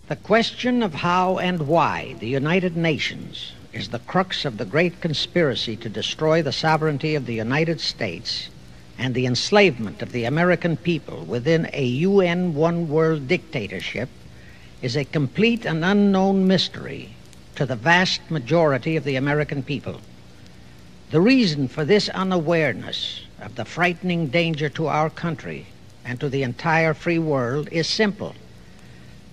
The question of how and why the United Nations is the crux of the great conspiracy to destroy the sovereignty of the United States and the enslavement of the American people within a UN one-world dictatorship is a complete and unknown mystery to the vast majority of the American people. The reason for this unawareness of the frightening danger to our country and to the entire free world is simple.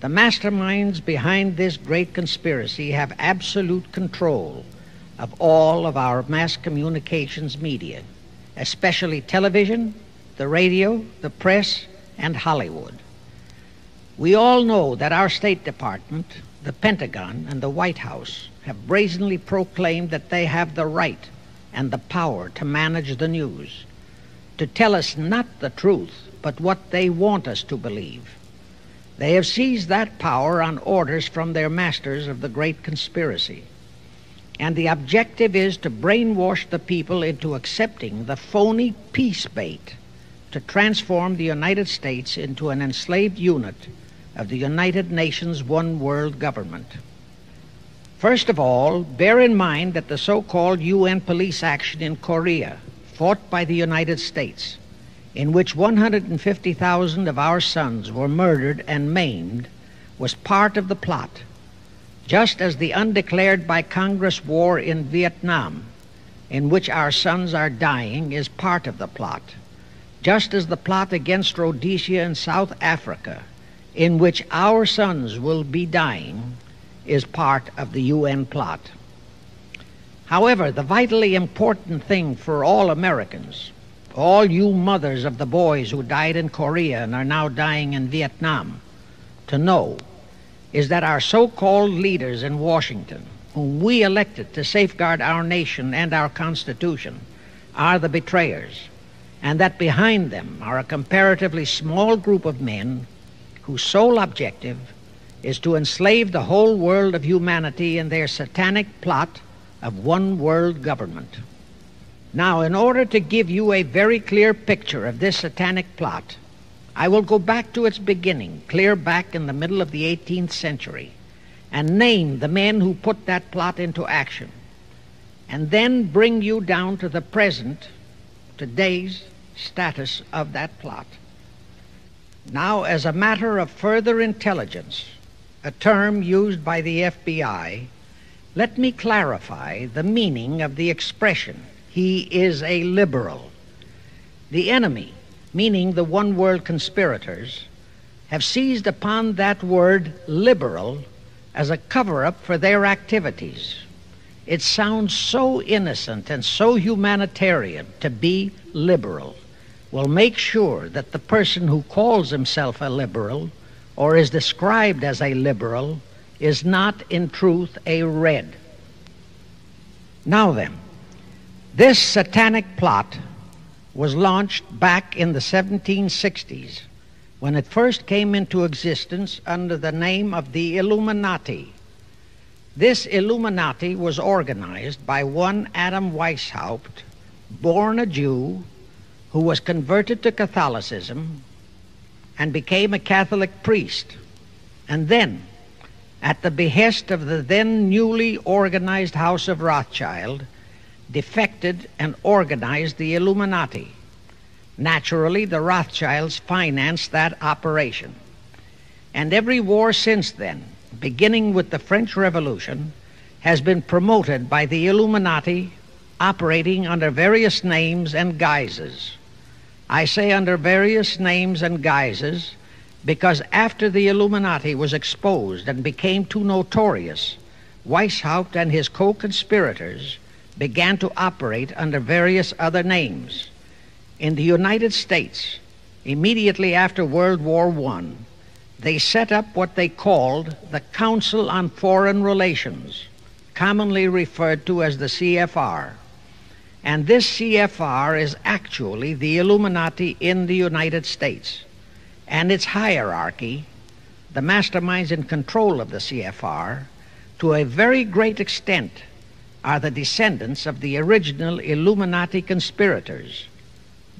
The masterminds behind this great conspiracy have absolute control of all of our mass communications media, especially television, the radio, the press, and Hollywood. We all know that our State Department, the Pentagon, and the White House have brazenly proclaimed that they have the right and the power to manage the news, to tell us not the truth, but what they want us to believe. They have seized that power on orders from their masters of the great conspiracy. And the objective is to brainwash the people into accepting the phony peace bait to transform the United States into an enslaved unit of the United Nations one world government. First of all, bear in mind that the so-called UN police action in Korea, fought by the United States, in which 150,000 of our sons were murdered and maimed, was part of the plot, just as the undeclared by Congress war in Vietnam, in which our sons are dying, is part of the plot, just as the plot against Rhodesia and South Africa, in which our sons will be dying, is part of the UN plot. However, the vitally important thing for all Americans, all you mothers of the boys who died in Korea and are now dying in Vietnam, to know is that our so-called leaders in Washington, whom we elected to safeguard our nation and our Constitution, are the betrayers, and that behind them are a comparatively small group of men whose sole objective is to enslave the whole world of humanity in their satanic plot of one world government. Now, in order to give you a very clear picture of this satanic plot, I will go back to its beginning, clear back in the middle of the 18th century, and name the men who put that plot into action, and then bring you down to the present, today's status of that plot. Now, as a matter of further intelligence, a term used by the FBI, let me clarify the meaning of the expression, "He is a liberal." The enemy, meaning the one-world conspirators, have seized upon that word liberal as a cover-up for their activities. It sounds so innocent and so humanitarian to be liberal. We'll make sure that the person who calls himself a liberal or is described as a liberal is not in truth a red. Now then, this satanic plot was launched back in the 1760s when it first came into existence under the name of the Illuminati. This Illuminati was organized by one Adam Weishaupt, born a Jew, who was converted to Catholicism and became a Catholic priest, and then, at the behest of the then newly organized House of Rothschild, defected and organized the Illuminati. Naturally, the Rothschilds financed that operation. And every war since then, beginning with the French Revolution, has been promoted by the Illuminati, operating under various names and guises. I say under various names and guises because after the Illuminati was exposed and became too notorious, Weishaupt and his co-conspirators began to operate under various other names. In the United States, immediately after World War I, they set up what they called the Council on Foreign Relations, commonly referred to as the CFR. And this CFR is actually the Illuminati in the United States. And its hierarchy, the masterminds in control of the CFR, to a very great extent are the descendants of the original Illuminati conspirators.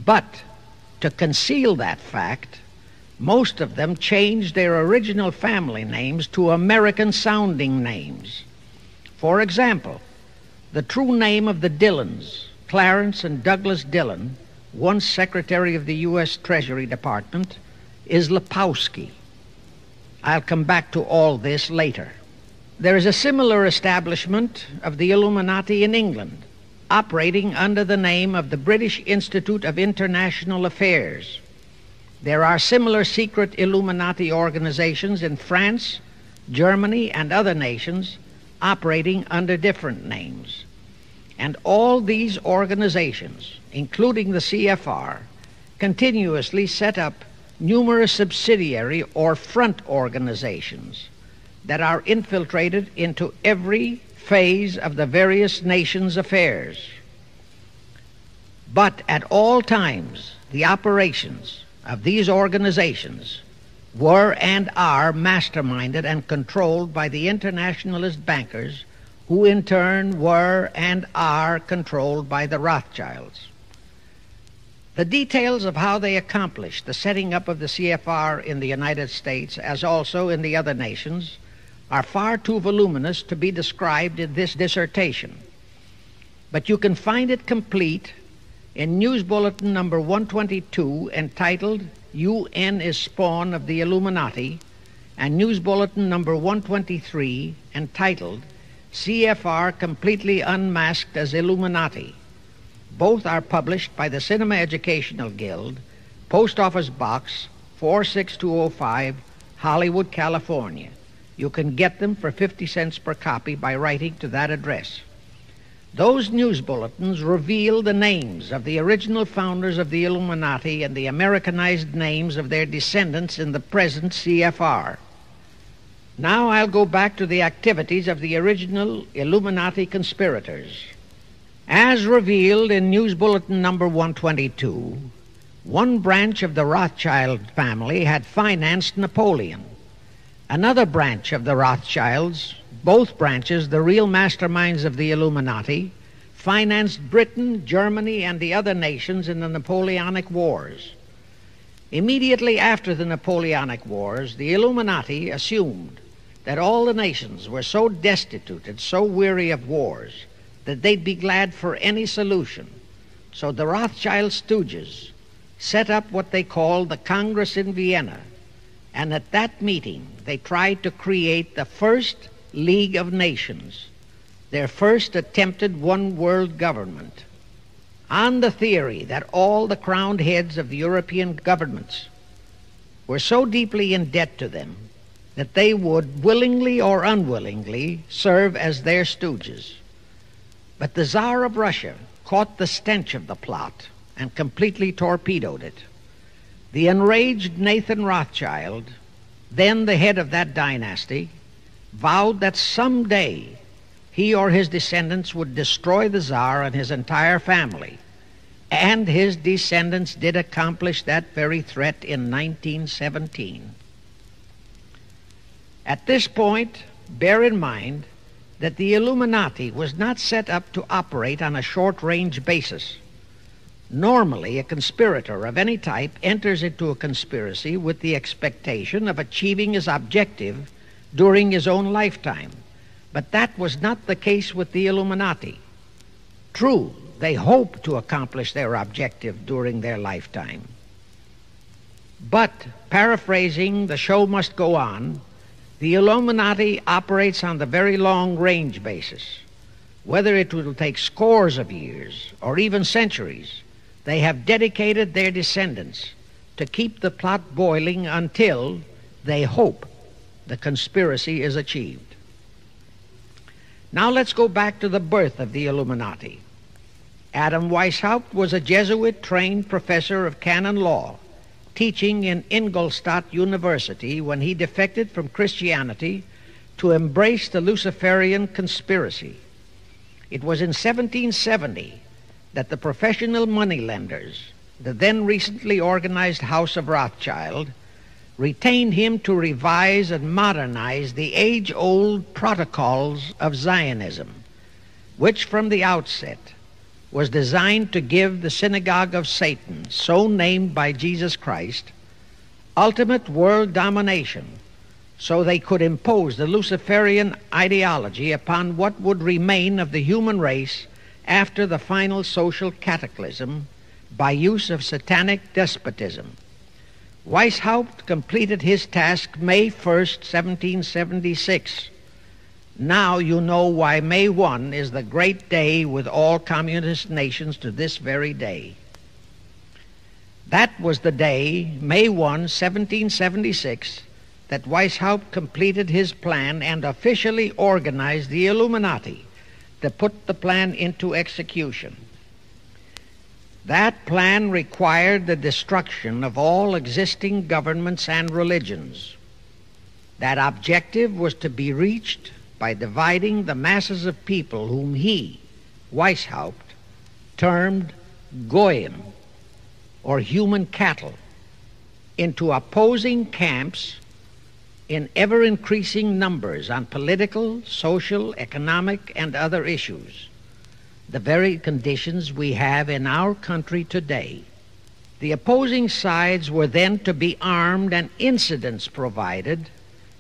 But to conceal that fact, Most of them changed their original family names to American-sounding names. For example, the true name of the Dillons, Clarence and Douglas Dillon, once Secretary of the U.S. Treasury Department, is Lepowski. I'll come back to all this later. There is a similar establishment of the Illuminati in England, operating under the name of the British Institute of International Affairs. There are similar secret Illuminati organizations in France, Germany, and other nations operating under different names. And all these organizations, including the CFR, continuously set up numerous subsidiary or front organizations that are infiltrated into every phase of the various nations' affairs. But at all times, the operations of these organizations were and are masterminded and controlled by the internationalist bankers, who in turn were and are controlled by the Rothschilds. The details of how they accomplished the setting up of the CFR in the United States, as also in the other nations, are far too voluminous to be described in this dissertation. But you can find it complete in News Bulletin number 122, entitled UN is Spawn of the Illuminati, and News Bulletin number 123, entitled CFR Completely Unmasked as Illuminati. Both are published by the Cinema Educational Guild, Post Office Box 46205, Hollywood, California. You can get them for 50 cents per copy by writing to that address. Those news bulletins reveal the names of the original founders of the Illuminati and the Americanized names of their descendants in the present CFR. Now I'll go back to the activities of the original Illuminati conspirators. As revealed in News Bulletin number 122, one branch of the Rothschild family had financed Napoleon. Another branch of the Rothschilds, both branches the real masterminds of the Illuminati, financed Britain, Germany, and the other nations in the Napoleonic Wars. Immediately after the Napoleonic Wars, the Illuminati assumed that all the nations were so destitute and so weary of wars that they'd be glad for any solution. So the Rothschild stooges set up what they called the Congress in Vienna, and at that meeting they tried to create the first League of Nations, their first attempted one world government, on the theory that all the crowned heads of the European governments were so deeply in debt to them that they would willingly or unwillingly serve as their stooges. But the Tsar of Russia caught the stench of the plot and completely torpedoed it. The enraged Nathan Rothschild, then the head of that dynasty, vowed that someday he or his descendants would destroy the Tsar and his entire family. And his descendants did accomplish that very threat in 1917. At this point, bear in mind that the Illuminati was not set up to operate on a short-range basis. Normally, a conspirator of any type enters into a conspiracy with the expectation of achieving his objective during his own lifetime. But that was not the case with the Illuminati. True, they hoped to accomplish their objective during their lifetime. But, paraphrasing The Show Must Go On, the Illuminati operates on the very long-range basis. Whether it will take scores of years or even centuries, they have dedicated their descendants to keep the plot boiling until they hope the conspiracy is achieved. Now let's go back to the birth of the Illuminati. Adam Weishaupt was a Jesuit-trained professor of canon law, teaching in Ingolstadt University when he defected from Christianity to embrace the Luciferian conspiracy. It was in 1770 that the professional moneylenders, the then recently organized House of Rothschild, retained him to revise and modernize the age-old protocols of Zionism, which from the outset was designed to give the synagogue of Satan, so named by Jesus Christ, ultimate world domination, so they could impose the Luciferian ideology upon what would remain of the human race after the final social cataclysm by use of satanic despotism. Weishaupt completed his task May 1st, 1776. Now you know why May 1 is the great day with all communist nations to this very day. That was the day, May 1, 1776, that Weishaupt completed his plan and officially organized the Illuminati to put the plan into execution. That plan required the destruction of all existing governments and religions. That objective was to be reached by dividing the masses of people whom he, Weishaupt, termed Goyim, or human cattle, into opposing camps in ever-increasing numbers on political, social, economic, and other issues, the very conditions we have in our country today. The opposing sides were then to be armed and incidents provided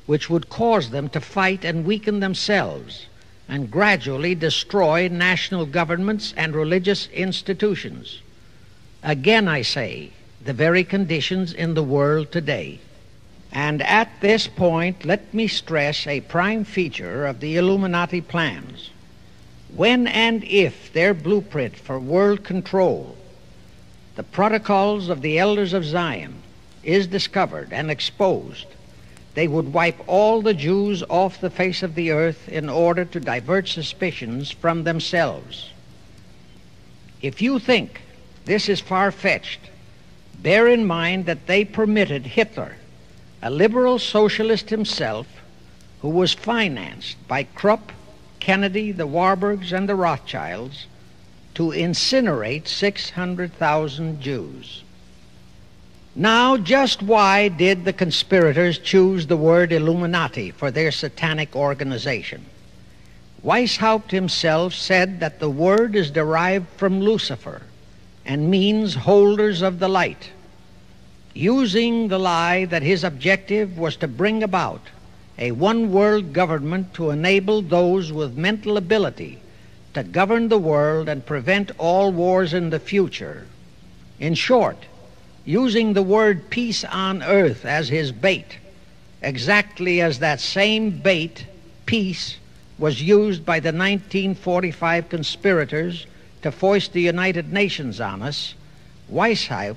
which would cause them to fight and weaken themselves and gradually destroy national governments and religious institutions. Again, I say, the very conditions in the world today. And at this point, let me stress a prime feature of the Illuminati plans. When and if their blueprint for world control, the protocols of the elders of Zion, is discovered and exposed, they would wipe all the Jews off the face of the earth in order to divert suspicions from themselves. If you think this is far-fetched, bear in mind that they permitted Hitler, a liberal socialist himself, who was financed by Krupp, Kennedy, the Warburgs, and the Rothschilds, to incinerate 600,000 Jews. Now, just why did the conspirators choose the word Illuminati for their satanic organization? Weishaupt himself said that the word is derived from Lucifer and means holders of the light, using the lie that his objective was to bring about a one-world government to enable those with mental ability to govern the world and prevent all wars in the future. In short, using the word peace on earth as his bait, exactly as that same bait, peace, was used by the 1945 conspirators to foist the United Nations on us. Weishaupt,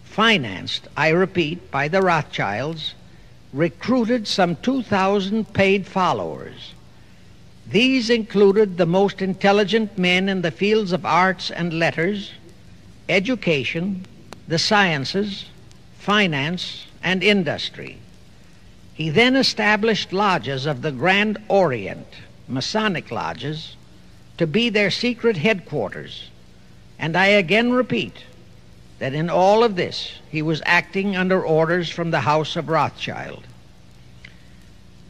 financed, I repeat, by the Rothschilds, recruited some 2,000 paid followers. These included the most intelligent men in the fields of arts and letters, education, the sciences, finance, and industry. He then established lodges of the Grand Orient, Masonic lodges, to be their secret headquarters. And I again repeat that in all of this he was acting under orders from the House of Rothschild.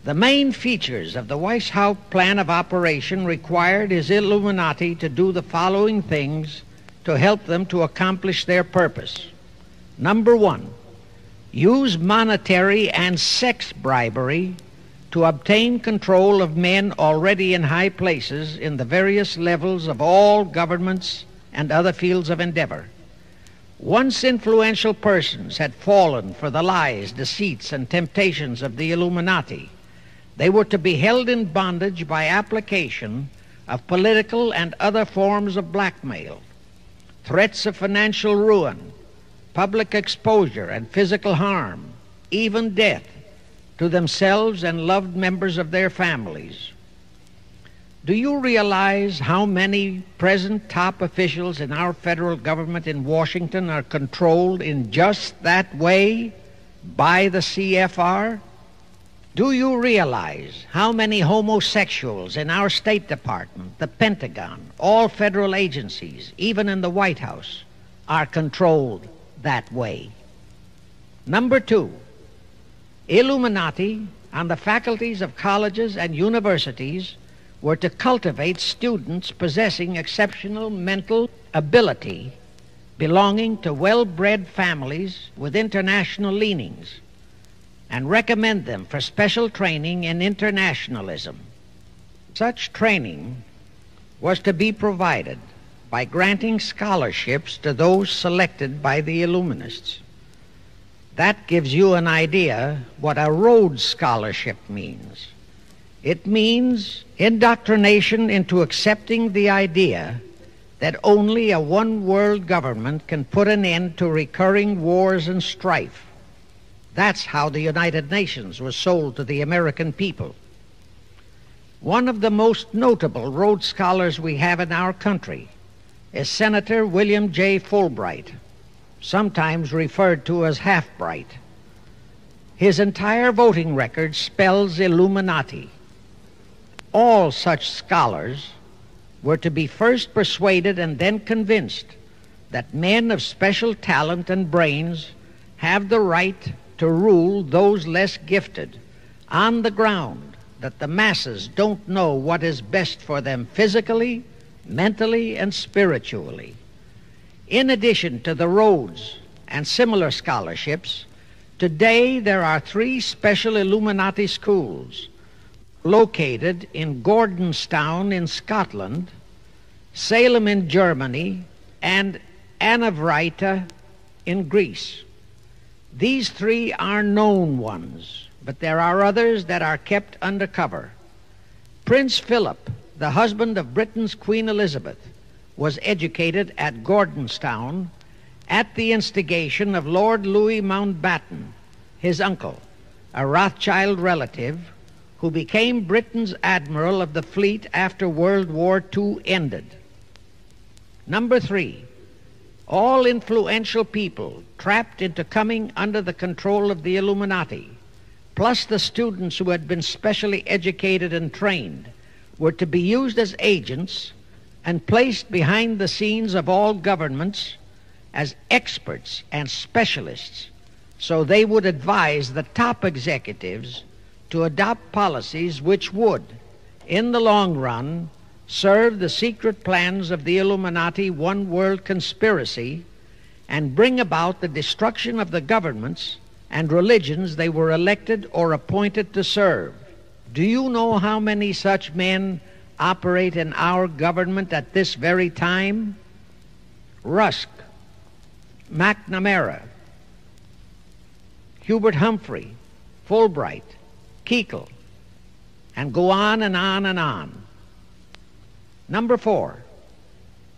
The main features of the Weishaupt plan of operation required his Illuminati to do the following things to help them to accomplish their purpose. Number one, use monetary and sex bribery to obtain control of men already in high places in the various levels of all governments and other fields of endeavor. Once influential persons had fallen for the lies, deceits, and temptations of the Illuminati, they were to be held in bondage by application of political and other forms of blackmail, threats of financial ruin, public exposure and physical harm, even death, to themselves and loved members of their families. Do you realize how many present top officials in our federal government in Washington are controlled in just that way by the CFR? Do you realize how many homosexuals in our State Department, the Pentagon, all federal agencies, even in the White House, are controlled that way? Number two, Illuminati on the faculties of colleges and universities were to cultivate students possessing exceptional mental ability belonging to well-bred families with international leanings and recommend them for special training in internationalism. Such training was to be provided by granting scholarships to those selected by the Illuminists. That gives you an idea what a Rhodes Scholarship means. It means indoctrination into accepting the idea that only a one-world government can put an end to recurring wars and strife. That's how the United Nations was sold to the American people. One of the most notable Rhodes Scholars we have in our country is Senator William J. Fulbright, sometimes referred to as Half-Bright. His entire voting record spells Illuminati. All such scholars were to be first persuaded and then convinced that men of special talent and brains have the right to rule those less gifted on the ground that the masses don't know what is best for them physically, mentally, and spiritually. In addition to the Rhodes and similar scholarships, today there are 3 special Illuminati schools located in Gordonstown in Scotland, Salem in Germany, and Anavryta in Greece. These 3 are known ones, but there are others that are kept under cover. Prince Philip, the husband of Britain's Queen Elizabeth, was educated at Gordonstown at the instigation of Lord Louis Mountbatten, his uncle, a Rothschild relative, who became Britain's admiral of the fleet after World War II ended. Number 3, all influential people trapped into coming under the control of the Illuminati, plus the students who had been specially educated and trained, were to be used as agents and placed behind the scenes of all governments as experts and specialists, so they would advise the top executives to adopt policies which would, in the long run, serve the secret plans of the Illuminati one-world conspiracy and bring about the destruction of the governments and religions they were elected or appointed to serve. Do you know how many such men operate in our government at this very time? Rusk, McNamara, Hubert Humphrey, Fulbright, Kuchel, and go on and on and on. Number 4,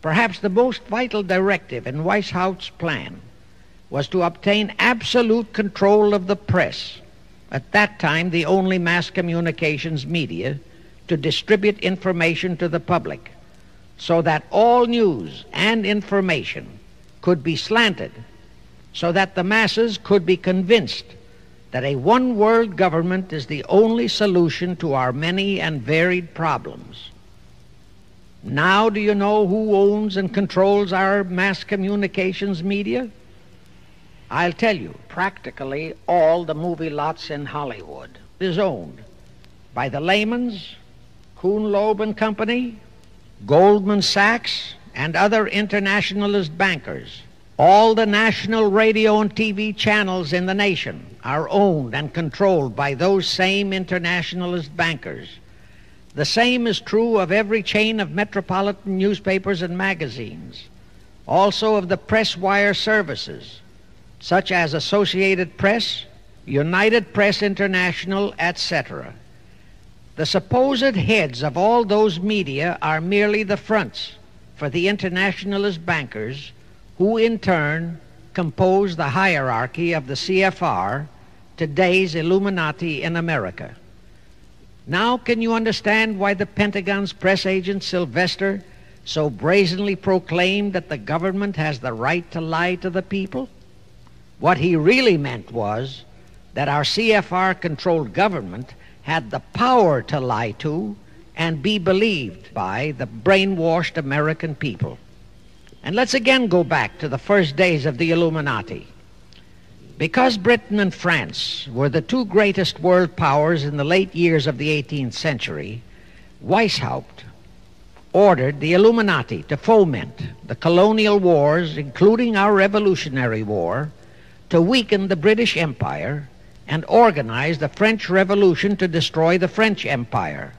perhaps the most vital directive in Weishaupt's plan was to obtain absolute control of the press, at that time the only mass communications media, to distribute information to the public, so that all news and information could be slanted, so that the masses could be convinced that a one-world government is the only solution to our many and varied problems. Now do you know who owns and controls our mass communications media? I'll tell you, practically all the movie lots in Hollywood is owned by the Lehmans, Kuhn Loeb and Company, Goldman Sachs, and other internationalist bankers. All the national radio and TV channels in the nation are owned and controlled by those same internationalist bankers. The same is true of every chain of metropolitan newspapers and magazines, also of the press wire services, such as Associated Press, United Press International, etc. The supposed heads of all those media are merely the fronts for the internationalist bankers, who in turn compose the hierarchy of the CFR, today's Illuminati in America. Now can you understand why the Pentagon's press agent Sylvester so brazenly proclaimed that the government has the right to lie to the people? What he really meant was that our CFR-controlled government had the power to lie to and be believed by the brainwashed American people. And let's again go back to the first days of the Illuminati. Because Britain and France were the 2 greatest world powers in the late years of the 18th century, Weishaupt ordered the Illuminati to foment the colonial wars, including our Revolutionary War, to weaken the British Empire and organize the French Revolution to destroy the French Empire.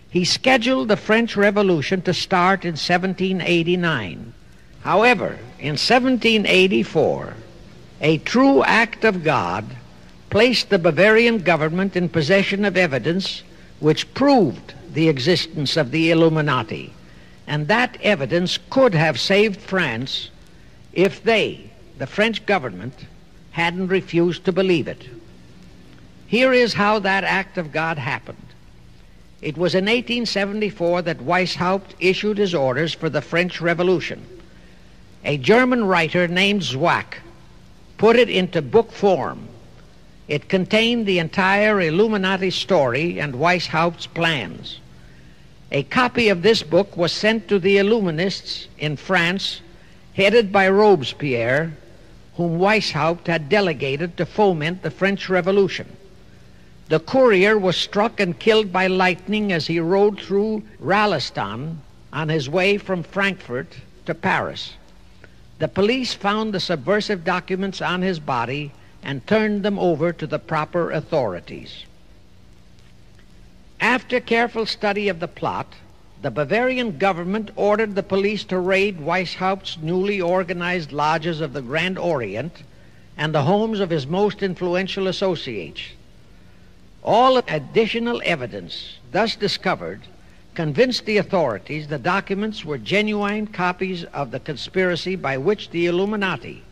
He scheduled the French Revolution to start in 1789. However, in 1784, a true act of God placed the Bavarian government in possession of evidence which proved the existence of the Illuminati, and that evidence could have saved France if they, the French government, hadn't refused to believe it. Here is how that act of God happened. It was in 1874 that Weishaupt issued his orders for the French Revolution. A German writer named Zwack put it into book form. It contained the entire Illuminati story and Weishaupt's plans. A copy of this book was sent to the Illuminists in France, headed by Robespierre, whom Weishaupt had delegated to foment the French Revolution. The courier was struck and killed by lightning as he rode through Ralestan on his way from Frankfurt to Paris. The police found the subversive documents on his body and turned them over to the proper authorities. After careful study of the plot, the Bavarian government ordered the police to raid Weishaupt's newly organized lodges of the Grand Orient and the homes of his most influential associates. All additional evidence thus discovered convinced the authorities the documents were genuine copies of the conspiracy by which the Illuminati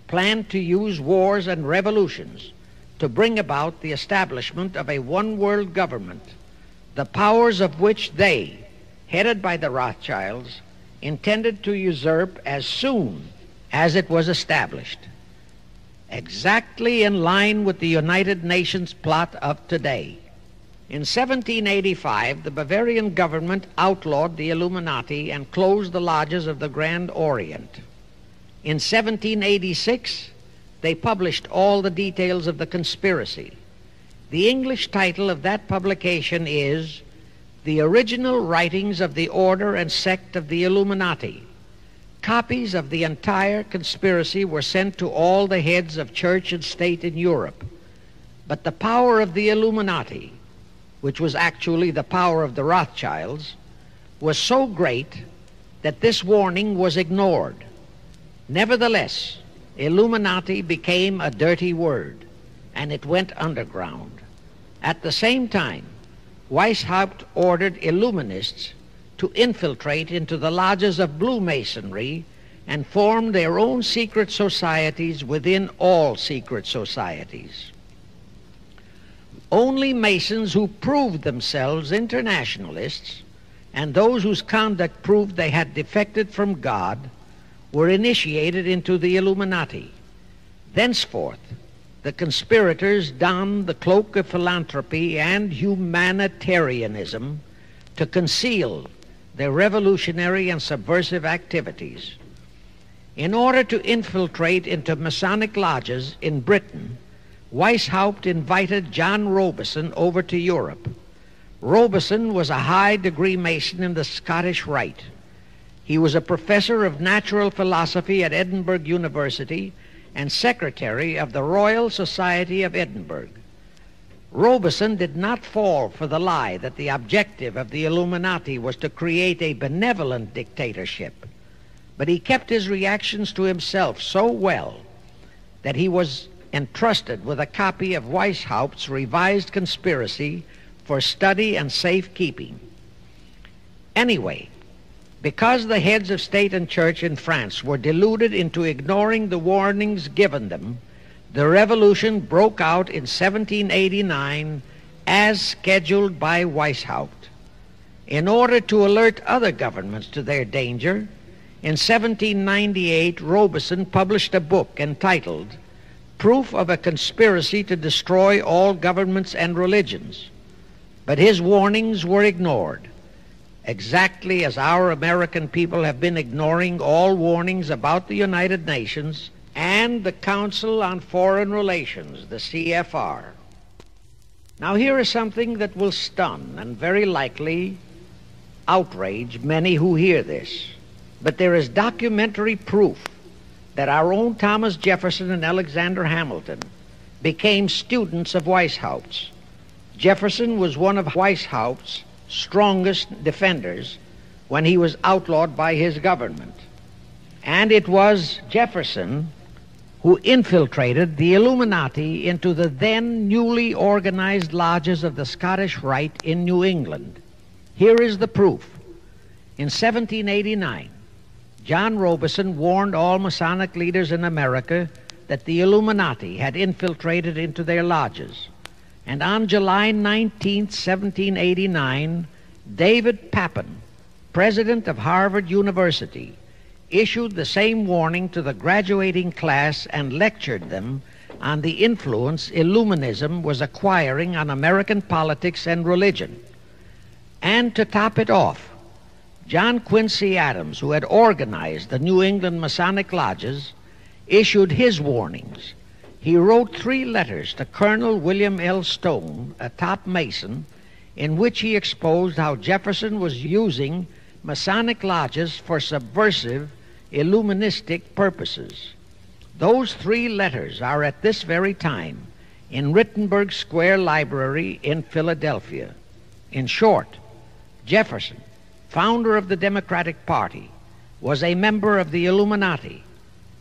planned to use wars and revolutions to bring about the establishment of a one-world government, the powers of which they, headed by the Rothschilds, intended to usurp as soon as it was established, exactly in line with the United Nations plot of today. In 1785, the Bavarian government outlawed the Illuminati and closed the lodges of the Grand Orient. In 1786, they published all the details of the conspiracy. The English title of that publication is The Original Writings of the Order and Sect of the Illuminati. Copies of the entire conspiracy were sent to all the heads of church and state in Europe. But the power of the Illuminati, which was actually the power of the Rothschilds, was so great that this warning was ignored. Nevertheless, Illuminati became a dirty word, and it went underground. At the same time, Weishaupt ordered Illuminists to infiltrate into the lodges of Blue Masonry and form their own secret societies within all secret societies. Only Masons who proved themselves internationalists and those whose conduct proved they had defected from God were initiated into the Illuminati. Thenceforth, the conspirators donned the cloak of philanthropy and humanitarianism to conceal their revolutionary and subversive activities. In order to infiltrate into Masonic lodges in Britain, Weishaupt invited John Robison over to Europe. Robison was a high-degree Mason in the Scottish Rite. He was a professor of natural philosophy at Edinburgh University and secretary of the Royal Society of Edinburgh. Robison did not fall for the lie that the objective of the Illuminati was to create a benevolent dictatorship, but he kept his reactions to himself so well that he was entrusted with a copy of Weishaupt's revised conspiracy for study and safekeeping. Anyway, because the heads of state and church in France were deluded into ignoring the warnings given them, the revolution broke out in 1789 as scheduled by Weishaupt. In order to alert other governments to their danger, in 1798 Robison published a book entitled Proof of a Conspiracy to Destroy All Governments and Religions. But his warnings were ignored, exactly as our American people have been ignoring all warnings about the United Nations and the Council on Foreign Relations, the CFR. Now here is something that will stun and very likely outrage many who hear this, but there is documentary proof that our own Thomas Jefferson and Alexander Hamilton became students of Weishaupt. Jefferson was one of Weishaupt's strongest defenders when he was outlawed by his government. And it was Jefferson who infiltrated the Illuminati into the then newly organized lodges of the Scottish Rite in New England. Here is the proof. In 1789, John Robeson warned all Masonic leaders in America that the Illuminati had infiltrated into their lodges. And on July 19, 1789, David Papin, president of Harvard University, issued the same warning to the graduating class and lectured them on the influence Illuminism was acquiring on American politics and religion. And to top it off, John Quincy Adams, who had organized the New England Masonic lodges, issued his warnings. He wrote 3 letters to Colonel William L. Stone, a top Mason, in which he exposed how Jefferson was using Masonic lodges for subversive, Illuministic purposes. Those 3 letters are at this very time in Rittenberg Square Library in Philadelphia. In short, Jefferson, founder of the Democratic Party, was a member of the Illuminati,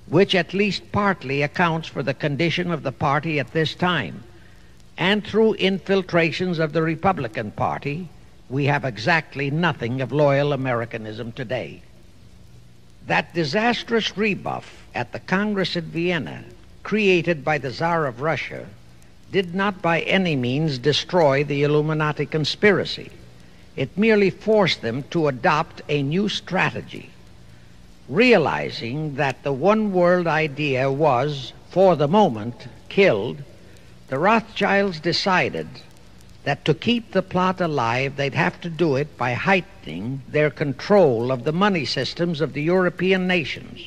which at least partly accounts for the condition of the party at this time. And through infiltrations of the Republican Party, we have exactly nothing of loyal Americanism today. That disastrous rebuff at the Congress at Vienna, created by the Tsar of Russia, did not by any means destroy the Illuminati conspiracy. It merely forced them to adopt a new strategy. Realizing that the one world idea was, for the moment, killed, the Rothschilds decided that to keep the plot alive, they'd have to do it by heightening their control of the money systems of the European nations.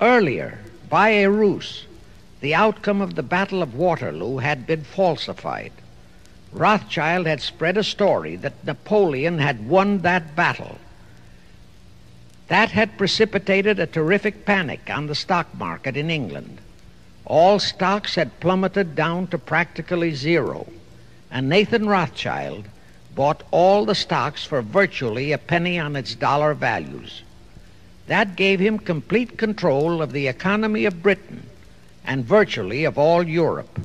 Earlier, by a ruse, the outcome of the Battle of Waterloo had been falsified. Rothschild had spread a story that Napoleon had won that battle. That had precipitated a terrific panic on the stock market in England. All stocks had plummeted down to practically zero, and Nathan Rothschild bought all the stocks for virtually a penny on its dollar values. That gave him complete control of the economy of Britain and virtually of all Europe.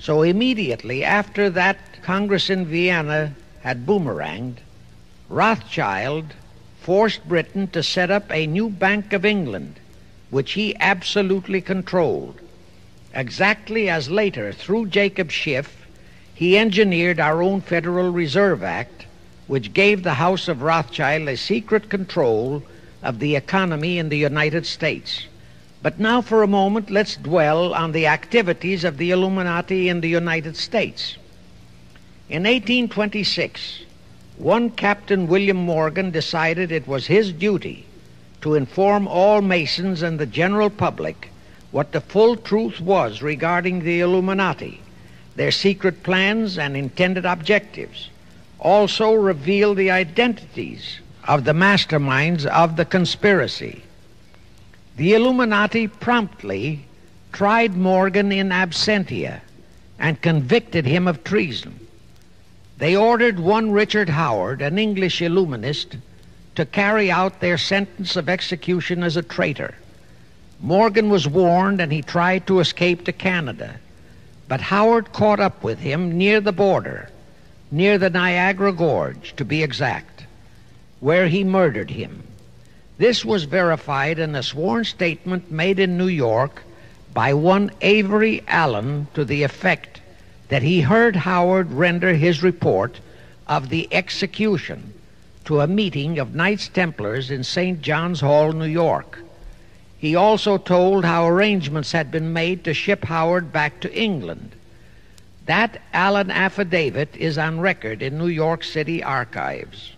So immediately after that Congress in Vienna had boomeranged, Rothschild forced Britain to set up a new Bank of England, which he absolutely controlled. Exactly as later, through Jacob Schiff, he engineered our own Federal Reserve Act, which gave the House of Rothschild a secret control of the economy in the United States. But now for a moment, let's dwell on the activities of the Illuminati in the United States. In 1826, one Captain William Morgan decided it was his duty to inform all Masons and the general public what the full truth was regarding the Illuminati, their secret plans and intended objectives, also reveal the identities of the masterminds of the conspiracy. The Illuminati promptly tried Morgan in absentia and convicted him of treason. They ordered one Richard Howard, an English Illuminist, to carry out their sentence of execution as a traitor. Morgan was warned and he tried to escape to Canada, but Howard caught up with him near the border, near the Niagara Gorge to be exact, where he murdered him. This was verified in a sworn statement made in New York by one Avery Allen to the effect that he heard Howard render his report of the execution to a meeting of Knights Templars in St. John's Hall, New York. He also told how arrangements had been made to ship Howard back to England. That Allen affidavit is on record in New York City archives.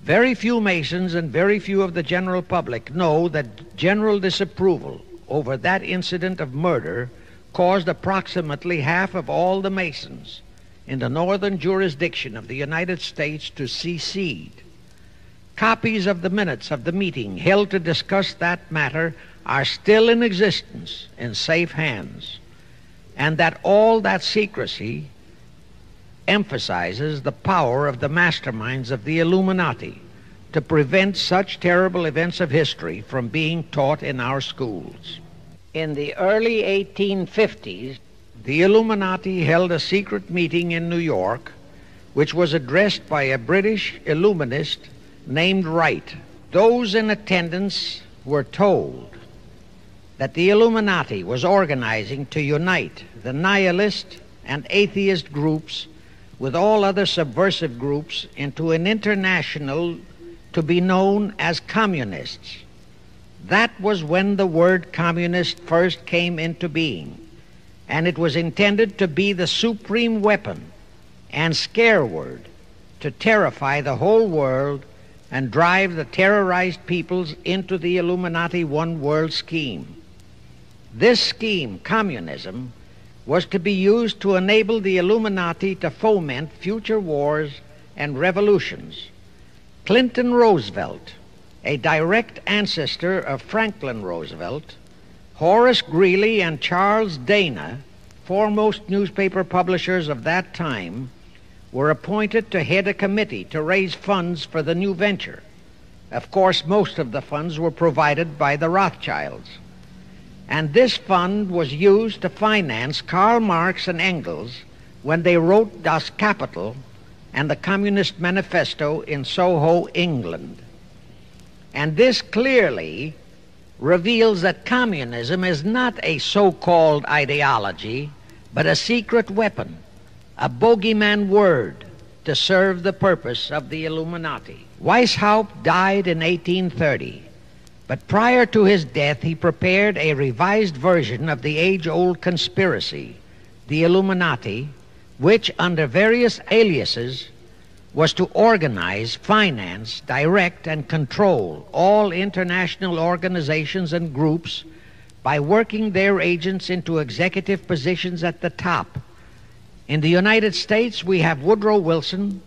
Very few Masons and very few of the general public know that general disapproval over that incident of murder caused approximately half of all the Masons in the northern jurisdiction of the United States to secede. Copies of the minutes of the meeting held to discuss that matter are still in existence in safe hands, and that all that secrecy emphasizes the power of the masterminds of the Illuminati to prevent such terrible events of history from being taught in our schools. In the early 1850s, the Illuminati held a secret meeting in New York, which was addressed by a British Illuminist named Wright. Those in attendance were told that the Illuminati was organizing to unite the nihilist and atheist groups with all other subversive groups into an international to be known as communists. That was when the word communist first came into being, and it was intended to be the supreme weapon and scare word to terrify the whole world and drive the terrorized peoples into the Illuminati one world scheme. This scheme, communism, was to be used to enable the Illuminati to foment future wars and revolutions. Clinton Roosevelt, a direct ancestor of Franklin Roosevelt, Horace Greeley and Charles Dana, foremost newspaper publishers of that time, were appointed to head a committee to raise funds for the new venture. Of course, most of the funds were provided by the Rothschilds. And this fund was used to finance Karl Marx and Engels when they wrote Das Kapital and the Communist Manifesto in Soho, England. And this clearly reveals that communism is not a so-called ideology, but a secret weapon, a bogeyman word to serve the purpose of the Illuminati. Weishaupt died in 1830, but prior to his death he prepared a revised version of the age-old conspiracy, the Illuminati, which, under various aliases, was to organize, finance, direct, and control all international organizations and groups by working their agents into executive positions at the top. In the United States, we have Woodrow Wilson,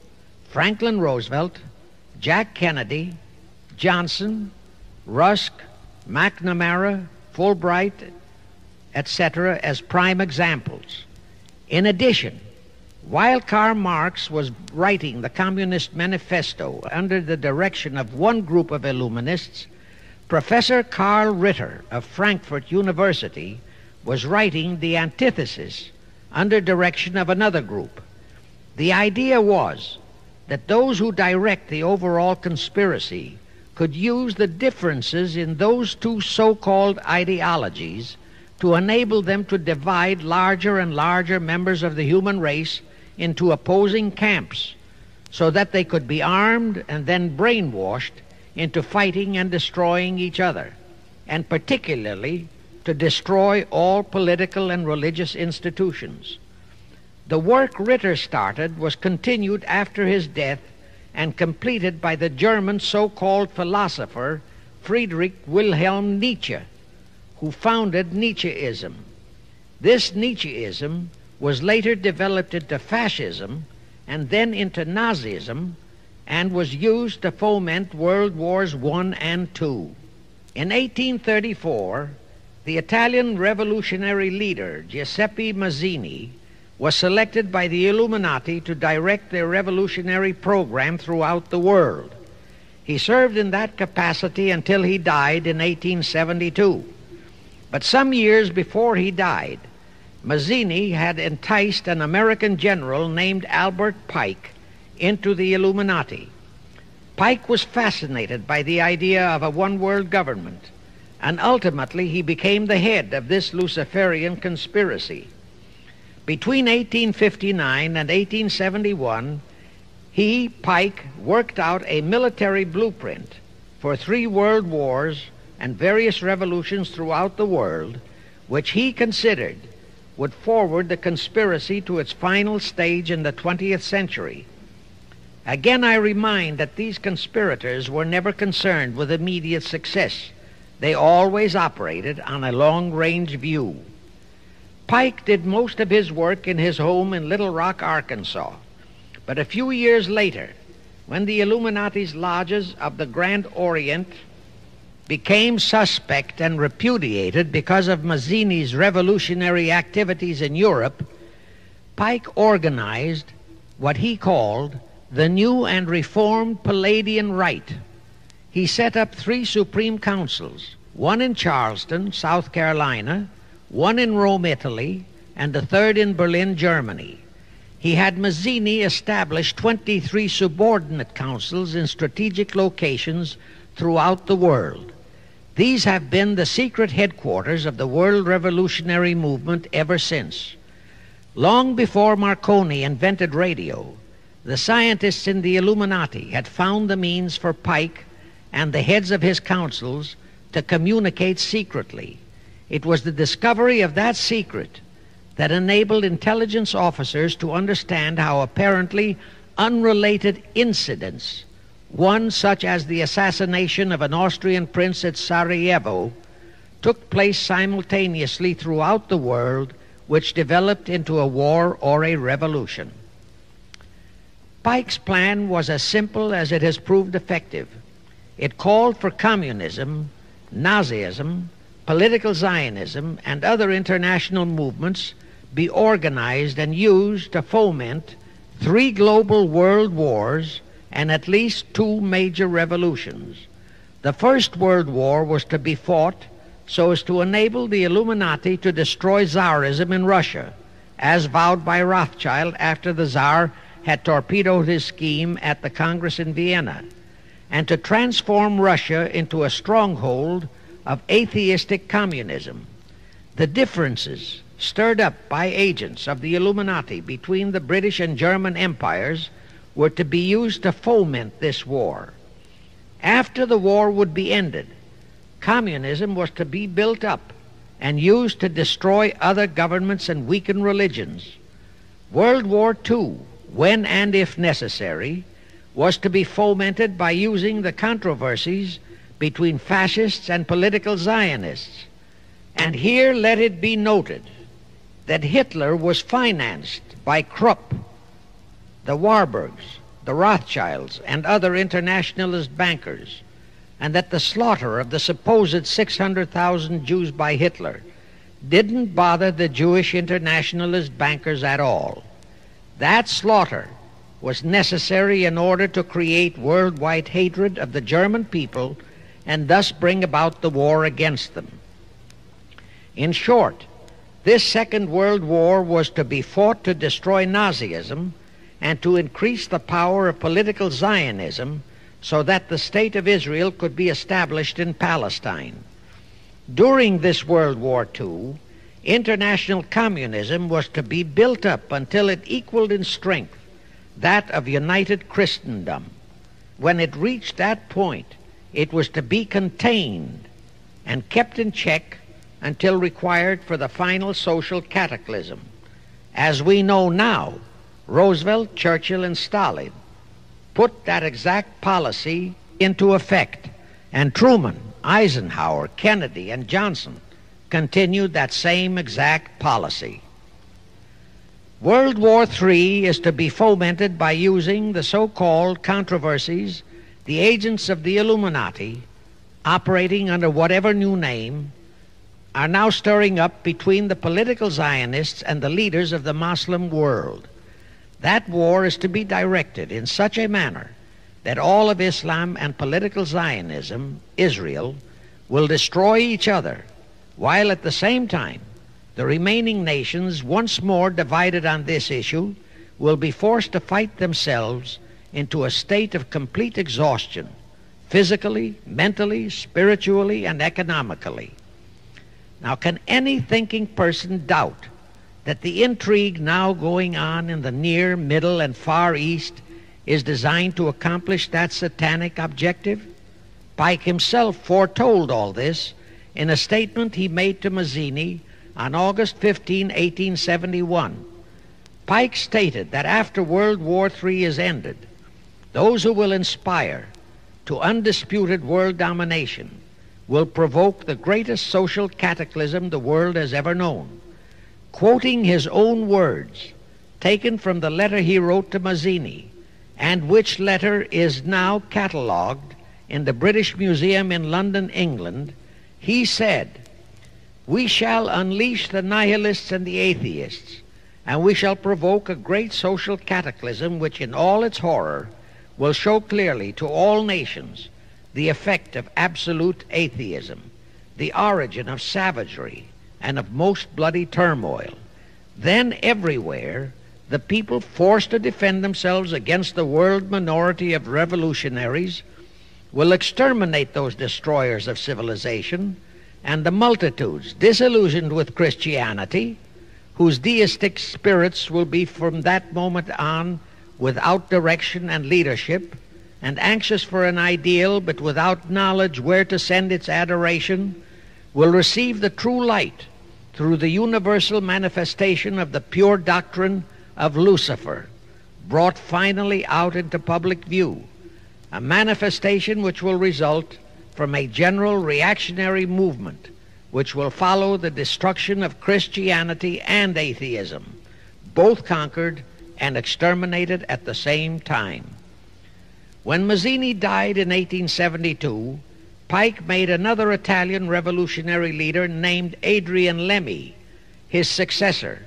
Franklin Roosevelt, Jack Kennedy, Johnson, Rusk, McNamara, Fulbright, etc., as prime examples. In addition, while Karl Marx was writing the Communist Manifesto under the direction of one group of Illuminists, Professor Karl Ritter of Frankfurt University was writing the Antithesis under direction of another group. The idea was that those who direct the overall conspiracy could use the differences in those two so-called ideologies to enable them to divide larger and larger members of the human race into opposing camps so that they could be armed and then brainwashed into fighting and destroying each other, and particularly to destroy all political and religious institutions. The work Ritter started was continued after his death and completed by the German so-called philosopher Friedrich Wilhelm Nietzsche, who founded Nietzscheism. This Nietzscheism was later developed into fascism and then into Nazism, and was used to foment World Wars I and II. In 1834, the Italian revolutionary leader Giuseppe Mazzini was selected by the Illuminati to direct their revolutionary program throughout the world. He served in that capacity until he died in 1872. But some years before he died, Mazzini had enticed an American general named Albert Pike into the Illuminati. Pike was fascinated by the idea of a one-world government, and ultimately he became the head of this Luciferian conspiracy. Between 1859 and 1871, he, Pike, worked out a military blueprint for 3 world wars and various revolutions throughout the world, which he considered would forward the conspiracy to its final stage in the 20th century. Again, I remind that these conspirators were never concerned with immediate success. They always operated on a long-range view. Pike did most of his work in his home in Little Rock, Arkansas. But a few years later, when the Illuminati's lodges of the Grand Orient became suspect and repudiated because of Mazzini's revolutionary activities in Europe, Pike organized what he called the New and Reformed Palladian Rite. He set up 3 Supreme Councils, one in Charleston, South Carolina, one in Rome, Italy, and the 3rd in Berlin, Germany. He had Mazzini establish 23 subordinate councils in strategic locations throughout the world. These have been the secret headquarters of the world revolutionary movement ever since. Long before Marconi invented radio, the scientists in the Illuminati had found the means for Pike and the heads of his councils to communicate secretly. It was the discovery of that secret that enabled intelligence officers to understand how apparently unrelated incidents, one such as the assassination of an Austrian prince at Sarajevo, took place simultaneously throughout the world, which developed into a war or a revolution. Pike's plan was as simple as it has proved effective. It called for communism, Nazism, political Zionism, and other international movements be organized and used to foment 3 global world wars and at least 2 major revolutions. The First World War was to be fought so as to enable the Illuminati to destroy Tsarism in Russia, as vowed by Rothschild after the Tsar had torpedoed his scheme at the Congress in Vienna, and to transform Russia into a stronghold of atheistic communism. The differences stirred up by agents of the Illuminati between the British and German empires were to be used to foment this war. After the war would be ended, communism was to be built up and used to destroy other governments and weaken religions. World War II, when and if necessary, was to be fomented by using the controversies between fascists and political Zionists. And here let it be noted that Hitler was financed by Krupp, the Warburgs, the Rothschilds, and other internationalist bankers, and that the slaughter of the supposed 600,000 Jews by Hitler didn't bother the Jewish internationalist bankers at all. That slaughter was necessary in order to create worldwide hatred of the German people and thus bring about the war against them. In short, this Second World War was to be fought to destroy Nazism and to increase the power of political Zionism so that the State of Israel could be established in Palestine. During this World War II, international communism was to be built up until it equaled in strength that of united Christendom. When it reached that point, it was to be contained and kept in check until required for the final social cataclysm. As we know now, Roosevelt, Churchill, and Stalin put that exact policy into effect, and Truman, Eisenhower, Kennedy, and Johnson continued that same exact policy. World War III is to be fomented by using the so-called controversies the agents of the Illuminati, operating under whatever new name, are now stirring up between the political Zionists and the leaders of the Muslim world. That war is to be directed in such a manner that all of Islam and political Zionism, Israel, will destroy each other, while at the same time the remaining nations, once more divided on this issue, will be forced to fight themselves into a state of complete exhaustion, physically, mentally, spiritually, and economically. Now, can any thinking person doubt that the intrigue now going on in the Near, Middle, and Far East is designed to accomplish that satanic objective? Pike himself foretold all this in a statement he made to Mazzini on August 15, 1871. Pike stated that after World War III is ended, those who will inspire to undisputed world domination will provoke the greatest social cataclysm the world has ever known. Quoting his own words, taken from the letter he wrote to Mazzini, and which letter is now catalogued in the British Museum in London, England, he said, "We shall unleash the nihilists and the atheists, and we shall provoke a great social cataclysm which in all its horror will show clearly to all nations the effect of absolute atheism, the origin of savagery and of most bloody turmoil. Then everywhere the people, forced to defend themselves against the world minority of revolutionaries, will exterminate those destroyers of civilization, and the multitudes disillusioned with Christianity, whose deistic spirits will be from that moment on without direction and leadership, and anxious for an ideal but without knowledge where to send its adoration, will receive the true light through the universal manifestation of the pure doctrine of Lucifer, brought finally out into public view, a manifestation which will result from a general reactionary movement which will follow the destruction of Christianity and atheism, both conquered and exterminated at the same time." When Mazzini died in 1872, Pike made another Italian revolutionary leader named Adrian Lemmy his successor.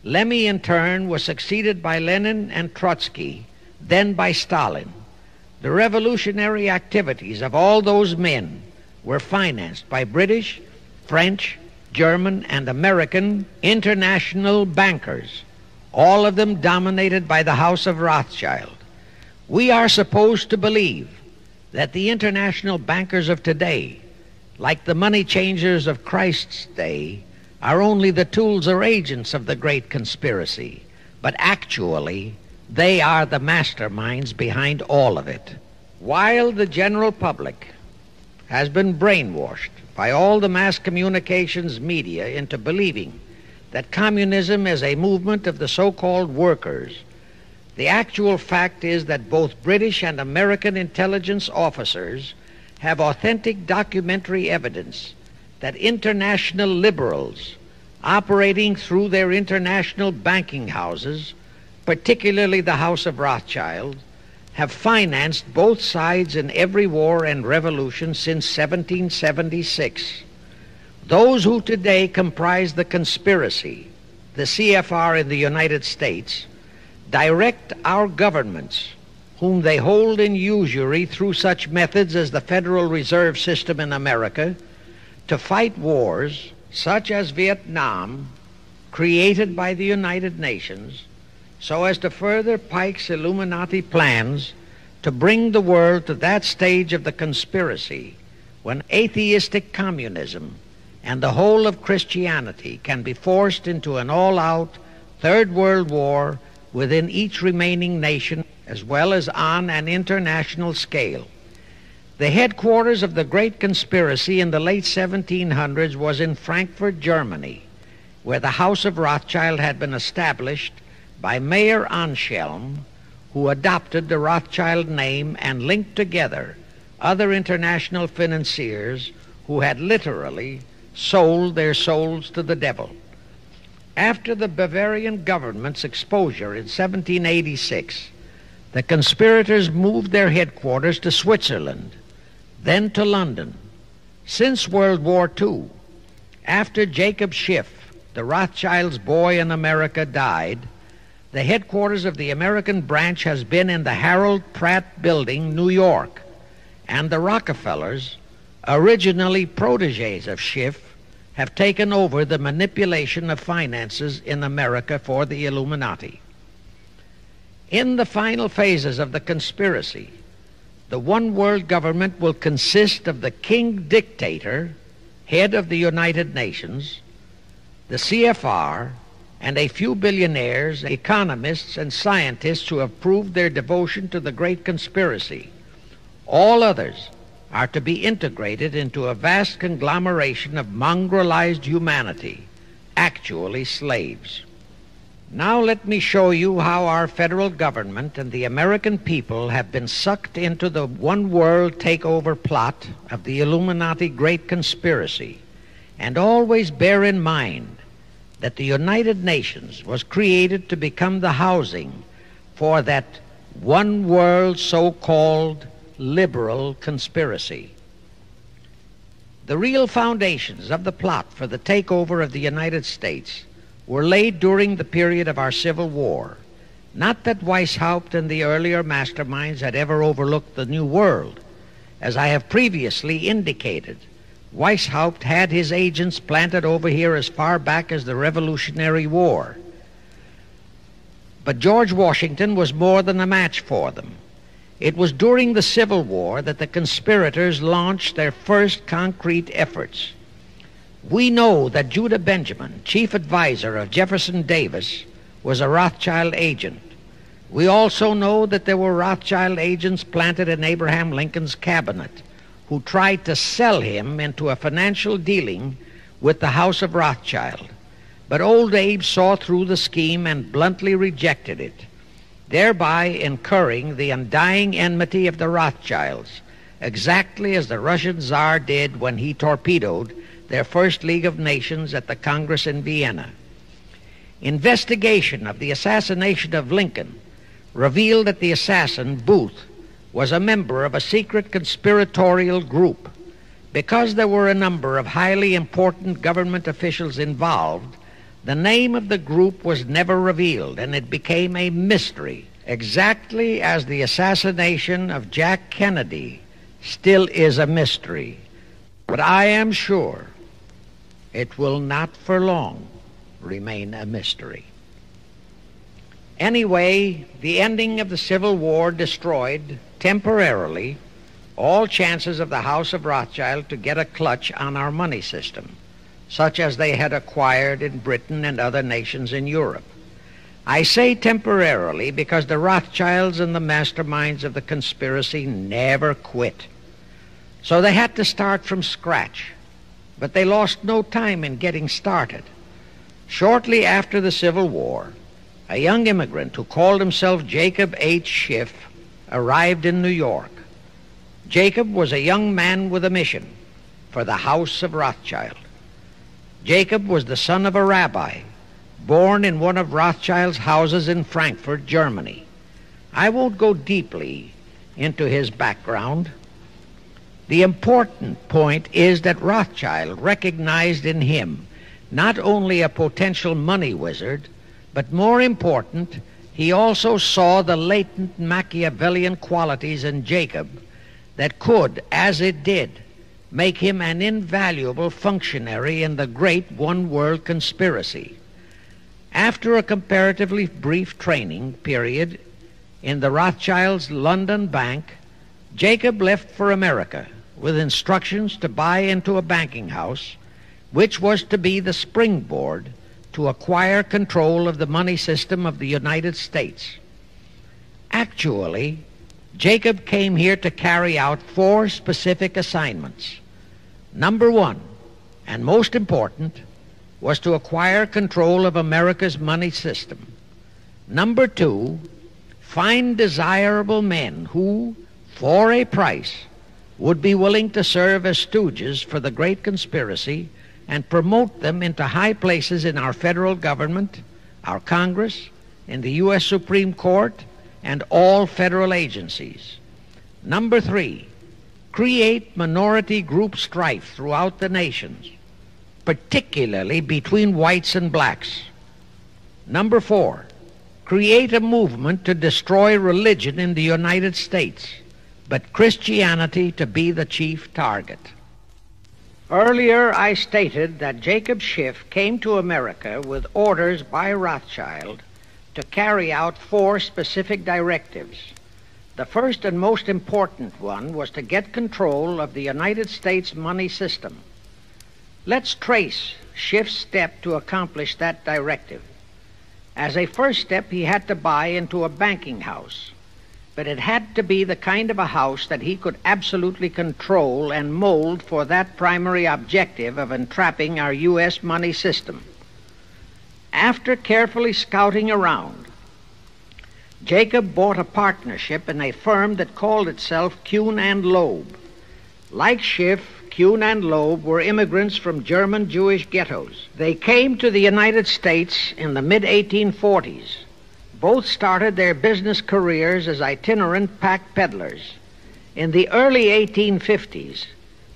Lemmy, in turn, was succeeded by Lenin and Trotsky, then by Stalin. The revolutionary activities of all those men were financed by British, French, German, and American international bankers, all of them dominated by the House of Rothschild. We are supposed to believe that the international bankers of today, like the money changers of Christ's day, are only the tools or agents of the great conspiracy, but actually they are the masterminds behind all of it. While the general public has been brainwashed by all the mass communications media into believing that communism is a movement of the so-called workers, the actual fact is that both British and American intelligence officers have authentic documentary evidence that international liberals operating through their international banking houses, particularly the House of Rothschild, have financed both sides in every war and revolution since 1776. Those who today comprise the conspiracy, the CFR in the United States, direct our governments, whom they hold in usury through such methods as the Federal Reserve System in America, to fight wars such as Vietnam, created by the United Nations, so as to further Pike's Illuminati plans to bring the world to that stage of the conspiracy when atheistic communism and the whole of Christianity can be forced into an all-out Third World War within each remaining nation, as well as on an international scale. The headquarters of the great conspiracy in the late 1700s was in Frankfurt, Germany, where the House of Rothschild had been established by Mayer Anschelm, who adopted the Rothschild name and linked together other international financiers who had literally sold their souls to the devil. After the Bavarian government's exposure in 1786, the conspirators moved their headquarters to Switzerland, then to London. Since World War II, after Jacob Schiff, the Rothschild's boy in America, died, the headquarters of the American branch has been in the Harold Pratt Building, New York, and the Rockefellers, originally protégés of Schiff, have taken over the manipulation of finances in America for the Illuminati. In the final phases of the conspiracy, the one world government will consist of the king dictator, head of the United Nations, the CFR, and a few billionaires, economists, and scientists who have proved their devotion to the great conspiracy. All others are to be integrated into a vast conglomeration of mongrelized humanity, actually slaves. Now let me show you how our federal government and the American people have been sucked into the one world takeover plot of the Illuminati great conspiracy. And always bear in mind that the United Nations was created to become the housing for that one world so-called liberal conspiracy. The real foundations of the plot for the takeover of the United States were laid during the period of our Civil War. Not that Weishaupt and the earlier masterminds had ever overlooked the New World. As I have previously indicated, Weishaupt had his agents planted over here as far back as the Revolutionary War. But George Washington was more than a match for them. It was during the Civil War that the conspirators launched their first concrete efforts. We know that Judah Benjamin, chief advisor of Jefferson Davis, was a Rothschild agent. We also know that there were Rothschild agents planted in Abraham Lincoln's cabinet who tried to sell him into a financial dealing with the House of Rothschild. But old Abe saw through the scheme and bluntly rejected it, thereby incurring the undying enmity of the Rothschilds, exactly as the Russian Tsar did when he torpedoed their first League of Nations at the Congress in Vienna. Investigation of the assassination of Lincoln revealed that the assassin, Booth, was a member of a secret conspiratorial group. Because there were a number of highly important government officials involved, the name of the group was never revealed, and it became a mystery, exactly as the assassination of Jack Kennedy still is a mystery. But I am sure it will not for long remain a mystery. Anyway, the ending of the Civil War destroyed, temporarily, all chances of the House of Rothschild to get a clutch on our money system, such as they had acquired in Britain and other nations in Europe. I say temporarily because the Rothschilds and the masterminds of the conspiracy never quit. So they had to start from scratch, but they lost no time in getting started. Shortly after the Civil War, a young immigrant who called himself Jacob H. Schiff arrived in New York. Jacob was a young man with a mission for the House of Rothschild. Jacob was the son of a rabbi, born in one of Rothschild's houses in Frankfurt, Germany. I won't go deeply into his background. The important point is that Rothschild recognized in him not only a potential money wizard, but more important, he also saw the latent Machiavellian qualities in Jacob that could, as it did, make him an invaluable functionary in the great one-world conspiracy. After a comparatively brief training period in the Rothschilds' London bank, Jacob left for America with instructions to buy into a banking house, which was to be the springboard to acquire control of the money system of the United States. Actually, Jacob came here to carry out 4 specific assignments. Number 1, and most important, was to acquire control of America's money system. Number 2, find desirable men who, for a price, would be willing to serve as stooges for the great conspiracy and promote them into high places in our federal government, our Congress, in the U.S. Supreme Court, and all federal agencies. Number 3, create minority group strife throughout the nations, particularly between whites and blacks. Number 4, create a movement to destroy religion in the United States, but Christianity to be the chief target. Earlier, I stated that Jacob Schiff came to America with orders by Rothschild to carry out 4 specific directives. The first and most important one was to get control of the United States money system. Let's trace Schiff's step to accomplish that directive. As a first step, he had to buy into a banking house, but it had to be the kind of a house that he could absolutely control and mold for that primary objective of entrapping our U.S. money system. After carefully scouting around, Jacob bought a partnership in a firm that called itself Kuhn and Loeb. Like Schiff, Kuhn and Loeb were immigrants from German Jewish ghettos. They came to the United States in the mid-1840s. Both started their business careers as itinerant pack peddlers. In the early 1850s,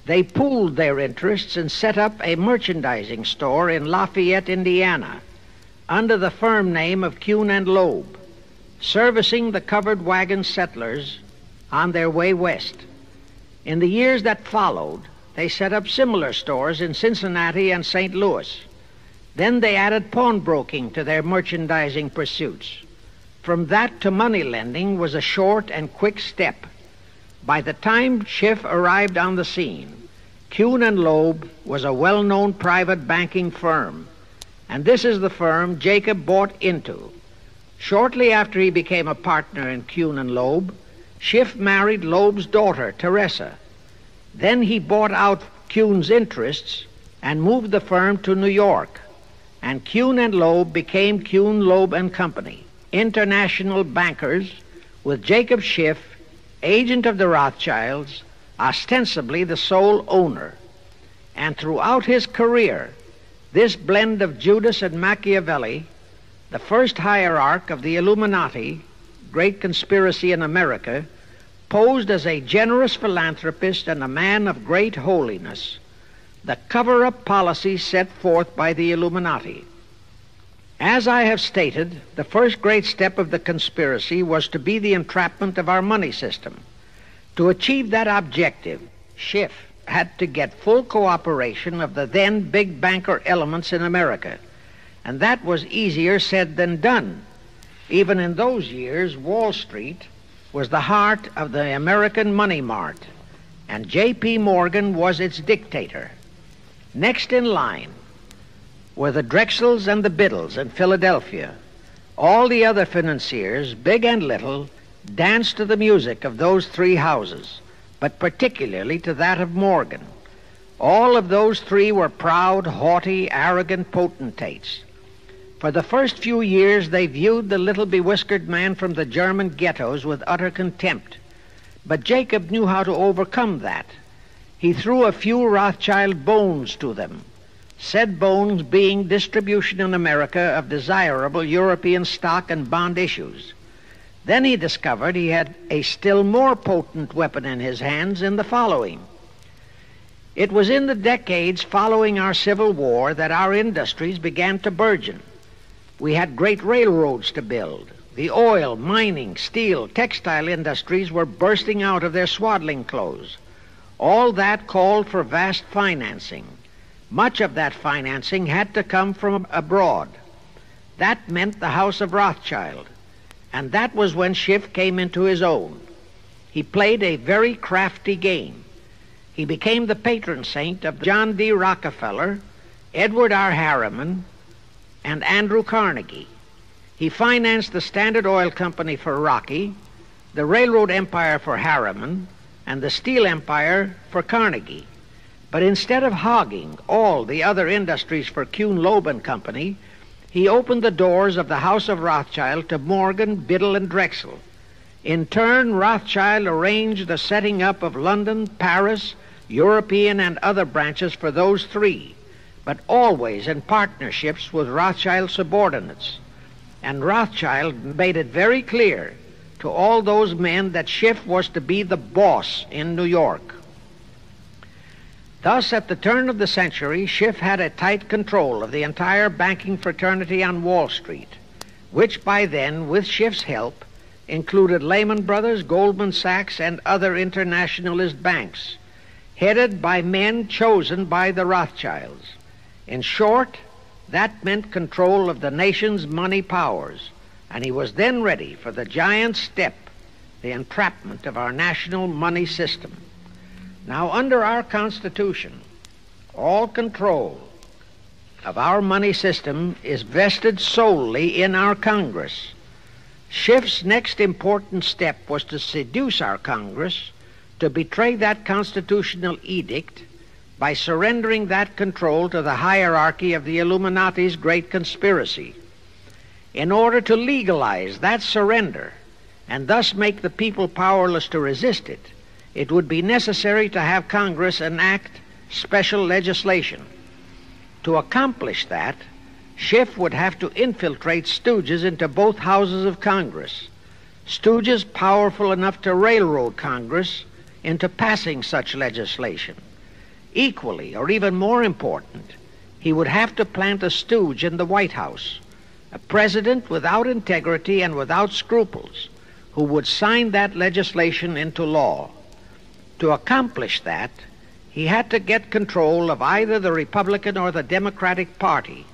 they pooled their interests and set up a merchandising store in Lafayette, Indiana, under the firm name of Kuhn and Loeb, servicing the covered wagon settlers on their way west. In the years that followed, they set up similar stores in Cincinnati and St. Louis. Then they added pawnbroking to their merchandising pursuits. From that to money lending was a short and quick step. By the time Schiff arrived on the scene, Kuhn and Loeb was a well-known private banking firm, and this is the firm Jacob bought into. Shortly after he became a partner in Kuhn and Loeb, Schiff married Loeb's daughter, Teresa. Then he bought out Kuhn's interests and moved the firm to New York, and Kuhn and Loeb became Kuhn, Loeb and Company, international bankers, with Jacob Schiff, agent of the Rothschilds, ostensibly the sole owner. And throughout his career, this blend of Judas and Machiavelli, the first hierarch of the Illuminati, great conspiracy in America, posed as a generous philanthropist and a man of great holiness, the cover-up policy set forth by the Illuminati. As I have stated, the first great step of the conspiracy was to be the entrapment of our money system. To achieve that objective, Schiff had to get full cooperation of the then big banker elements in America, and that was easier said than done. Even in those years, Wall Street was the heart of the American money mart, and J.P. Morgan was its dictator. Next in line were the Drexels and the Biddles in Philadelphia. All the other financiers, big and little, danced to the music of those three houses, but particularly to that of Morgan. All of those three were proud, haughty, arrogant potentates. For the first few years, they viewed the little bewhiskered man from the German ghettos with utter contempt. But Jacob knew how to overcome that. He threw a few Rothschild bones to them, said bones being distribution in America of desirable European stock and bond issues. Then he discovered he had a still more potent weapon in his hands in the following. It was in the decades following our Civil War that our industries began to burgeon. We had great railroads to build. The oil, mining, steel, textile industries were bursting out of their swaddling clothes. All that called for vast financing. Much of that financing had to come from abroad. That meant the House of Rothschild, and that was when Schiff came into his own. He played a very crafty game. He became the patron saint of John D. Rockefeller, Edward R. Harriman, and Andrew Carnegie. He financed the Standard Oil Company for Rocky, the railroad empire for Harriman, and the steel empire for Carnegie. But instead of hogging all the other industries for Kuhn, Loeb and Company, he opened the doors of the House of Rothschild to Morgan, Biddle, and Drexel. In turn, Rothschild arranged the setting up of London, Paris, European, and other branches for those three, but always in partnerships with Rothschild subordinates. And Rothschild made it very clear to all those men that Schiff was to be the boss in New York. Thus, at the turn of the century, Schiff had a tight control of the entire banking fraternity on Wall Street, which by then, with Schiff's help, included Lehman Brothers, Goldman Sachs, and other internationalist banks, headed by men chosen by the Rothschilds. In short, that meant control of the nation's money powers, and he was then ready for the giant step, the entrapment of our national money system. Now, under our Constitution, all control of our money system is vested solely in our Congress. Schiff's next important step was to seduce our Congress to betray that constitutional edict by surrendering that control to the hierarchy of the Illuminati's great conspiracy. In order to legalize that surrender and thus make the people powerless to resist it, it would be necessary to have Congress enact special legislation. To accomplish that, Schiff would have to infiltrate stooges into both houses of Congress, stooges powerful enough to railroad Congress into passing such legislation. Equally, or even more important, he would have to plant a stooge in the White House, a president without integrity and without scruples, who would sign that legislation into law. To accomplish that, he had to get control of either the Republican or the Democratic Party.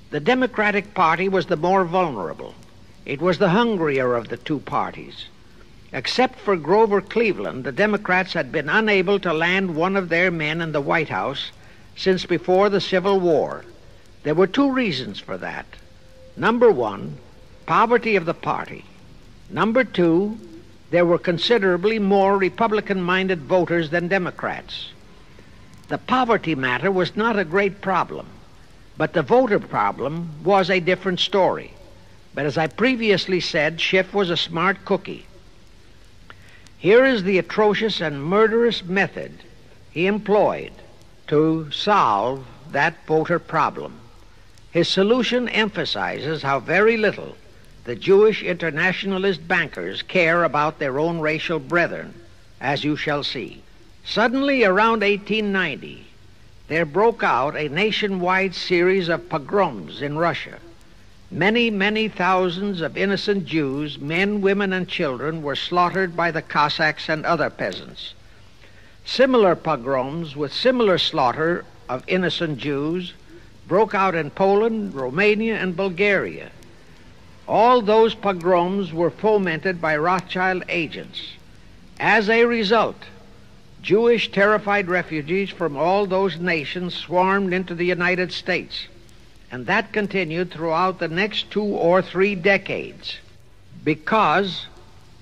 The Democratic Party was the more vulnerable. It was the hungrier of the two parties. Except for Grover Cleveland, the Democrats had been unable to land one of their men in the White House since before the Civil War. There were two reasons for that. Number one, poverty of the party. Number two, there were considerably more Republican-minded voters than Democrats. The poverty matter was not a great problem, but the voter problem was a different story. But as I previously said, Schiff was a smart cookie. Here is the atrocious and murderous method he employed to solve that voter problem. His solution emphasizes how very little the Jewish internationalist bankers care about their own racial brethren, as you shall see. Suddenly, around 1890, there broke out a nationwide series of pogroms in Russia. Many, many thousands of innocent Jews, men, women, and children, were slaughtered by the Cossacks and other peasants. Similar pogroms with similar slaughter of innocent Jews broke out in Poland, Romania, and Bulgaria. All those pogroms were fomented by Rothschild agents. As a result, Jewish terrified refugees from all those nations swarmed into the United States, and that continued throughout the next 2 or 3 decades because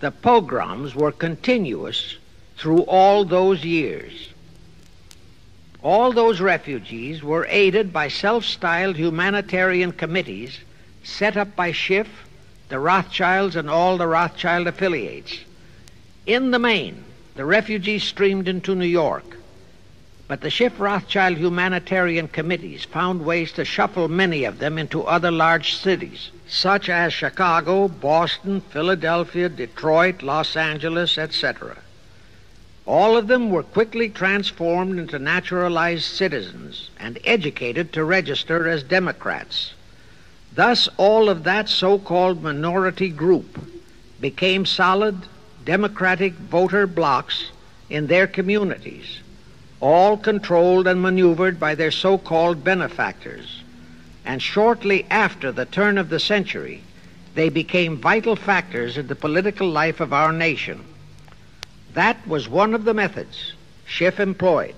the pogroms were continuous through all those years. All those refugees were aided by self-styled humanitarian committees set up by Schiff, the Rothschilds, and all the Rothschild affiliates. In the main, the refugees streamed into New York, but the Schiff-Rothschild humanitarian committees found ways to shuffle many of them into other large cities, such as Chicago, Boston, Philadelphia, Detroit, Los Angeles, etc. All of them were quickly transformed into naturalized citizens and educated to register as Democrats. Thus, all of that so-called minority group became solid Democratic voter blocs in their communities, all controlled and maneuvered by their so-called benefactors. And shortly after the turn of the century, they became vital factors in the political life of our nation. That was one of the methods Schiff employed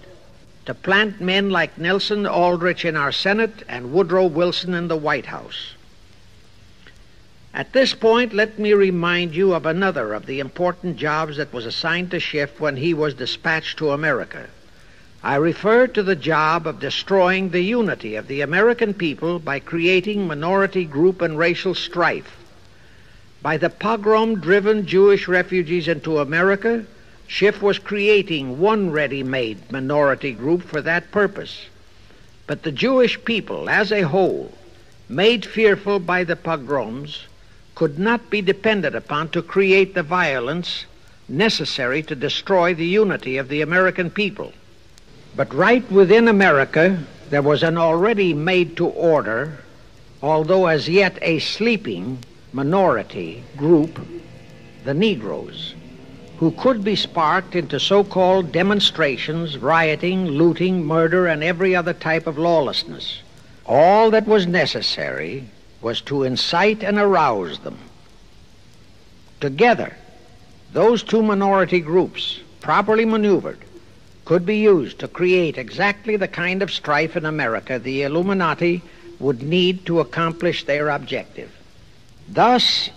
to plant men like Nelson Aldrich in our Senate and Woodrow Wilson in the White House. At this point, let me remind you of another of the important jobs that was assigned to Schiff when he was dispatched to America. I refer to the job of destroying the unity of the American people by creating minority group and racial strife. By the pogrom-driven Jewish refugees into America, Schiff was creating one ready-made minority group for that purpose. But the Jewish people as a whole, made fearful by the pogroms, could not be depended upon to create the violence necessary to destroy the unity of the American people. But right within America, there was an already made-to-order, although as yet a sleeping minority group, the Negroes, who could be sparked into so-called demonstrations, rioting, looting, murder, and every other type of lawlessness. All that was necessary was to incite and arouse them. Together, those two minority groups, properly maneuvered, could be used to create exactly the kind of strife in America the Illuminati would need to accomplish their objective. Thus,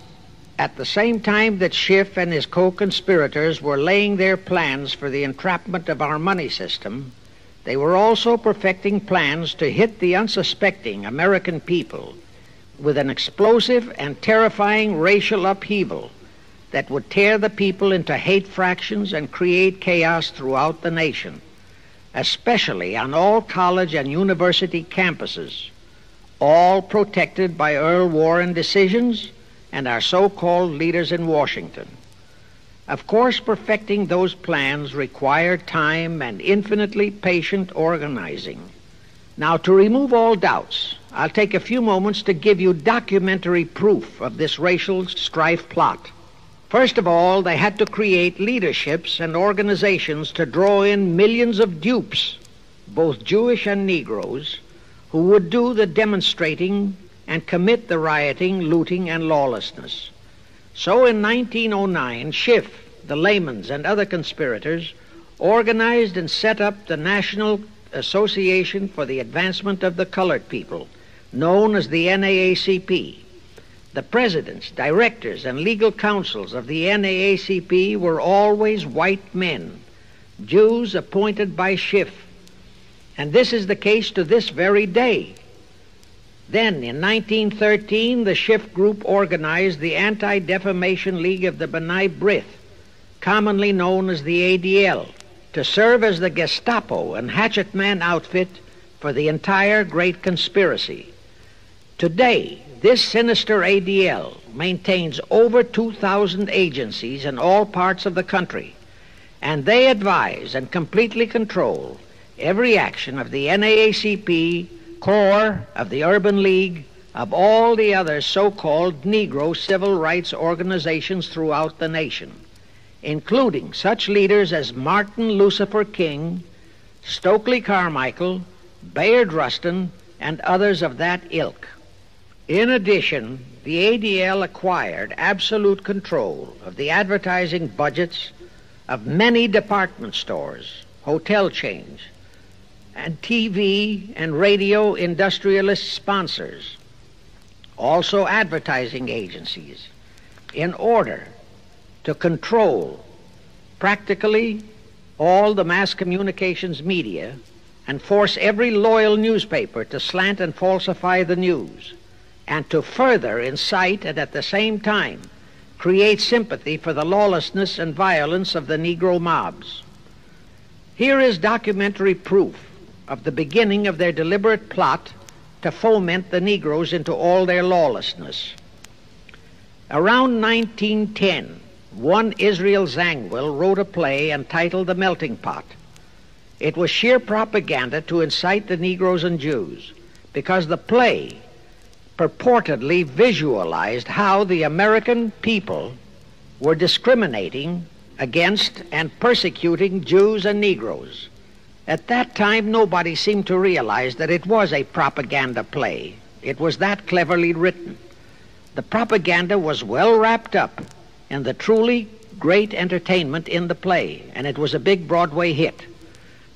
at the same time that Schiff and his co-conspirators were laying their plans for the entrapment of our money system, they were also perfecting plans to hit the unsuspecting American people with an explosive and terrifying racial upheaval that would tear the people into hate fractions and create chaos throughout the nation, especially on all college and university campuses. all protected by Earl Warren decisions and our so-called leaders in Washington. Of course, perfecting those plans required time and infinitely patient organizing. Now, to remove all doubts, I'll take a few moments to give you documentary proof of this racial strife plot. First of all, they had to create leaderships and organizations to draw in millions of dupes, both Jewish and Negroes, who would do the demonstrating and commit the rioting, looting, and lawlessness. So in 1909, Schiff, the Lamans, and other conspirators organized and set up the National Association for the Advancement of the Colored People, known as the NAACP. The presidents, directors, and legal counsels of the NAACP were always white men, Jews appointed by Schiff. And this is the case to this very day. Then, in 1913, the Schiff Group organized the Anti-Defamation League of the B'nai B'rith, commonly known as the ADL, to serve as the Gestapo and hatchet man outfit for the entire great conspiracy. Today, this sinister ADL maintains over 2,000 agencies in all parts of the country, and they advise and completely control every action of the NAACP, core of the Urban League, of all the other so-called Negro civil rights organizations throughout the nation, including such leaders as Martin Lucifer King, Stokely Carmichael, Bayard Rustin, and others of that ilk. In addition, the ADL acquired absolute control of the advertising budgets of many department stores, hotel chains, and TV and radio industrialist sponsors, also advertising agencies, in order to control practically all the mass communications media and force every loyal newspaper to slant and falsify the news, and to further incite and at the same time create sympathy for the lawlessness and violence of the Negro mobs. Here is documentary proof of the beginning of their deliberate plot to foment the Negroes into all their lawlessness. Around 1910, one Israel Zangwill wrote a play entitled The Melting Pot. It was sheer propaganda to incite the Negroes and Jews, because the play purportedly visualized how the American people were discriminating against and persecuting Jews and Negroes. At that time, nobody seemed to realize that it was a propaganda play. It was that cleverly written. The propaganda was well wrapped up in the truly great entertainment in the play, and it was a big Broadway hit.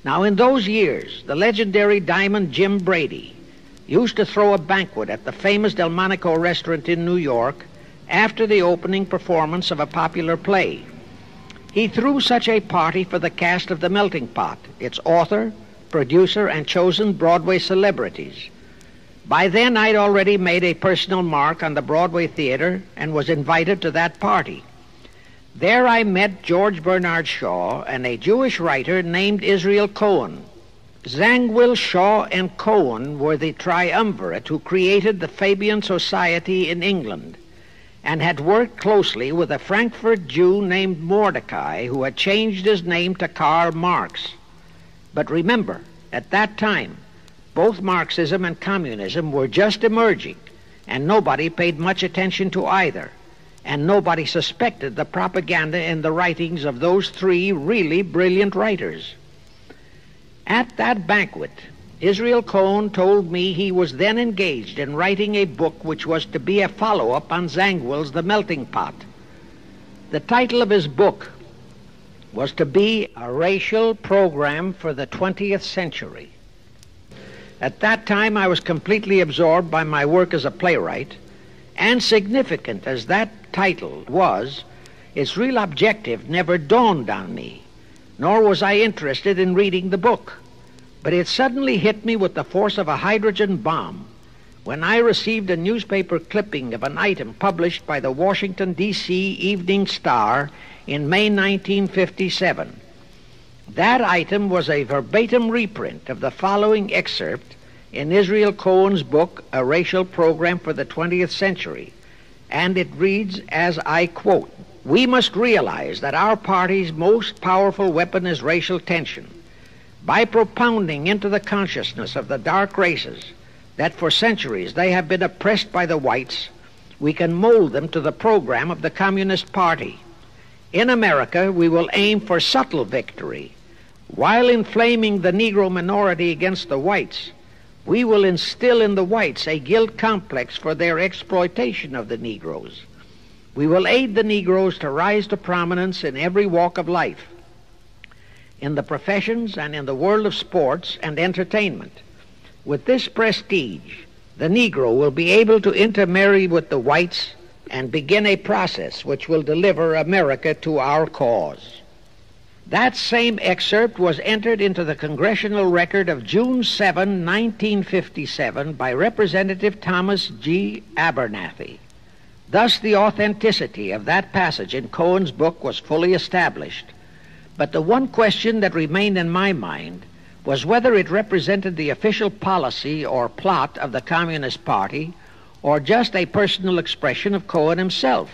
Now, in those years, the legendary diamond Jim Brady used to throw a banquet at the famous Delmonico restaurant in New York after the opening performance of a popular play. He threw such a party for the cast of The Melting Pot, its author, producer, and chosen Broadway celebrities. By then, I'd already made a personal mark on the Broadway theater and was invited to that party. There I met George Bernard Shaw and a Jewish writer named Israel Cohen. Zangwill, Shaw, and Cohen were the triumvirate who created the Fabian Society in England, and had worked closely with a Frankfurt Jew named Mordecai, who had changed his name to Karl Marx. But remember, at that time, both Marxism and communism were just emerging, and nobody paid much attention to either, and nobody suspected the propaganda in the writings of those three really brilliant writers. At that banquet, Israel Cohen told me he was then engaged in writing a book which was to be a follow-up on Zangwill's The Melting Pot. The title of his book was to be A Racial Program for the 20th Century. At that time, I was completely absorbed by my work as a playwright, and significant as that title was, its real objective never dawned on me, nor was I interested in reading the book. But it suddenly hit me with the force of a hydrogen bomb when I received a newspaper clipping of an item published by the Washington, D.C. Evening Star in May 1957. That item was a verbatim reprint of the following excerpt in Israel Cohen's book, A Racial Program for the 20th Century, and it reads, as I quote, "We must realize that our party's most powerful weapon is racial tension. By propounding into the consciousness of the dark races that for centuries they have been oppressed by the whites, we can mold them to the program of the Communist Party. In America, we will aim for subtle victory. While inflaming the Negro minority against the whites, we will instill in the whites a guilt complex for their exploitation of the Negroes. We will aid the Negroes to rise to prominence in every walk of life, in the professions and in the world of sports and entertainment. With this prestige, the Negro will be able to intermarry with the whites and begin a process which will deliver America to our cause." That same excerpt was entered into the congressional record of June 7, 1957 by Representative Thomas G. Abernathy. Thus the authenticity of that passage in Cohen's book was fully established. But the one question that remained in my mind was whether it represented the official policy or plot of the Communist Party or just a personal expression of Cohen himself.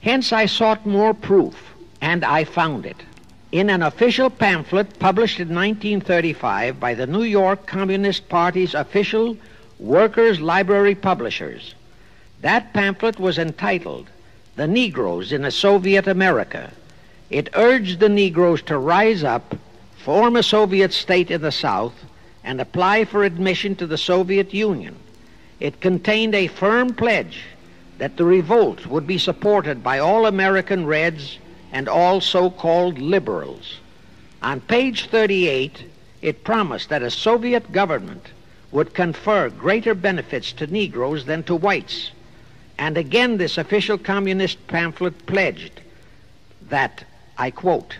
Hence I sought more proof, and I found it. In an official pamphlet published in 1935 by the New York Communist Party's official Workers' Library Publishers. That pamphlet was entitled, "The Negroes in a Soviet America." It urged the Negroes to rise up, form a Soviet state in the South, and apply for admission to the Soviet Union. It contained a firm pledge that the revolt would be supported by all American Reds and all so-called liberals. On page 38, it promised that a Soviet government would confer greater benefits to Negroes than to whites. And again, this official communist pamphlet pledged that, I quote,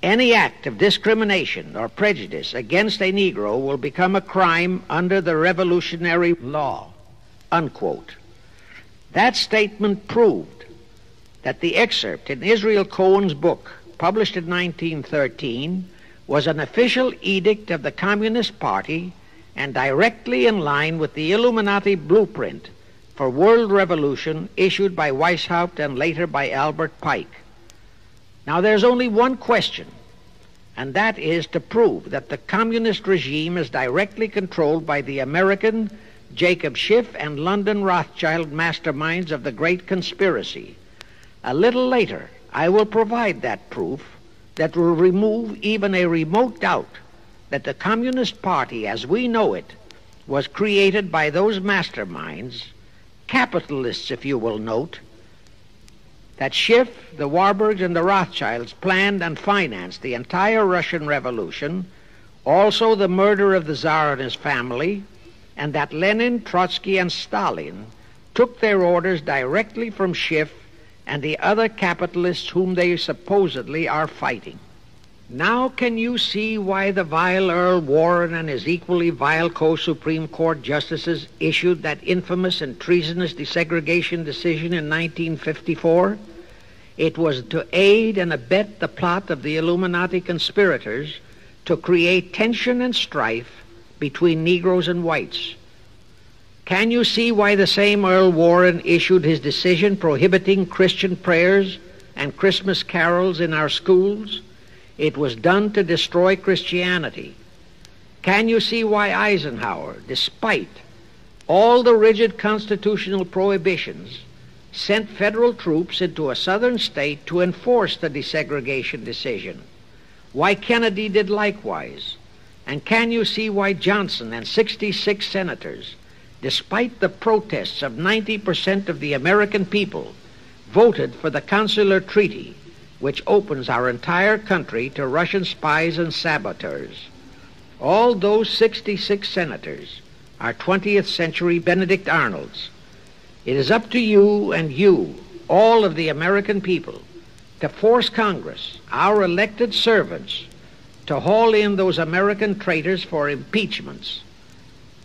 "Any act of discrimination or prejudice against a Negro will become a crime under the revolutionary law," unquote. That statement proved that the excerpt in Israel Cohen's book, published in 1913, was an official edict of the Communist Party and directly in line with the Illuminati blueprint for world revolution issued by Weishaupt and later by Albert Pike. Now there's only one question, and that is to prove that the communist regime is directly controlled by the American Jacob Schiff and London Rothschild masterminds of the Great Conspiracy. A little later, I will provide that proof that will remove even a remote doubt that the Communist Party as we know it was created by those masterminds, capitalists if you will note, that Schiff, the Warburgs, and the Rothschilds planned and financed the entire Russian Revolution, also the murder of the Tsar and his family, and that Lenin, Trotsky, and Stalin took their orders directly from Schiff and the other capitalists whom they supposedly are fighting. Now can you see why the vile Earl Warren and his equally vile co-Supreme Court justices issued that infamous and treasonous desegregation decision in 1954? It was to aid and abet the plot of the Illuminati conspirators to create tension and strife between Negroes and whites. Can you see why the same Earl Warren issued his decision prohibiting Christian prayers and Christmas carols in our schools? It was done to destroy Christianity. Can you see why Eisenhower, despite all the rigid constitutional prohibitions, sent federal troops into a southern state to enforce the desegregation decision? Why Kennedy did likewise? And can you see why Johnson and 66 senators, despite the protests of 90% of the American people, voted for the Consular Treaty, which opens our entire country to Russian spies and saboteurs? All those 66 senators are 20th century Benedict Arnolds. It is up to you and you, all of the American people, to force Congress, our elected servants, to haul in those American traitors for impeachments,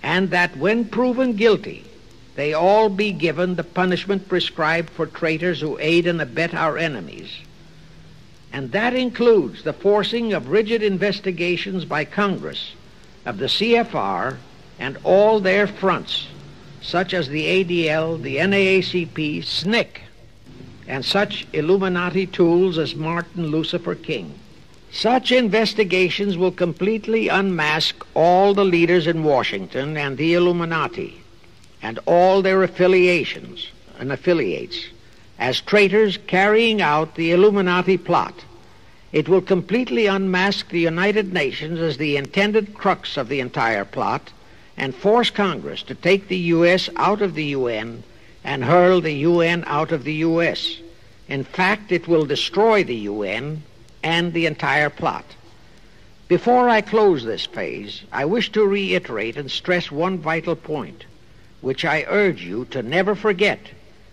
and that when proven guilty, they all be given the punishment prescribed for traitors who aid and abet our enemies. And that includes the forcing of rigid investigations by Congress of the CFR and all their fronts, such as the ADL, the NAACP, SNCC, and such Illuminati tools as Martin Lucifer King. Such investigations will completely unmask all the leaders in Washington and the Illuminati and all their affiliations and affiliates as traitors carrying out the Illuminati plot. It will completely unmask the United Nations as the intended crux of the entire plot and force Congress to take the U.S. out of the UN and hurl the UN out of the U.S. In fact, it will destroy the UN and the entire plot. Before I close this phase, I wish to reiterate and stress one vital point, which I urge you to never forget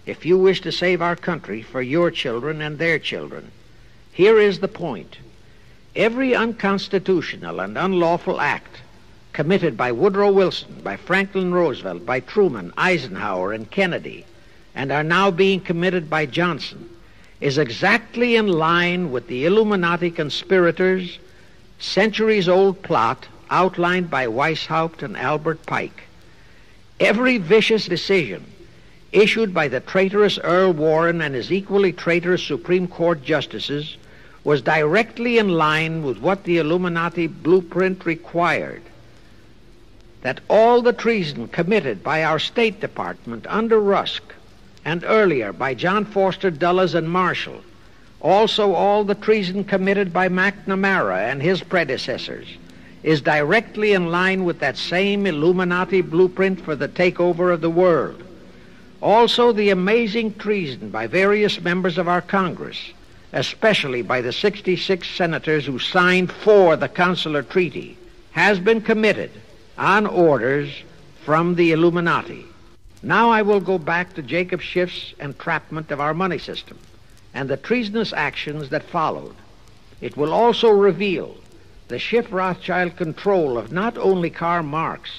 if you wish to save our country for your children and their children. Here is the point. Every unconstitutional and unlawful act committed by Woodrow Wilson, by Franklin Roosevelt, by Truman, Eisenhower, and Kennedy, and are now being committed by Johnson, is exactly in line with the Illuminati conspirators' centuries-old plot outlined by Weishaupt and Albert Pike. Every vicious decision issued by the traitorous Earl Warren and his equally traitorous Supreme Court justices was directly in line with what the Illuminati blueprint required. That all the treason committed by our State Department under Rusk and earlier by John Foster Dulles and Marshall, also all the treason committed by McNamara and his predecessors, is directly in line with that same Illuminati blueprint for the takeover of the world. Also the amazing treason by various members of our Congress, especially by the 66 senators who signed for the Consular Treaty, has been committed on orders from the Illuminati. Now I will go back to Jacob Schiff's entrapment of our money system and the treasonous actions that followed. It will also reveal the Schiff-Rothschild control of not only Karl Marx,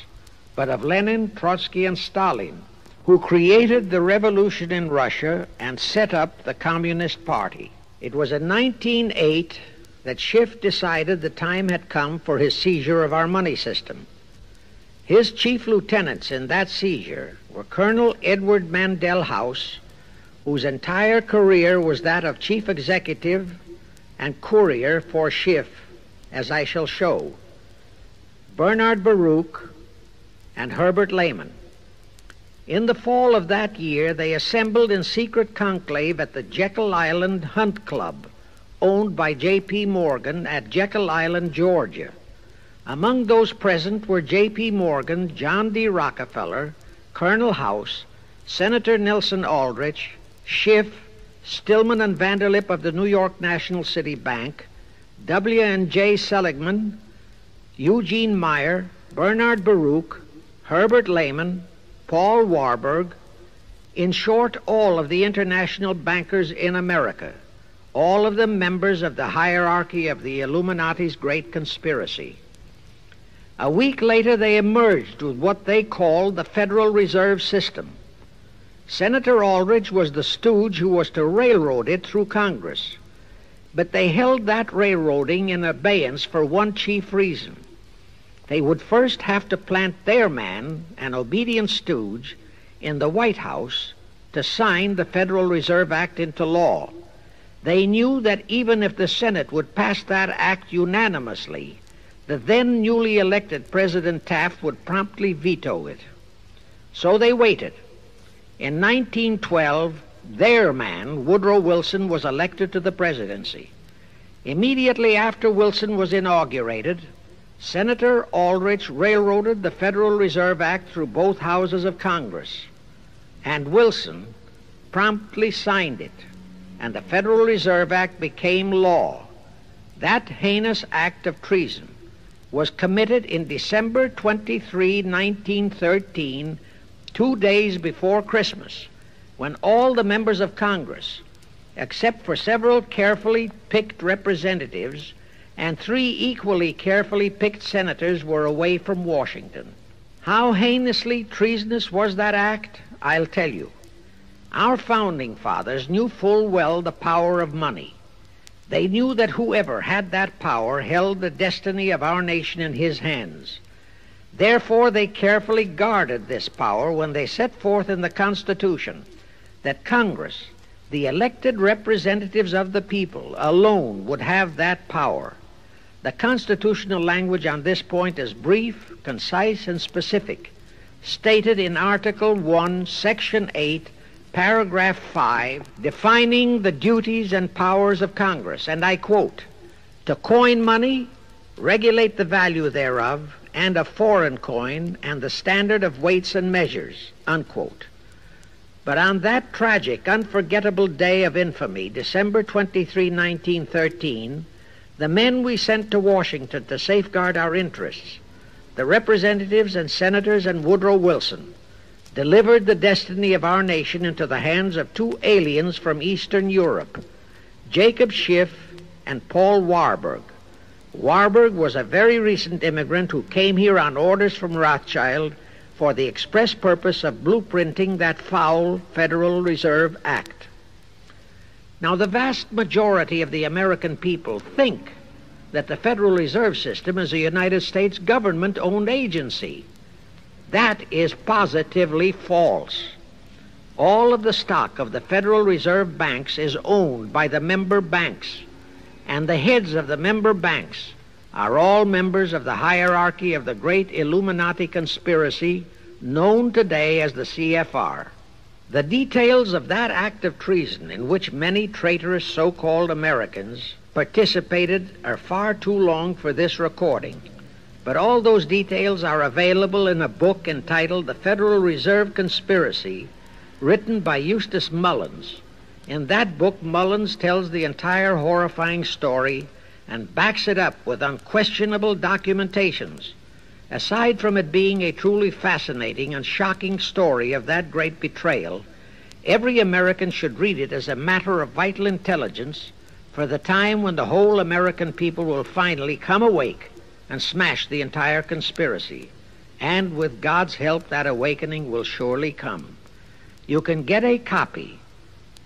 but of Lenin, Trotsky, and Stalin, who created the revolution in Russia and set up the Communist Party. It was in 1908 that Schiff decided the time had come for his seizure of our money system. His chief lieutenants in that seizure were Colonel Edward Mandell House, whose entire career was that of chief executive and courier for Schiff, as I shall show, Bernard Baruch, and Herbert Lehman. In the fall of that year, they assembled in secret conclave at the Jekyll Island Hunt Club, owned by J.P. Morgan at Jekyll Island, Georgia. Among those present were J.P. Morgan, John D. Rockefeller, Colonel House, Senator Nelson Aldrich, Schiff, Stillman and Vanderlip of the New York National City Bank, W. and J. Seligman, Eugene Meyer, Bernard Baruch, Herbert Lehman, Paul Warburg, in short, all of the international bankers in America, all of them members of the hierarchy of the Illuminati's great conspiracy. A week later, they emerged with what they called the Federal Reserve System. Senator Aldrich was the stooge who was to railroad it through Congress. But they held that railroading in abeyance for one chief reason. They would first have to plant their man, an obedient stooge, in the White House to sign the Federal Reserve Act into law. They knew that even if the Senate would pass that act unanimously, the then newly elected President Taft would promptly veto it. So they waited. In 1912, their man, Woodrow Wilson, was elected to the presidency. Immediately after Wilson was inaugurated, Senator Aldrich railroaded the Federal Reserve Act through both houses of Congress, and Wilson promptly signed it, and the Federal Reserve Act became law. That heinous act of treason was committed in December 23, 1913, 2 days before Christmas, when all the members of Congress, except for several carefully picked representatives and 3 equally carefully picked senators, were away from Washington. How heinously treasonous was that act? I'll tell you. Our founding fathers knew full well the power of money. They knew that whoever had that power held the destiny of our nation in his hands. Therefore, they carefully guarded this power when they set forth in the Constitution that Congress, the elected representatives of the people, alone would have that power. The constitutional language on this point is brief, concise, and specific, stated in Article 1, Section 8, Paragraph 5, defining the duties and powers of Congress, and I quote, "To coin money, regulate the value thereof, and of foreign coin, and the standard of weights and measures," unquote. But on that tragic, unforgettable day of infamy, December 23, 1913, the men we sent to Washington to safeguard our interests, the representatives and senators and Woodrow Wilson, delivered the destiny of our nation into the hands of two aliens from Eastern Europe, Jacob Schiff and Paul Warburg. Warburg was a very recent immigrant who came here on orders from Rothschild for the express purpose of blueprinting that foul Federal Reserve Act. Now, the vast majority of the American people think that the Federal Reserve System is a United States government-owned agency. That is positively false. All of the stock of the Federal Reserve banks is owned by the member banks, and the heads of the member banks are all members of the hierarchy of the great Illuminati conspiracy known today as the CFR. The details of that act of treason in which many traitorous so-called Americans participated are far too long for this recording, but all those details are available in a book entitled The Federal Reserve Conspiracy, written by Eustace Mullins. In that book, Mullins tells the entire horrifying story and backs it up with unquestionable documentations. Aside from it being a truly fascinating and shocking story of that great betrayal, every American should read it as a matter of vital intelligence for the time when the whole American people will finally come awake and smash the entire conspiracy. And with God's help, that awakening will surely come. You can get a copy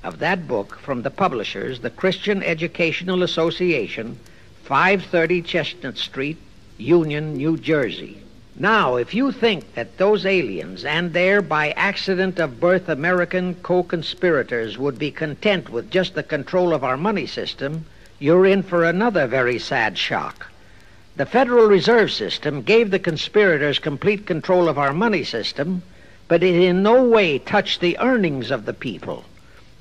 of that book from the publishers, the Christian Educational Association, 530 Chestnut Street, Union, New Jersey. Now, if you think that those aliens and their by accident of birth American co-conspirators would be content with just the control of our money system, you're in for another very sad shock. The Federal Reserve System gave the conspirators complete control of our money system, but it in no way touched the earnings of the people,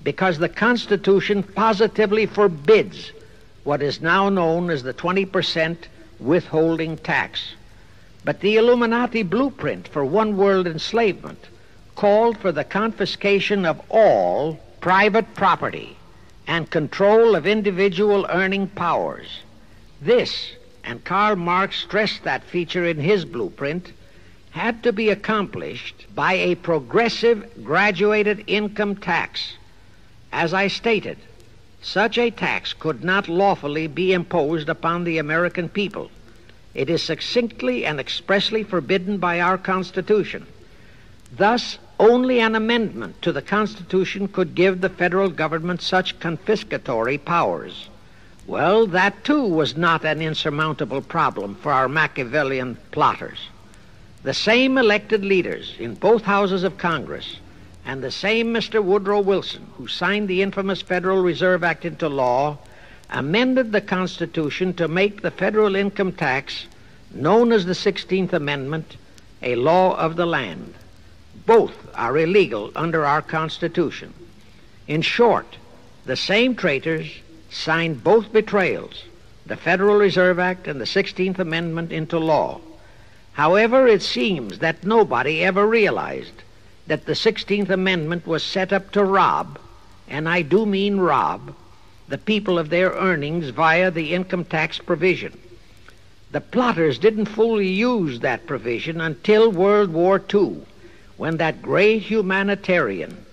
because the Constitution positively forbids what is now known as the 20% withholding tax. But the Illuminati blueprint for one-world enslavement called for the confiscation of all private property and control of individual earning powers. This, and Karl Marx stressed that feature in his blueprint, had to be accomplished by a progressive graduated income tax. As I stated, such a tax could not lawfully be imposed upon the American people. It is succinctly and expressly forbidden by our Constitution. Thus, only an amendment to the Constitution could give the federal government such confiscatory powers. Well, that too was not an insurmountable problem for our Machiavellian plotters. The same elected leaders in both houses of Congress and the same Mr. Woodrow Wilson, who signed the infamous Federal Reserve Act into law, amended the Constitution to make the federal income tax, known as the 16th Amendment, a law of the land. Both are illegal under our Constitution. In short, the same traitors signed both betrayals, the Federal Reserve Act and the 16th Amendment, into law. However, it seems that nobody ever realized that the 16th Amendment was set up to rob, and I do mean rob, the people of their earnings via the income tax provision. The plotters didn't fully use that provision until World War II, when that great humanitarian,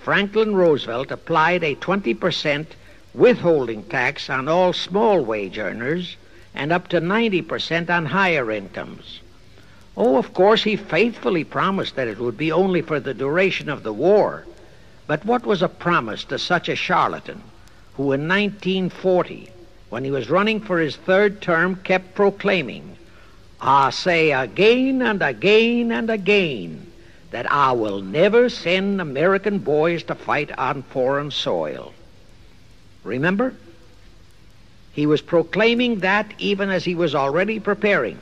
Franklin Roosevelt, applied a 20% withholding tax on all small wage earners and up to 90% on higher incomes. Oh, of course, he faithfully promised that it would be only for the duration of the war. But what was a promise to such a charlatan who in 1940, when he was running for his third term, kept proclaiming, I say again and again and again that I will never send American boys to fight on foreign soil. Remember? He was proclaiming that even as he was already preparing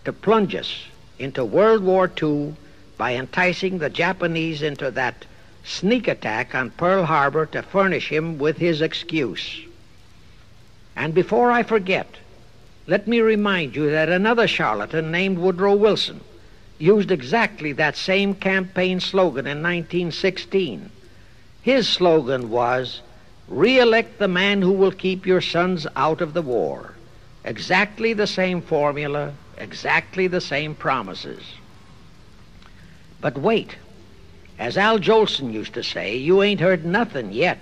to plunge us into World War II by enticing the Japanese into that sneak attack on Pearl Harbor to furnish him with his excuse. And before I forget, let me remind you that another charlatan named Woodrow Wilson used exactly that same campaign slogan in 1916. His slogan was, "Re-elect the man who will keep your sons out of the war." Exactly the same formula, exactly the same promises. But wait. As Al Jolson used to say, you ain't heard nothing yet.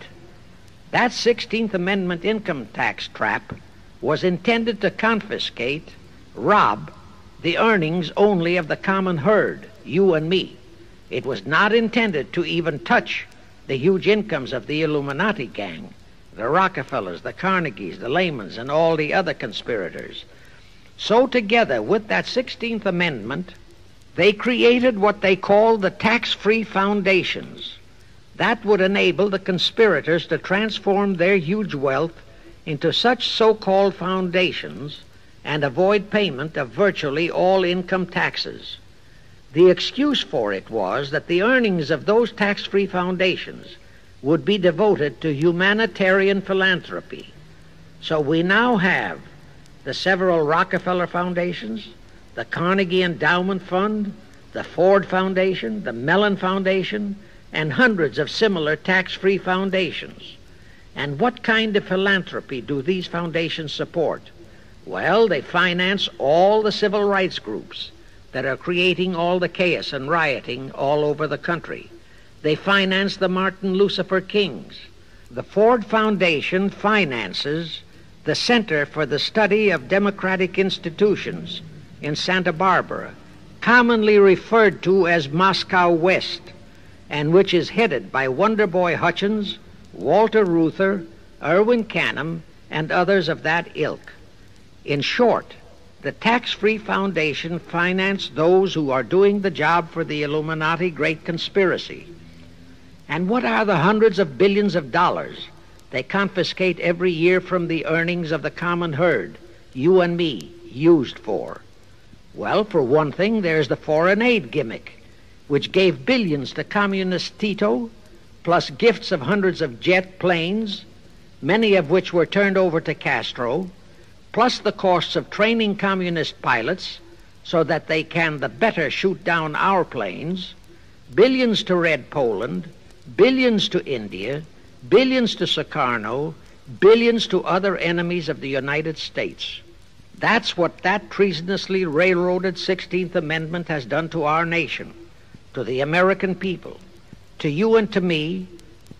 That 16th Amendment income tax trap was intended to confiscate, rob, the earnings only of the common herd, you and me. It was not intended to even touch the huge incomes of the Illuminati gang, the Rockefellers, the Carnegies, the Lehmans, and all the other conspirators. So together with that 16th Amendment, they created what they called the tax-free foundations. That would enable the conspirators to transform their huge wealth into such so-called foundations and avoid payment of virtually all income taxes. The excuse for it was that the earnings of those tax-free foundations would be devoted to humanitarian philanthropy. So we now have the several Rockefeller foundations, the Carnegie Endowment Fund, the Ford Foundation, the Mellon Foundation, and hundreds of similar tax-free foundations. And what kind of philanthropy do these foundations support? Well, they finance all the civil rights groups that are creating all the chaos and rioting all over the country. They finance the Martin Lucifer Kings. The Ford Foundation finances the Center for the Study of Democratic Institutions in Santa Barbara, commonly referred to as Moscow West, and which is headed by Wonderboy Hutchins, Walter Reuther, Irwin Canham, and others of that ilk. In short, the tax-free foundation financed those who are doing the job for the Illuminati Great Conspiracy. And what are the hundreds of billions of dollars they confiscate every year from the earnings of the common herd, you and me, used for? Well, for one thing, there's the foreign aid gimmick, which gave billions to communist Tito, plus gifts of hundreds of jet planes, many of which were turned over to Castro, plus the costs of training communist pilots so that they can the better shoot down our planes, billions to Red Poland, billions to India, billions to Sukarno, billions to other enemies of the United States. That's what that treasonously railroaded 16th Amendment has done to our nation, to the American people, to you and to me,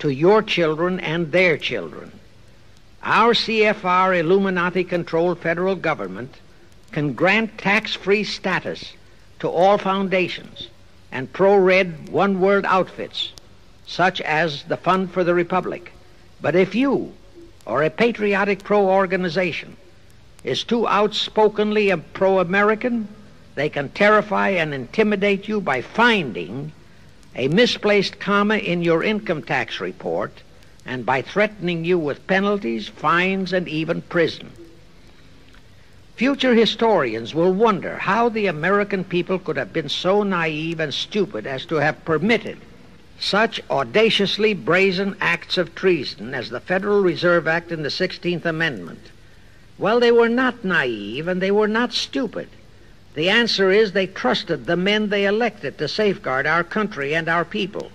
to your children and their children. Our CFR Illuminati-controlled federal government can grant tax-free status to all foundations and pro-red one-world outfits, such as the Fund for the Republic. But if you, or a patriotic pro-organization, is too outspokenly pro-American, they can terrify and intimidate you by finding a misplaced comma in your income tax report and by threatening you with penalties, fines, and even prison. Future historians will wonder how the American people could have been so naive and stupid as to have permitted such audaciously brazen acts of treason as the Federal Reserve Act and the 16th Amendment. Well, they were not naive and they were not stupid. The answer is they trusted the men they elected to safeguard our country and our people,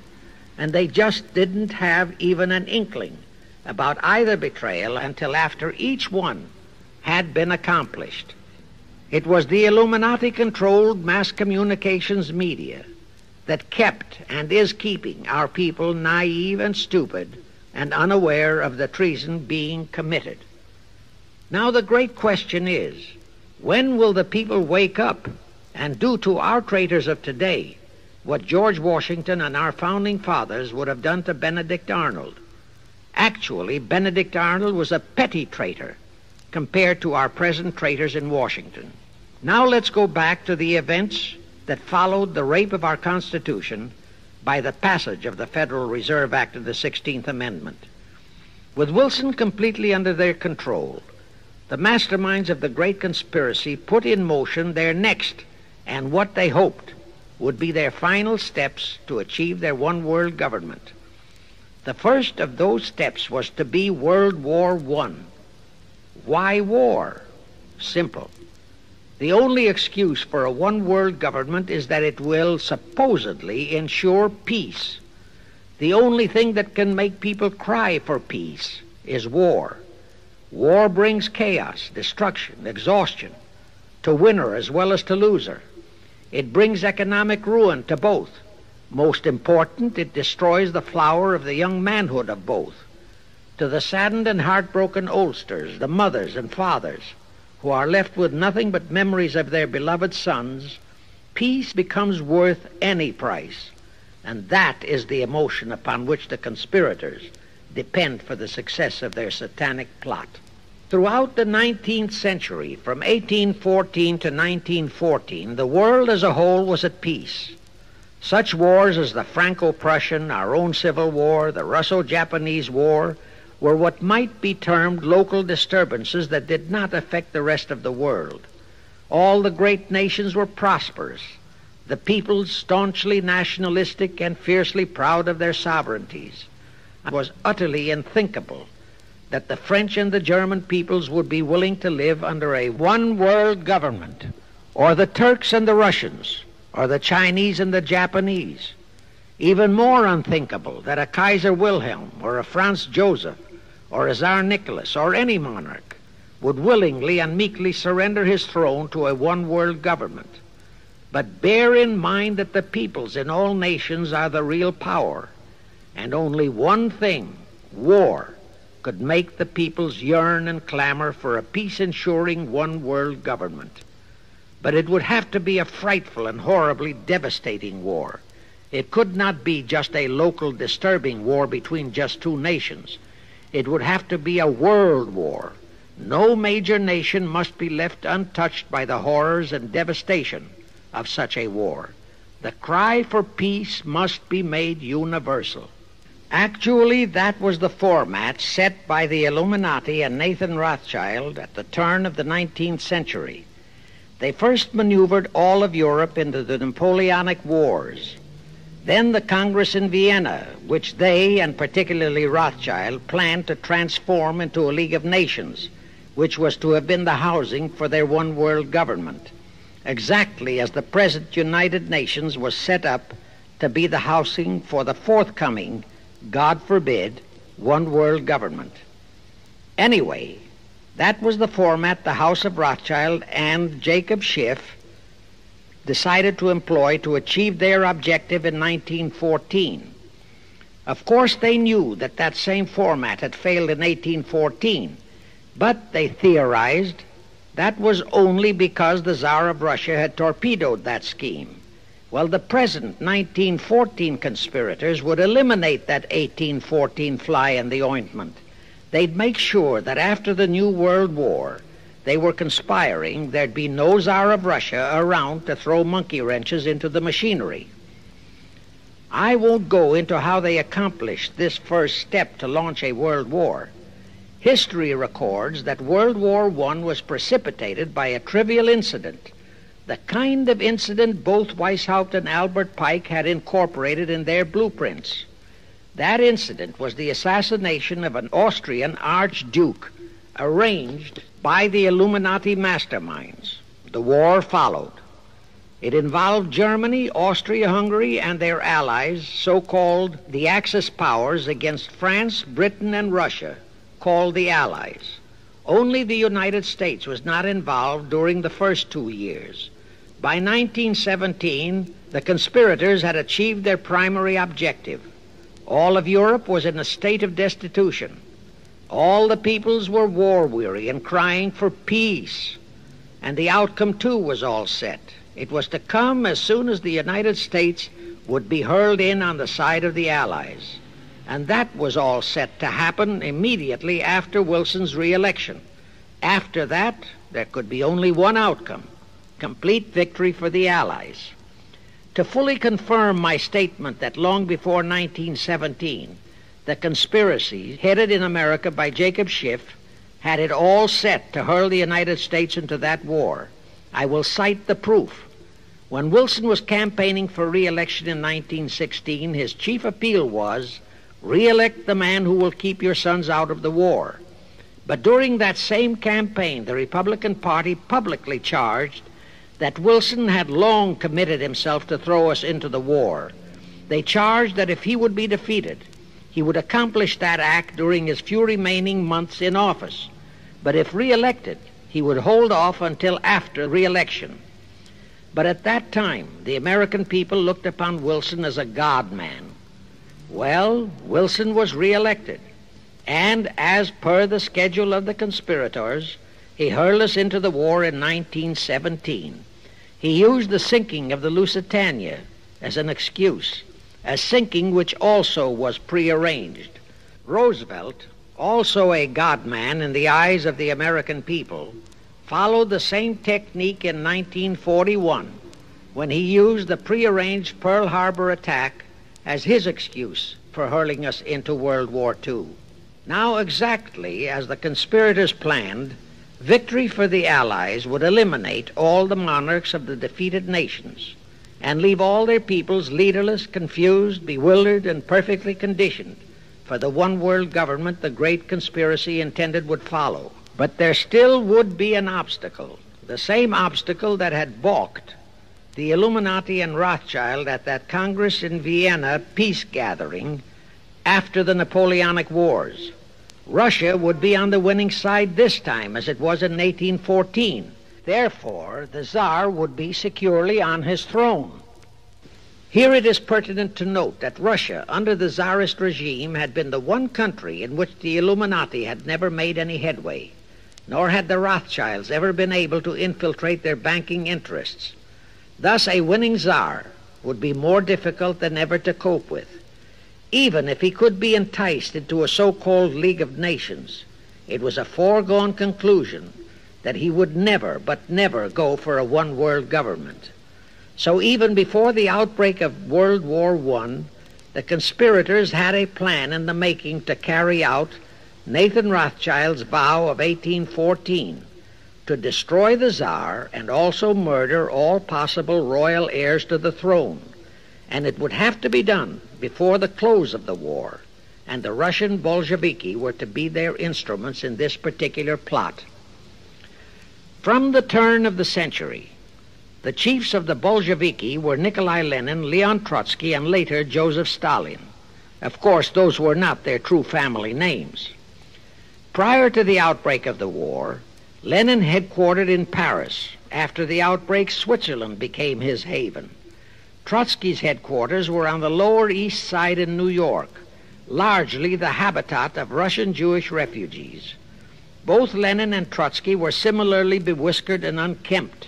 and they just didn't have even an inkling about either betrayal until after each one had been accomplished. It was the Illuminati-controlled mass communications media that kept and is keeping our people naive and stupid and unaware of the treason being committed. Now the great question is, when will the people wake up and do to our traitors of today what George Washington and our founding fathers would have done to Benedict Arnold? Actually, Benedict Arnold was a petty traitor compared to our present traitors in Washington. Now let's go back to the events that followed the rape of our Constitution by the passage of the Federal Reserve Act of the 16th Amendment. With Wilson completely under their control, the masterminds of the great conspiracy put in motion their next and what they hoped would be their final steps to achieve their one-world government. The first of those steps was to be World War I. Why war? Simple. The only excuse for a one-world government is that it will supposedly ensure peace. The only thing that can make people cry for peace is war. War brings chaos, destruction, exhaustion, to winner as well as to loser. It brings economic ruin to both. Most important, it destroys the flower of the young manhood of both. To the saddened and heartbroken oldsters, the mothers and fathers, who are left with nothing but memories of their beloved sons, peace becomes worth any price. And that is the emotion upon which the conspirators depend for the success of their satanic plot. Throughout the 19th century, from 1814 to 1914, the world as a whole was at peace. Such wars as the Franco-Prussian, our own Civil War, the Russo-Japanese War, were what might be termed local disturbances that did not affect the rest of the world. All the great nations were prosperous, the peoples staunchly nationalistic and fiercely proud of their sovereignties. It was utterly unthinkable that the French and the German peoples would be willing to live under a one-world government, or the Turks and the Russians, or the Chinese and the Japanese. Even more unthinkable that a Kaiser Wilhelm or a Franz Joseph or a Tsar Nicholas or any monarch would willingly and meekly surrender his throne to a one-world government. But bear in mind that the peoples in all nations are the real power, and only one thing, war, could make the peoples yearn and clamor for a peace-ensuring one-world government. But it would have to be a frightful and horribly devastating war. It could not be just a local disturbing war between just two nations. It would have to be a world war. No major nation must be left untouched by the horrors and devastation of such a war. The cry for peace must be made universal. Actually, that was the format set by the Illuminati and Nathan Rothschild at the turn of the 19th century. They first maneuvered all of Europe into the Napoleonic Wars. Then the Congress in Vienna, which they, and particularly Rothschild, planned to transform into a League of Nations, which was to have been the housing for their one-world government, exactly as the present United Nations was set up to be the housing for the forthcoming, God forbid, one-world government. Anyway, that was the format the House of Rothschild and Jacob Schiff decided to employ to achieve their objective in 1914. Of course, they knew that that same format had failed in 1814, but they theorized that was only because the Tsar of Russia had torpedoed that scheme. Well, the present 1914 conspirators would eliminate that 1814 fly in the ointment. They'd make sure that after the New World War, they were conspiring, there'd be no Tsar of Russia around to throw monkey wrenches into the machinery. I won't go into how they accomplished this first step to launch a world war. History records that World War I was precipitated by a trivial incident, the kind of incident both Weishaupt and Albert Pike had incorporated in their blueprints. That incident was the assassination of an Austrian archduke, arranged by the Illuminati masterminds. The war followed. It involved Germany, Austria-Hungary, and their allies, so-called the Axis powers, against France, Britain, and Russia, called the Allies. Only the United States was not involved during the first 2 years. By 1917, the conspirators had achieved their primary objective. All of Europe was in a state of destitution. All the peoples were war-weary and crying for peace. And the outcome, too, was all set. It was to come as soon as the United States would be hurled in on the side of the Allies. And that was all set to happen immediately after Wilson's re-election. After that, there could be only one outcome: complete victory for the Allies. To fully confirm my statement that long before 1917, the conspiracy headed in America by Jacob Schiff had it all set to hurl the United States into that war, I will cite the proof. When Wilson was campaigning for re-election in 1916, his chief appeal was, "Re-elect the man who will keep your sons out of the war." But during that same campaign, the Republican Party publicly charged that Wilson had long committed himself to throw us into the war. They charged that if he would be defeated, he would accomplish that act during his few remaining months in office. But if re-elected, he would hold off until after re-election. But at that time, the American people looked upon Wilson as a God-man. Well, Wilson was re-elected, and as per the schedule of the conspirators, he hurled us into the war in 1917. He used the sinking of the Lusitania as an excuse, a sinking which also was prearranged. Roosevelt, also a God-man in the eyes of the American people, followed the same technique in 1941 when he used the prearranged Pearl Harbor attack as his excuse for hurling us into World War II. Now, exactly as the conspirators planned, victory for the Allies would eliminate all the monarchs of the defeated nations and leave all their peoples leaderless, confused, bewildered, and perfectly conditioned for the one world government the great conspiracy intended would follow. But there still would be an obstacle, the same obstacle that had balked the Illuminati and Rothschild at that Congress in Vienna peace gathering after the Napoleonic Wars. Russia would be on the winning side this time, as it was in 1814. Therefore, the Tsar would be securely on his throne. Here it is pertinent to note that Russia, under the Tsarist regime, had been the one country in which the Illuminati had never made any headway, nor had the Rothschilds ever been able to infiltrate their banking interests. Thus, a winning Tsar would be more difficult than ever to cope with. Even if he could be enticed into a so-called League of Nations, it was a foregone conclusion that he would never, but never go for a one-world government. So even before the outbreak of World War I, the conspirators had a plan in the making to carry out Nathan Rothschild's vow of 1814 to destroy the Tsar and also murder all possible royal heirs to the throne. And it would have to be done before the close of the war, and the Russian Bolsheviki were to be their instruments in this particular plot. From the turn of the century, the chiefs of the Bolsheviki were Nikolai Lenin, Leon Trotsky, and later Joseph Stalin. Of course, those were not their true family names. Prior to the outbreak of the war, Lenin headquartered in Paris. After the outbreak, Switzerland became his haven. Trotsky's headquarters were on the Lower East Side in New York, largely the habitat of Russian Jewish refugees. Both Lenin and Trotsky were similarly bewhiskered and unkempt.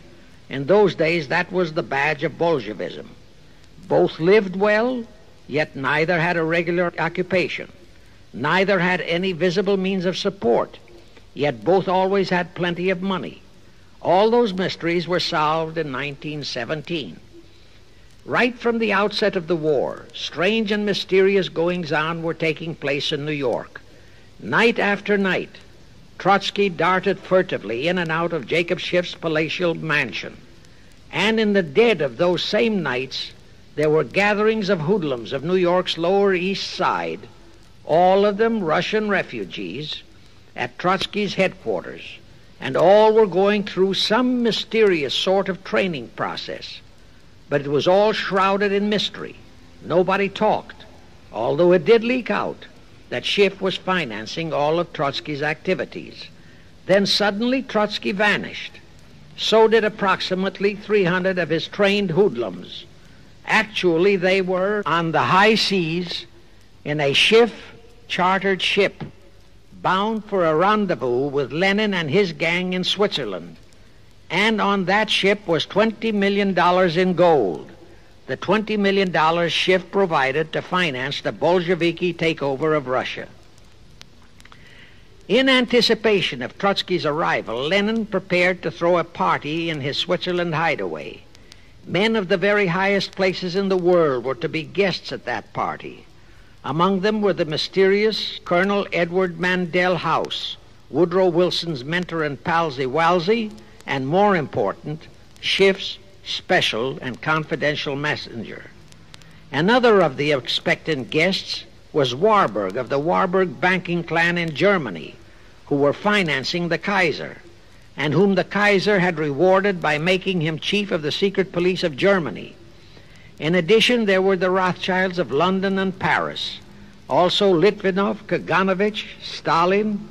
In those days, that was the badge of Bolshevism. Both lived well, yet neither had a regular occupation. Neither had any visible means of support, yet both always had plenty of money. All those mysteries were solved in 1917. Right from the outset of the war, strange and mysterious goings-on were taking place in New York. Night after night, Trotsky darted furtively in and out of Jacob Schiff's palatial mansion. And in the dead of those same nights, there were gatherings of hoodlums of New York's Lower East Side, all of them Russian refugees, at Trotsky's headquarters, and all were going through some mysterious sort of training process. But it was all shrouded in mystery. Nobody talked, although it did leak out that Schiff was financing all of Trotsky's activities. Then suddenly Trotsky vanished. So did approximately 300 of his trained hoodlums. Actually, they were on the high seas in a Schiff-chartered ship bound for a rendezvous with Lenin and his gang in Switzerland. And on that ship was $20 million in gold, the $20 million Schiff provided to finance the Bolsheviki takeover of Russia. In anticipation of Trotsky's arrival, Lenin prepared to throw a party in his Switzerland hideaway. Men of the very highest places in the world were to be guests at that party. Among them were the mysterious Colonel Edward Mandell House, Woodrow Wilson's mentor and palsy walsy, and more important, Schiff's special and confidential messenger. Another of the expectant guests was Warburg of the Warburg banking clan in Germany, who were financing the Kaiser, and whom the Kaiser had rewarded by making him chief of the secret police of Germany. In addition, there were the Rothschilds of London and Paris, also Litvinov, Kaganovich, Stalin,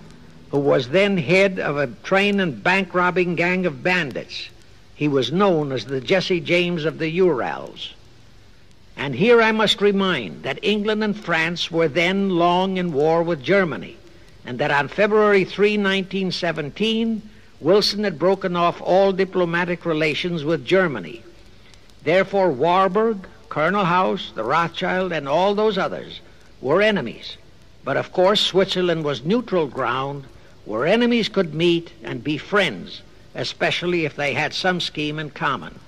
who was then head of a train and bank-robbing gang of bandits. He was known as the Jesse James of the Urals. And here I must remind that England and France were then long in war with Germany, and that on February 3, 1917, Wilson had broken off all diplomatic relations with Germany. Therefore, Warburg, Colonel House, the Rothschild, and all those others were enemies. But of course, Switzerland was neutral ground where enemies could meet and be friends, especially if they had some scheme in common.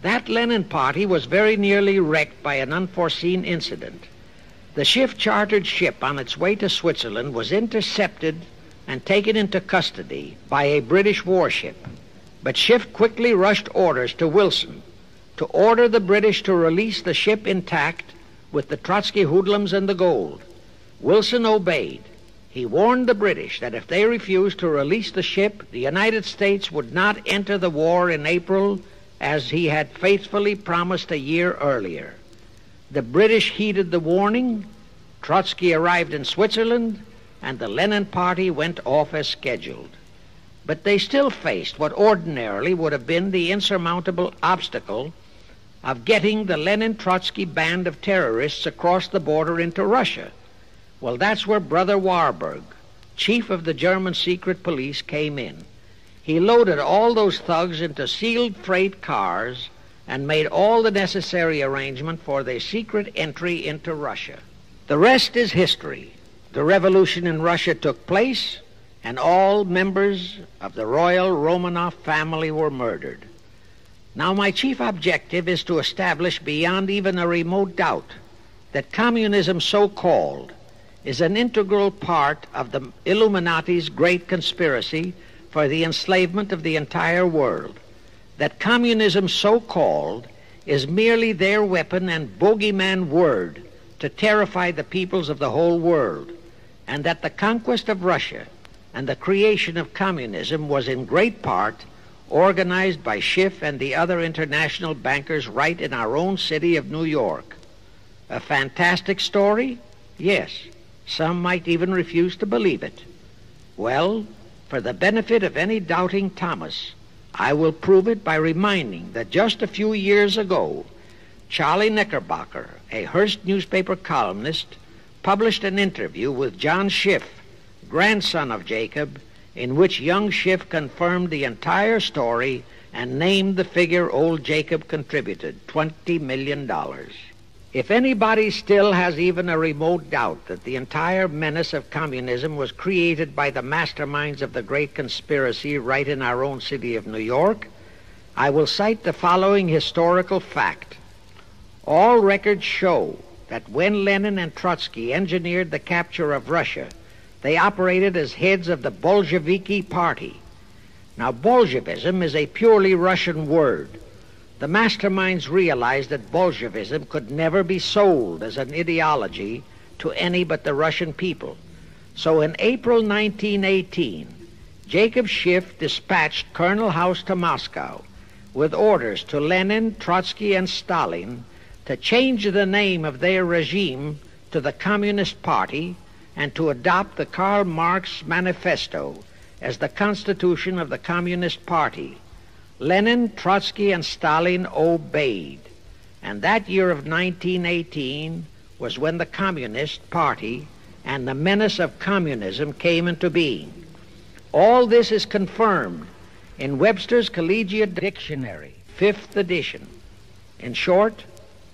That Lenin party was very nearly wrecked by an unforeseen incident. The Schiff-chartered ship on its way to Switzerland was intercepted and taken into custody by a British warship. But Schiff quickly rushed orders to Wilson to order the British to release the ship intact with the Trotsky hoodlums and the gold. Wilson obeyed. He warned the British that if they refused to release the ship, the United States would not enter the war in April as he had faithfully promised a year earlier. The British heeded the warning. Trotsky arrived in Switzerland, and the Lenin party went off as scheduled. But they still faced what ordinarily would have been the insurmountable obstacle of getting the Lenin-Trotsky band of terrorists across the border into Russia. Well, that's where Brother Warburg, chief of the German secret police, came in. He loaded all those thugs into sealed freight cars and made all the necessary arrangement for their secret entry into Russia. The rest is history. The revolution in Russia took place, and all members of the royal Romanov family were murdered. Now, my chief objective is to establish beyond even a remote doubt that communism, so-called, is an integral part of the Illuminati's great conspiracy for the enslavement of the entire world, that communism, so-called, is merely their weapon and bogeyman word to terrify the peoples of the whole world, and that the conquest of Russia and the creation of communism was in great part organized by Schiff and the other international bankers right in our own city of New York. A fantastic story? Yes. Some might even refuse to believe it. Well, for the benefit of any doubting Thomas, I will prove it by reminding that just a few years ago, Charlie Knickerbocker, a Hearst newspaper columnist, published an interview with John Schiff, grandson of Jacob, in which young Schiff confirmed the entire story and named the figure old Jacob contributed, $20 million. If anybody still has even a remote doubt that the entire menace of communism was created by the masterminds of the great conspiracy right in our own city of New York, I will cite the following historical fact. All records show that when Lenin and Trotsky engineered the capture of Russia, they operated as heads of the Bolsheviki Party. Now, Bolshevism is a purely Russian word. The masterminds realized that Bolshevism could never be sold as an ideology to any but the Russian people. So in April 1918, Jacob Schiff dispatched Colonel House to Moscow with orders to Lenin, Trotsky, and Stalin to change the name of their regime to the Communist Party and to adopt the Karl Marx Manifesto as the constitution of the Communist Party. Lenin, Trotsky, and Stalin obeyed. And that year of 1918 was when the Communist Party and the menace of communism came into being. All this is confirmed in Webster's Collegiate Dictionary, 5th edition. In short,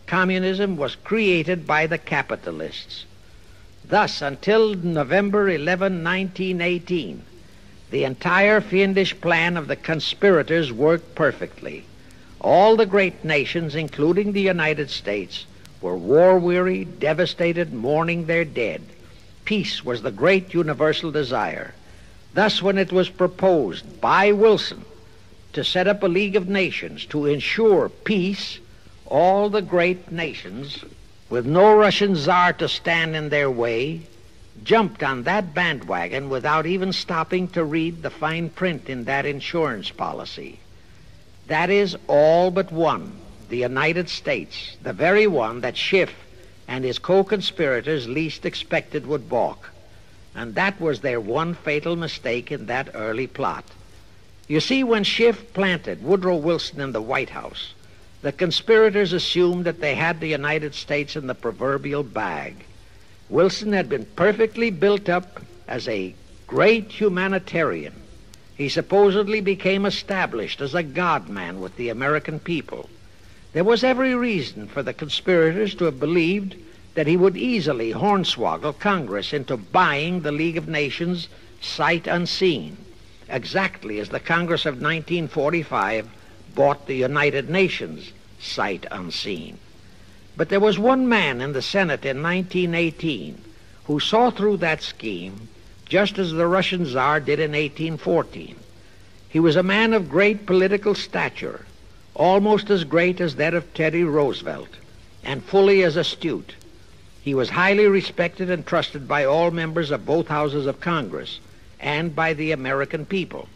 communism was created by the capitalists. Thus, until November 11, 1918, the entire fiendish plan of the conspirators worked perfectly. All the great nations, including the United States, were war-weary, devastated, mourning their dead. Peace was the great universal desire. Thus, when it was proposed by Wilson to set up a League of Nations to ensure peace, all the great nations, with no Russian Tsar to stand in their way, jumped on that bandwagon without even stopping to read the fine print in that insurance policy. That is, all but one, the United States, the very one that Schiff and his co-conspirators least expected would balk. And that was their one fatal mistake in that early plot. You see, when Schiff planted Woodrow Wilson in the White House, the conspirators assumed that they had the United States in the proverbial bag. Wilson had been perfectly built up as a great humanitarian. He supposedly became established as a God-man with the American people. There was every reason for the conspirators to have believed that he would easily hornswoggle Congress into buying the League of Nations sight unseen, exactly as the Congress of 1945 bought the United Nations sight unseen. But there was one man in the Senate in 1918 who saw through that scheme just as the Russian Tsar did in 1814. He was a man of great political stature, almost as great as that of Teddy Roosevelt, and fully as astute. He was highly respected and trusted by all members of both houses of Congress and by the American people.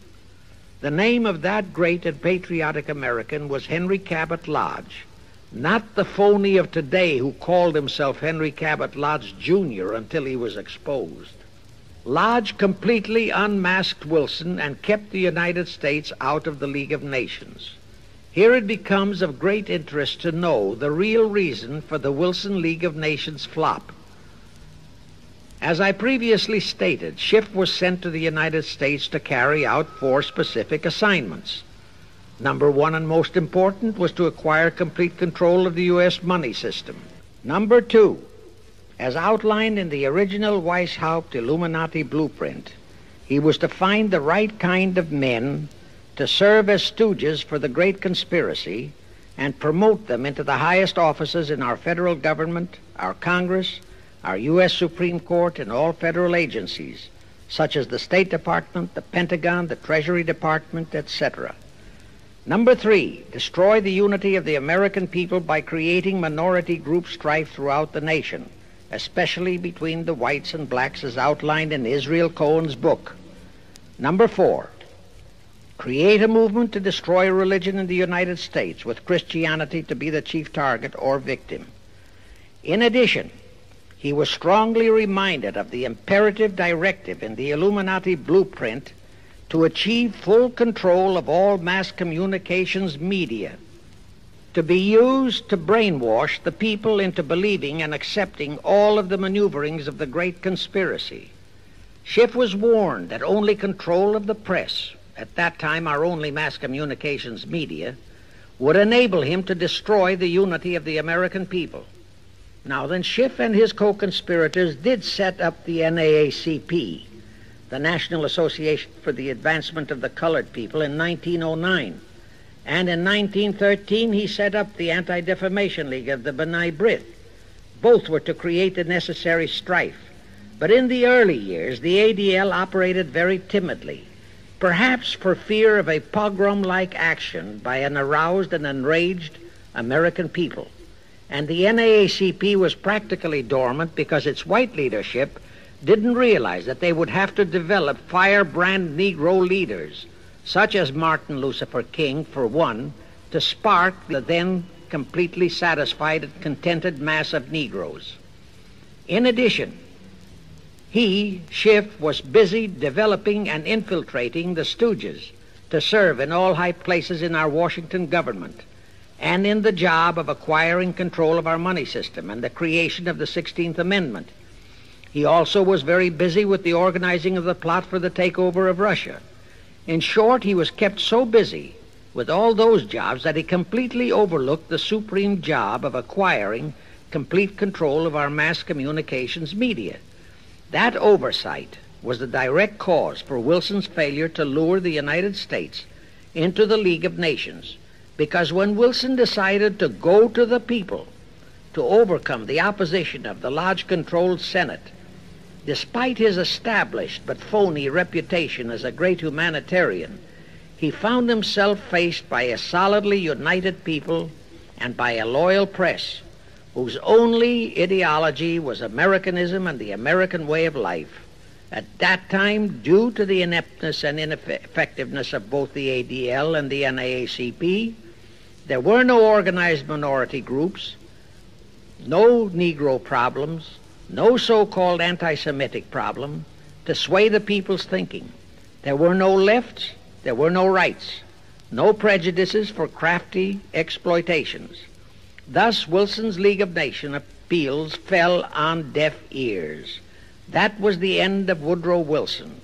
The name of that great and patriotic American was Henry Cabot Lodge, not the phony of today who called himself Henry Cabot Lodge, Jr. until he was exposed. Lodge completely unmasked Wilson and kept the United States out of the League of Nations. Here it becomes of great interest to know the real reason for the Wilson League of Nations flop. As I previously stated, Schiff was sent to the United States to carry out 4 specific assignments. Number 1, and most important, was to acquire complete control of the U.S. money system. Number 2, as outlined in the original Weishaupt Illuminati blueprint, he was to find the right kind of men to serve as stooges for the great conspiracy and promote them into the highest offices in our federal government, our Congress, our U.S. Supreme Court, and all federal agencies, such as the State Department, the Pentagon, the Treasury Department, etc. Number 3, destroy the unity of the American people by creating minority group strife throughout the nation, especially between the whites and blacks as outlined in Israel Cohen's book. Number 4, create a movement to destroy religion in the United States, with Christianity to be the chief target or victim. In addition, he was strongly reminded of the imperative directive in the Illuminati blueprint to achieve full control of all mass communications media, to be used to brainwash the people into believing and accepting all of the maneuverings of the great conspiracy. Schiff was warned that only control of the press, at that time our only mass communications media, would enable him to destroy the unity of the American people. Now then, Schiff and his co-conspirators did set up the NAACP, the National Association for the Advancement of the Colored People, in 1909. And in 1913 he set up the Anti-Defamation League of the B'nai B'rith. Both were to create the necessary strife. But in the early years, the ADL operated very timidly, perhaps for fear of a pogrom-like action by an aroused and enraged American people. And the NAACP was practically dormant because its white leadership didn't realize that they would have to develop firebrand Negro leaders, such as Martin Lucifer King, for one, to spark the then completely satisfied and contented mass of Negroes. In addition, he, Schiff, was busy developing and infiltrating the stooges to serve in all high places in our Washington government, and in the job of acquiring control of our money system and the creation of the 16th Amendment. He also was very busy with the organizing of the plot for the takeover of Russia. In short, he was kept so busy with all those jobs that he completely overlooked the supreme job of acquiring complete control of our mass communications media, That oversight was the direct cause for Wilson's failure to lure the United States into the League of Nations, because when Wilson decided to go to the people to overcome the opposition of the Lodge-controlled Senate, despite his established but phony reputation as a great humanitarian, he found himself faced by a solidly united people and by a loyal press whose only ideology was Americanism and the American way of life. At that time, due to the ineptness and ineffectiveness of both the ADL and the NAACP, there were no organized minority groups, no Negro problems, no so-called anti-Semitic problem to sway the people's thinking. There were no lefts, there were no rights, no prejudices for crafty exploitations. Thus, Wilson's League of Nations appeals fell on deaf ears. That was the end of Woodrow Wilson,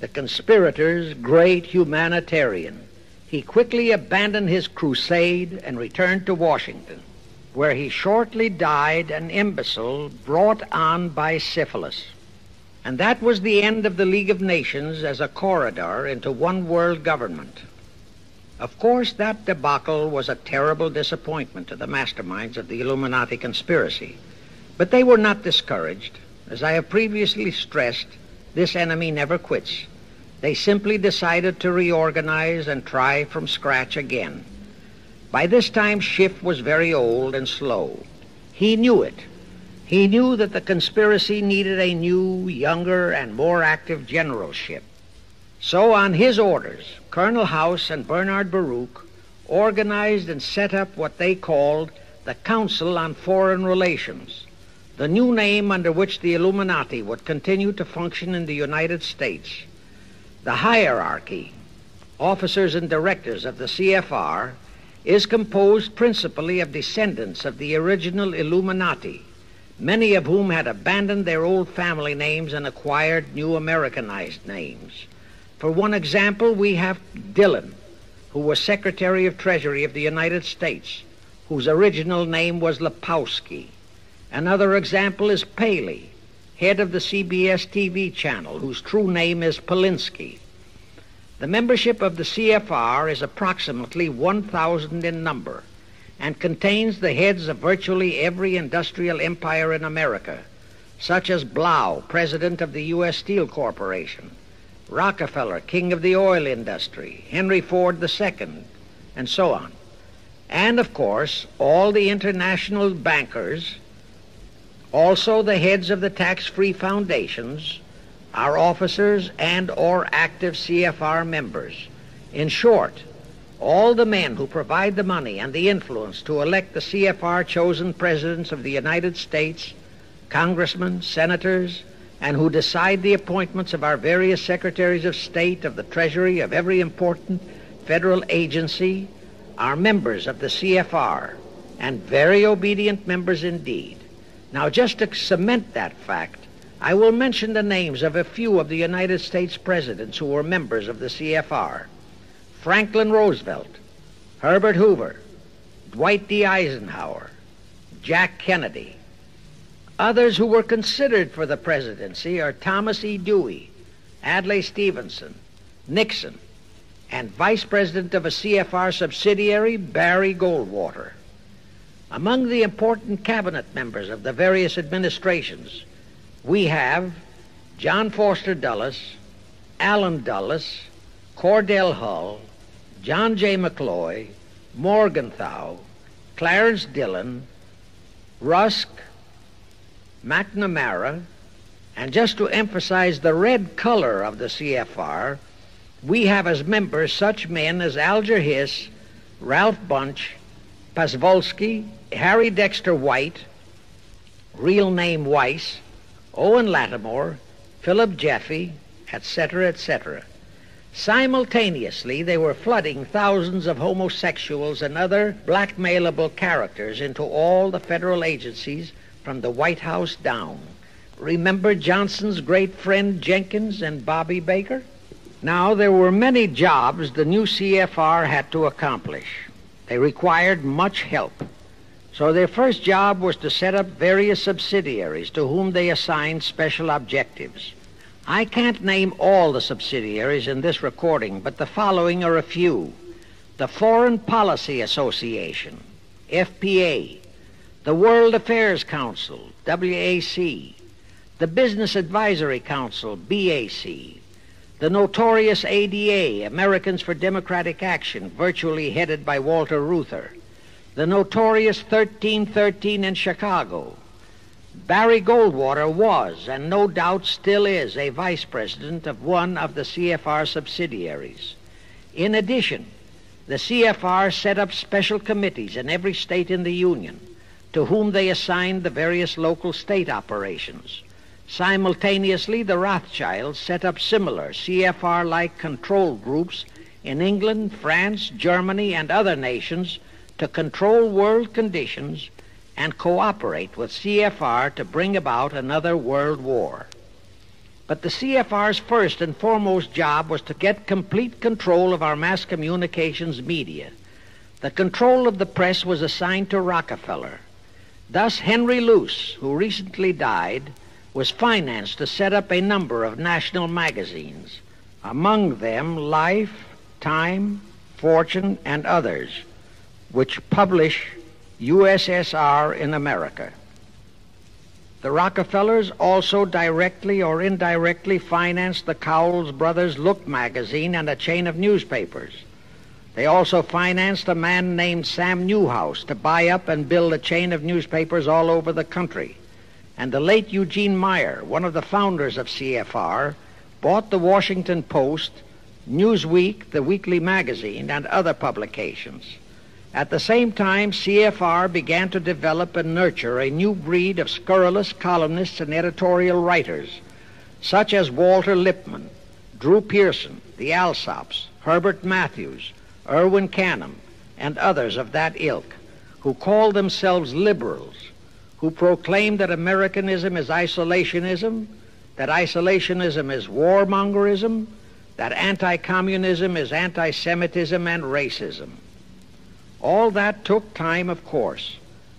the conspirator's great humanitarian. He quickly abandoned his crusade and returned to Washington, where he shortly died an imbecile brought on by syphilis. And that was the end of the League of Nations as a corridor into one world government. Of course, that debacle was a terrible disappointment to the masterminds of the Illuminati conspiracy, but they were not discouraged. As I have previously stressed, this enemy never quits. They simply decided to reorganize and try from scratch again. By this time, Schiff was very old and slow. He knew it. He knew that the conspiracy needed a new, younger, and more active generalship. So, on his orders, Colonel House and Bernard Baruch organized and set up what they called the Council on Foreign Relations, the new name under which the Illuminati would continue to function in the United States. The hierarchy, officers and directors of the CFR, is composed principally of descendants of the original Illuminati, many of whom had abandoned their old family names and acquired new Americanized names. For one example, we have Dillon, who was Secretary of Treasury of the United States, whose original name was Lepowski. Another example is Paley, head of the CBS TV channel, whose true name is Polinsky. The membership of the CFR is approximately 1,000 in number and contains the heads of virtually every industrial empire in America, such as Blau, president of the U.S. Steel Corporation, Rockefeller, king of the oil industry, Henry Ford II, and so on. And, of course, all the international bankers, also the heads of the tax-free foundations, are officers and or active CFR members. In short, all the men who provide the money and the influence to elect the CFR chosen presidents of the United States, congressmen, senators, and who decide the appointments of our various secretaries of state, of the Treasury, of every important federal agency, are members of the CFR, and very obedient members indeed. Now, just to cement that fact, I will mention the names of a few of the United States presidents who were members of the CFR. Franklin Roosevelt, Herbert Hoover, Dwight D. Eisenhower, Jack Kennedy. Others who were considered for the presidency are Thomas E. Dewey, Adlai Stevenson, Nixon, and Vice President of a CFR subsidiary, Barry Goldwater. Among the important cabinet members of the various administrations, we have John Foster Dulles, Allen Dulles, Cordell Hull, John J. McCloy, Morgenthau, Clarence Dillon, Rusk, McNamara, and just to emphasize the red color of the CFR, we have as members such men as Alger Hiss, Ralph Bunche, Pasvolsky, Harry Dexter White, real name Weiss, Owen Lattimore, Philip Jeffy, etc., etc. Simultaneously, they were flooding thousands of homosexuals and other blackmailable characters into all the federal agencies from the White House down. Remember Johnson's great friend Jenkins and Bobby Baker? Now, there were many jobs the new CFR had to accomplish. They required much help. So their first job was to set up various subsidiaries to whom they assigned special objectives. I can't name all the subsidiaries in this recording, but the following are a few. The Foreign Policy Association, FPA, the World Affairs Council, WAC, the Business Advisory Council, BAC, the notorious ADA, Americans for Democratic Action, virtually headed by Walter Reuther, the notorious 1313 in Chicago. Barry Goldwater was, and no doubt still is, a vice president of one of the CFR subsidiaries. In addition, the CFR set up special committees in every state in the Union, to whom they assigned the various local state operations. Simultaneously, the Rothschilds set up similar CFR-like control groups in England, France, Germany, and other nations to control world conditions and cooperate with CFR to bring about another world war. But the CFR's first and foremost job was to get complete control of our mass communications media. The control of the press was assigned to Rockefeller. Thus, Henry Luce, who recently died, was financed to set up a number of national magazines, among them Life, Time, Fortune, and others, which publish USSR in America. The Rockefellers also directly or indirectly financed the Cowles Brothers Look magazine and a chain of newspapers. They also financed a man named Sam Newhouse to buy up and build a chain of newspapers all over the country. And the late Eugene Meyer, one of the founders of CFR, bought the Washington Post, Newsweek, the weekly magazine, and other publications. At the same time, CFR began to develop and nurture a new breed of scurrilous columnists and editorial writers, such as Walter Lippmann, Drew Pearson, the Alsops, Herbert Matthews, Irwin Canham, and others of that ilk, who called themselves liberals, who proclaimed that Americanism is isolationism, that isolationism is warmongerism, that anti-communism is anti-Semitism and racism. All that took time, of course,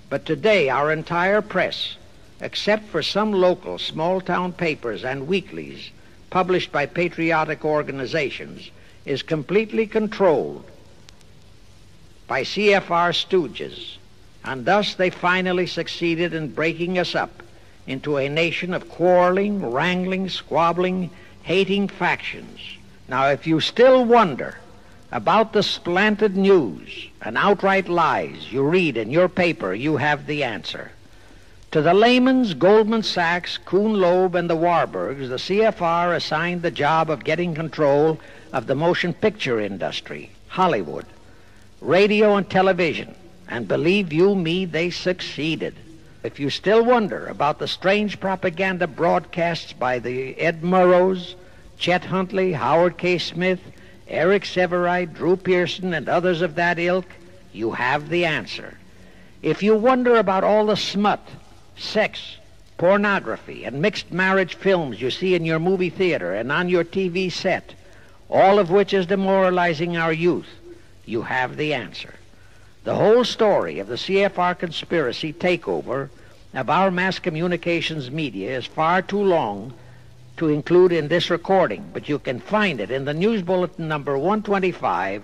but today our entire press, except for some local small-town papers and weeklies published by patriotic organizations, is completely controlled by CFR stooges, and thus they finally succeeded in breaking us up into a nation of quarreling, wrangling, squabbling, hating factions. Now, if you still wonder about the slanted news and outright lies you read in your paper, you have the answer. To the Lehmans, Goldman Sachs, Kuhn Loeb, and the Warburgs, the CFR assigned the job of getting control of the motion picture industry, Hollywood, radio and television, and believe you me, they succeeded. If you still wonder about the strange propaganda broadcasts by the Ed Murrows, Chet Huntley, Howard K. Smith, Eric Severide, Drew Pearson, and others of that ilk, you have the answer. If you wonder about all the smut, sex, pornography, and mixed marriage films you see in your movie theater and on your TV set, all of which is demoralizing our youth, you have the answer. The whole story of the CFR conspiracy takeover of our mass communications media is far too long to include in this recording, but you can find it in the News Bulletin number 125,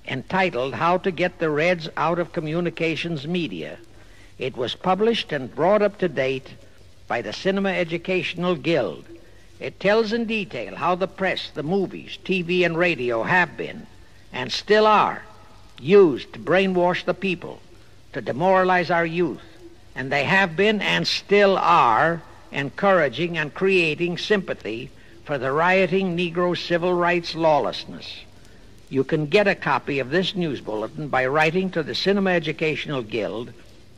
entitled How to Get the Reds Out of Communications Media. It was published and brought up to date by the Cinema Educational Guild. It tells in detail how the press, the movies, TV, and radio have been, and still are, used to brainwash the people, to demoralize our youth, and they have been and still are encouraging and creating sympathy for the rioting Negro civil rights lawlessness. You can get a copy of this news bulletin by writing to the Cinema Educational Guild,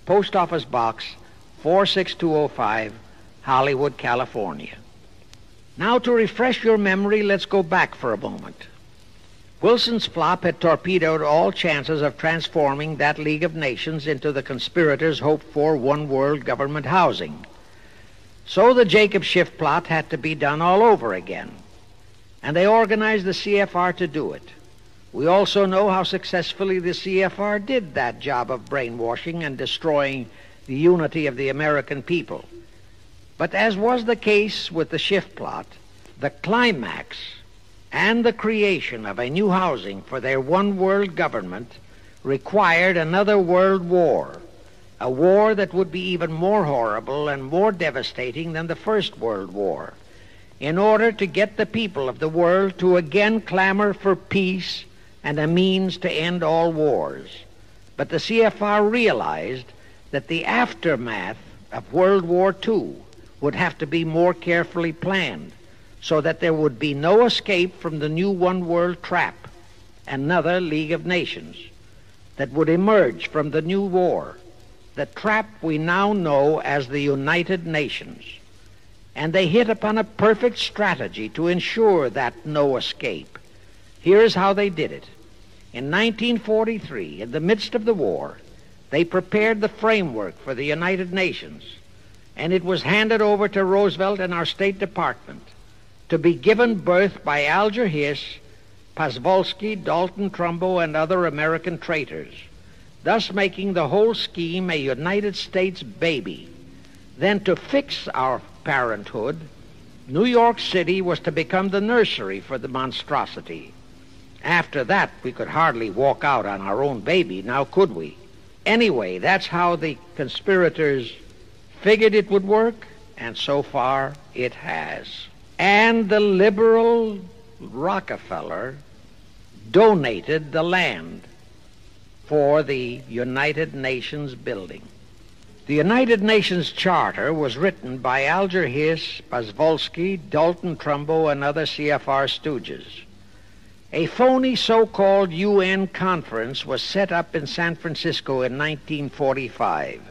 Post Office Box 46205, Hollywood, California. Now, to refresh your memory, let's go back for a moment. Wilson's flop had torpedoed all chances of transforming that League of Nations into the conspirators' hoped-for one-world government housing. So the Jacob Schiff plot had to be done all over again, and they organized the CFR to do it. We also know how successfully the CFR did that job of brainwashing and destroying the unity of the American people. But as was the case with the Schiff plot, the climax and the creation of a new housing for their one-world government required another world war, a war that would be even more horrible and more devastating than the First World War, in order to get the people of the world to again clamor for peace and a means to end all wars. But the CFR realized that the aftermath of World War II would have to be more carefully planned, so that there would be no escape from the new one-world trap, another League of Nations, that would emerge from the new war, the trap we now know as the United Nations. And they hit upon a perfect strategy to ensure that no escape. Here's how they did it. In 1943, in the midst of the war, they prepared the framework for the United Nations, and it was handed over to Roosevelt and our State Department to be given birth by Alger Hiss, Pozwalski, Dalton Trumbo, and other American traitors, thus making the whole scheme a United States baby. Then, to fix our parenthood, New York City was to become the nursery for the monstrosity. After that, we could hardly walk out on our own baby, now could we? Anyway, that's how the conspirators figured it would work, and so far it has. And the liberal Rockefeller donated the land for the United Nations building. The United Nations Charter was written by Alger Hiss, Pozwalski, Dalton Trumbo, and other CFR stooges. A phony so-called UN conference was set up in San Francisco in 1945.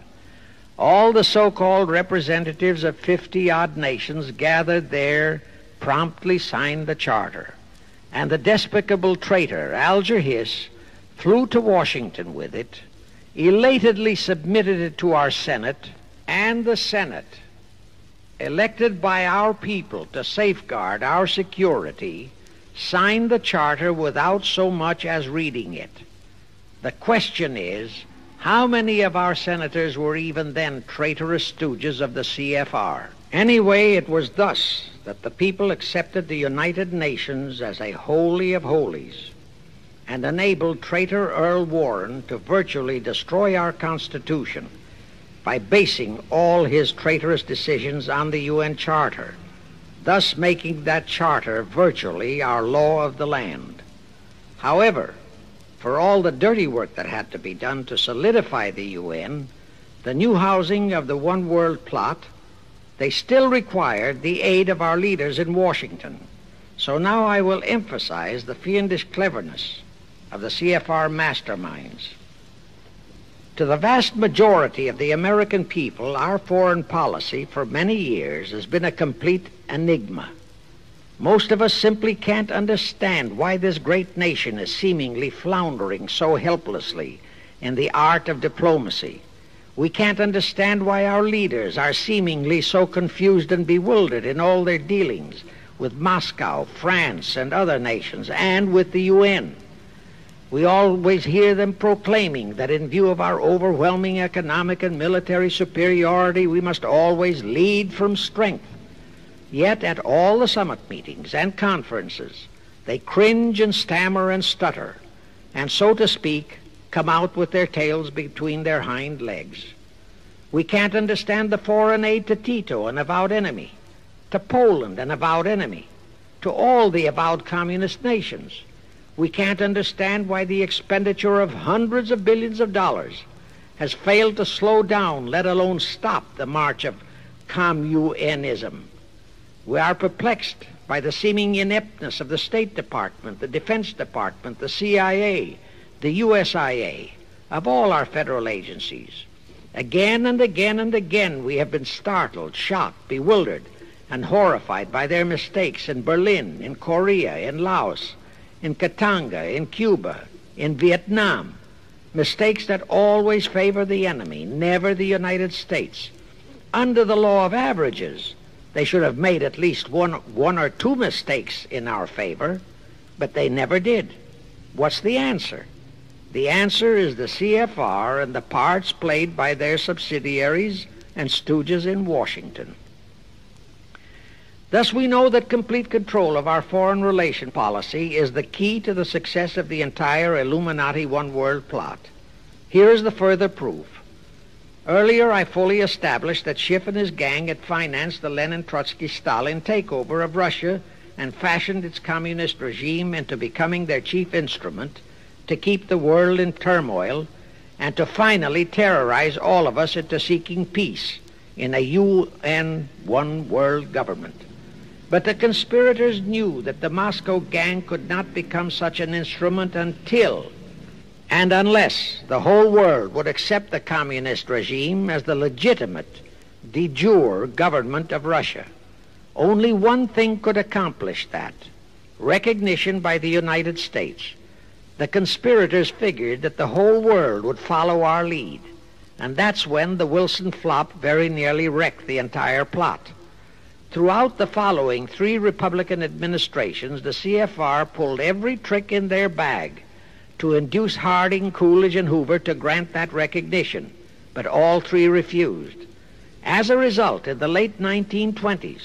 All the so-called representatives of 50-odd nations gathered there, promptly signed the charter, and the despicable traitor Alger Hiss flew to Washington with it, elatedly submitted it to our Senate, and the Senate, elected by our people to safeguard our security, signed the charter without so much as reading it. The question is, how many of our senators were even then traitorous stooges of the CFR? Anyway, it was thus that the people accepted the United Nations as a holy of holies and enabled traitor Earl Warren to virtually destroy our Constitution by basing all his traitorous decisions on the UN Charter, thus making that charter virtually our law of the land. However, for all the dirty work that had to be done to solidify the UN, the new housing of the one world plot, they still required the aid of our leaders in Washington. So now I will emphasize the fiendish cleverness of the CFR masterminds. To the vast majority of the American people, our foreign policy for many years has been a complete enigma. Most of us simply can't understand why this great nation is seemingly floundering so helplessly in the art of diplomacy. We can't understand why our leaders are seemingly so confused and bewildered in all their dealings with Moscow, France, and other nations, and with the UN. We always hear them proclaiming that in view of our overwhelming economic and military superiority, we must always lead from strength. Yet at all the summit meetings and conferences, they cringe and stammer and stutter, and so to speak, come out with their tails between their hind legs. We can't understand the foreign aid to Tito, an avowed enemy, to Poland, an avowed enemy, to all the avowed communist nations. We can't understand why the expenditure of hundreds of billions of dollars has failed to slow down, let alone stop, the march of communism. We are perplexed by the seeming ineptness of the State Department, the Defense Department, the CIA, the USIA, of all our federal agencies. Again and again and again we have been startled, shocked, bewildered, and horrified by their mistakes in Berlin, in Korea, in Laos, in Katanga, in Cuba, in Vietnam. Mistakes that always favor the enemy, never the United States. Under the law of averages, they should have made at least one or two mistakes in our favor, but they never did. What's the answer? The answer is the CFR and the parts played by their subsidiaries and stooges in Washington. Thus, we know that complete control of our foreign relation policy is the key to the success of the entire Illuminati One World plot. Here is the further proof. Earlier, I fully established that Schiff and his gang had financed the Lenin-Trotsky-Stalin takeover of Russia and fashioned its communist regime into becoming their chief instrument to keep the world in turmoil and to finally terrorize all of us into seeking peace in a UN One World government. But the conspirators knew that the Moscow gang could not become such an instrument until and unless the whole world would accept the communist regime as the legitimate, de jure government of Russia. Only one thing could accomplish that: recognition by the United States. The conspirators figured that the whole world would follow our lead, and that's when the Wilson flop very nearly wrecked the entire plot. Throughout the following 3 Republican administrations, the CFR pulled every trick in their bag to induce Harding, Coolidge, and Hoover to grant that recognition, but all 3 refused. As a result, in the late 1920s,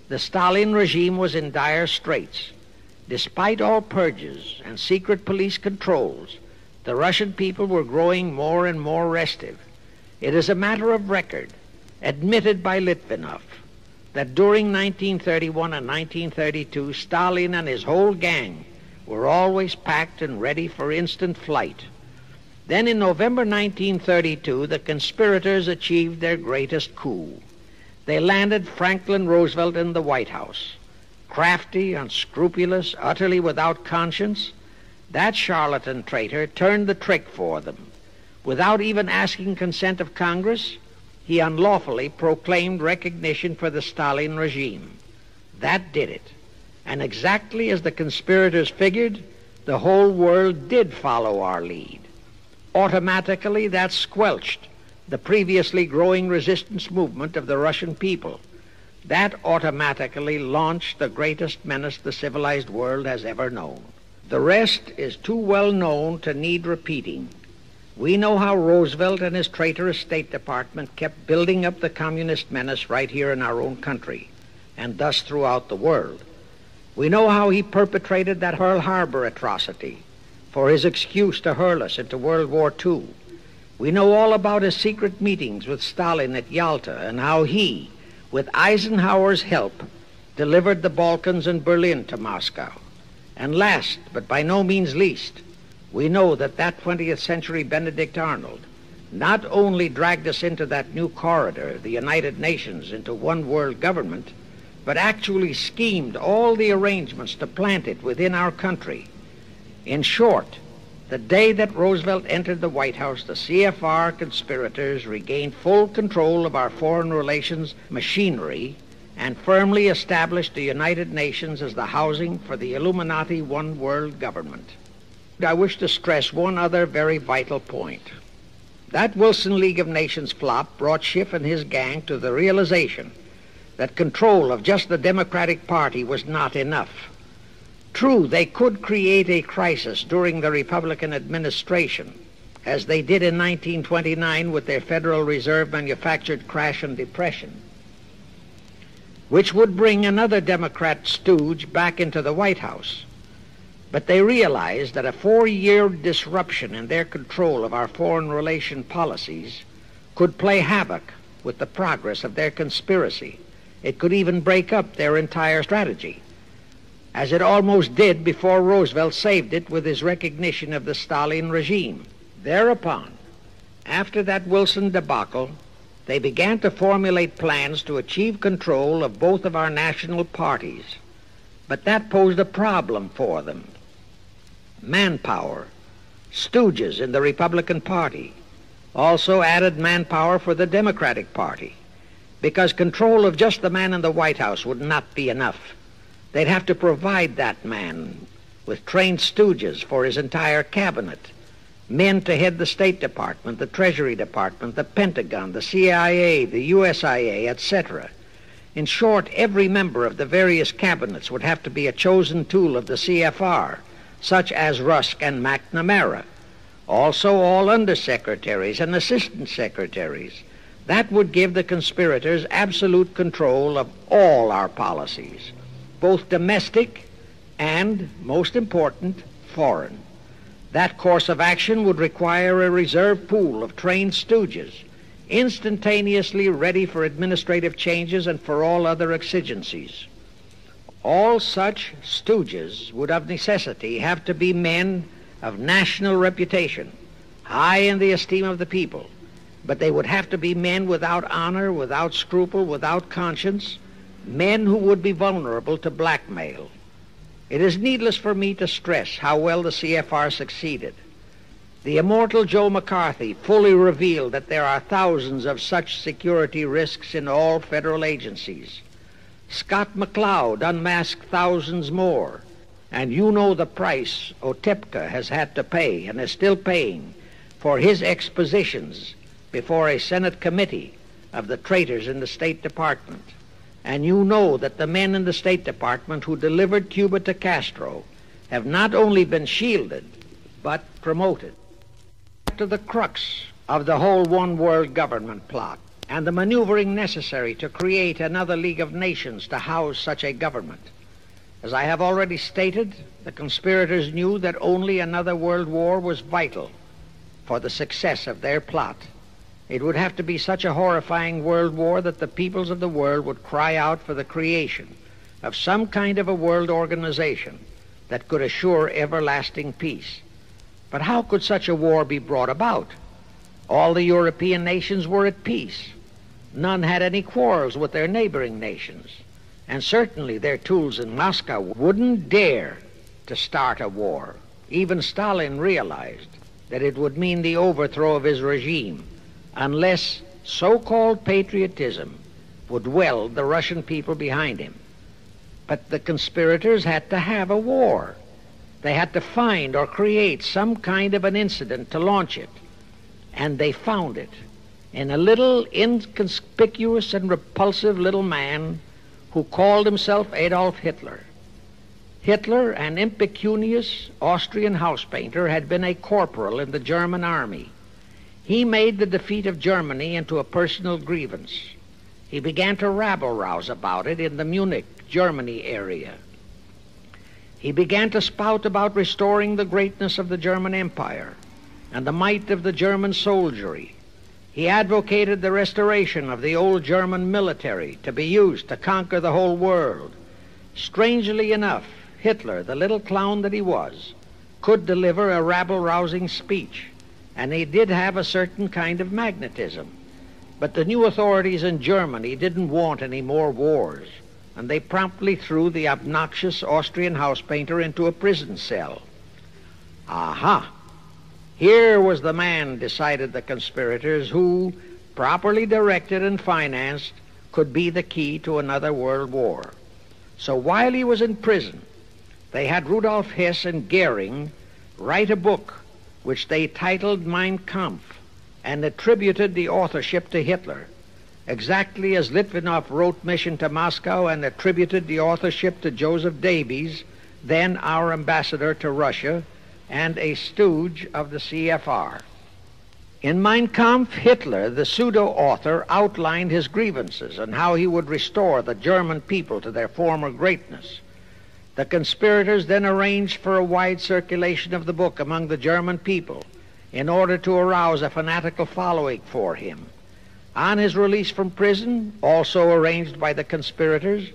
the Stalin regime was in dire straits. Despite all purges and secret police controls, the Russian people were growing more and more restive. It is a matter of record, admitted by Litvinov, that during 1931 and 1932, Stalin and his whole gang were always packed and ready for instant flight. Then in November 1932, the conspirators achieved their greatest coup. They landed Franklin Roosevelt in the White House. Crafty, unscrupulous, utterly without conscience, that charlatan traitor turned the trick for them. Without even asking consent of Congress, he unlawfully proclaimed recognition for the Stalin regime. That did it. And exactly as the conspirators figured, the whole world did follow our lead. Automatically, that squelched the previously growing resistance movement of the Russian people. That automatically launched the greatest menace the civilized world has ever known. The rest is too well known to need repeating. We know how Roosevelt and his traitorous State Department kept building up the communist menace right here in our own country, and thus throughout the world. We know how he perpetrated that Pearl Harbor atrocity for his excuse to hurl us into World War II. We know all about his secret meetings with Stalin at Yalta and how he, with Eisenhower's help, delivered the Balkans and Berlin to Moscow. And last, but by no means least, we know that 20th century Benedict Arnold not only dragged us into that new corridor, the United Nations, into one world government, but actually schemed all the arrangements to plant it within our country. In short, the day that Roosevelt entered the White House, the CFR conspirators regained full control of our foreign relations machinery and firmly established the United Nations as the housing for the Illuminati One World government. I wish to stress one other very vital point. That Wilson League of Nations flop brought Schiff and his gang to the realization that control of just the Democratic Party was not enough. True, they could create a crisis during the Republican administration, as they did in 1929 with their Federal Reserve manufactured crash and depression, which would bring another Democrat stooge back into the White House. But they realized that a 4-year disruption in their control of our foreign relation policies could play havoc with the progress of their conspiracy. It could even break up their entire strategy, as it almost did before Roosevelt saved it with his recognition of the Stalin regime. Thereupon, after that Wilson debacle, they began to formulate plans to achieve control of both of our national parties. But that posed a problem for them. Manpower, stooges in the Republican Party, also added manpower for the Democratic Party, because control of just the man in the White House would not be enough. They'd have to provide that man with trained stooges for his entire cabinet, men to head the State Department, the Treasury Department, the Pentagon, the CIA, the USIA, etc. In short, every member of the various cabinets would have to be a chosen tool of the CFR such as Rusk and McNamara, also all undersecretaries and assistant secretaries. That would give the conspirators absolute control of all our policies, both domestic and, most important, foreign. That course of action would require a reserve pool of trained stooges, instantaneously ready for administrative changes and for all other exigencies. All such stooges would of necessity have to be men of national reputation, high in the esteem of the people, but they would have to be men without honor, without scruple, without conscience, men who would be vulnerable to blackmail. It is needless for me to stress how well the CFR succeeded. The immortal Joe McCarthy fully revealed that there are thousands of such security risks in all federal agencies. Scott McCloud unmasked thousands more, and you know the price Otipka has had to pay and is still paying for his expositions before a Senate committee of the traitors in the State Department. And you know that the men in the State Department who delivered Cuba to Castro have not only been shielded, but promoted. To the crux of the whole one-world government plot and the maneuvering necessary to create another League of Nations to house such a government. As I have already stated, the conspirators knew that only another world war was vital for the success of their plot. It would have to be such a horrifying world war that the peoples of the world would cry out for the creation of some kind of a world organization that could assure everlasting peace. But how could such a war be brought about? All the European nations were at peace. None had any quarrels with their neighboring nations. And certainly their tools in Moscow wouldn't dare to start a war. Even Stalin realized that it would mean the overthrow of his regime unless so-called patriotism would weld the Russian people behind him. But the conspirators had to have a war. They had to find or create some kind of an incident to launch it. And they found it in a little inconspicuous and repulsive little man who called himself Adolf Hitler. Hitler, an impecunious Austrian house painter, had been a corporal in the German army. He made the defeat of Germany into a personal grievance. He began to rabble-rouse about it in the Munich, Germany area. He began to spout about restoring the greatness of the German Empire and the might of the German soldiery. He advocated the restoration of the old German military to be used to conquer the whole world. Strangely enough, Hitler, the little clown that he was, could deliver a rabble-rousing speech, and he did have a certain kind of magnetism. But the new authorities in Germany didn't want any more wars, and they promptly threw the obnoxious Austrian house painter into a prison cell. Aha! Here was the man, decided the conspirators, who, properly directed and financed, could be the key to another world war. So while he was in prison, they had Rudolf Hess and Goering write a book which they titled Mein Kampf and attributed the authorship to Hitler, exactly as Litvinov wrote Mission to Moscow and attributed the authorship to Joseph Davies, then our ambassador to Russia and a stooge of the CFR. In Mein Kampf, Hitler, the pseudo-author, outlined his grievances and how he would restore the German people to their former greatness. The conspirators then arranged for a wide circulation of the book among the German people in order to arouse a fanatical following for him. On his release from prison, also arranged by the conspirators,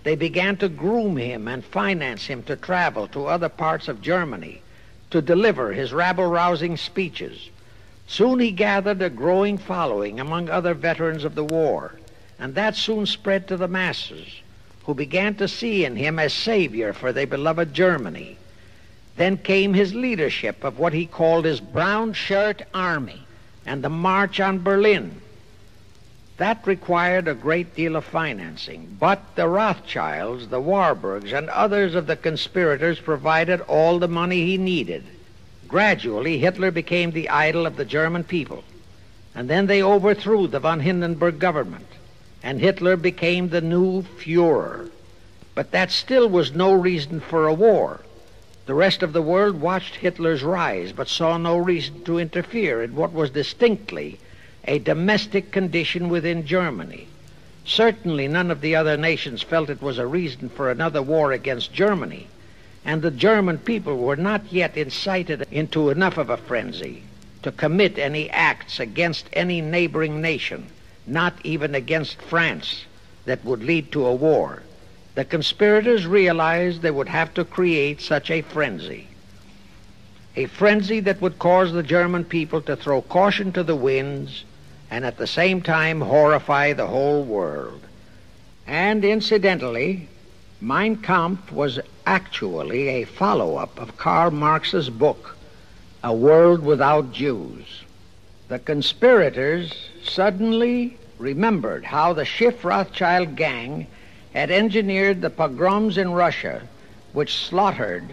they began to groom him and finance him to travel to other parts of Germany to deliver his rabble-rousing speeches. Soon he gathered a growing following among other veterans of the war, and that soon spread to the masses, who began to see in him a savior for their beloved Germany. Then came his leadership of what he called his Brown Shirt Army and the March on Berlin. That required a great deal of financing, but the Rothschilds, the Warburgs, and others of the conspirators provided all the money he needed. Gradually, Hitler became the idol of the German people, and then they overthrew the von Hindenburg government, and Hitler became the new Führer. But that still was no reason for a war. The rest of the world watched Hitler's rise, but saw no reason to interfere in what was distinctly a domestic condition within Germany. Certainly none of the other nations felt it was a reason for another war against Germany, and the German people were not yet incited into enough of a frenzy to commit any acts against any neighboring nation, not even against France, that would lead to a war. The conspirators realized they would have to create such a frenzy that would cause the German people to throw caution to the winds and at the same time horrify the whole world. And incidentally, Mein Kampf was actually a follow-up of Karl Marx's book, A World Without Jews. The conspirators suddenly remembered how the Schiff-Rothschild gang had engineered the pogroms in Russia, which slaughtered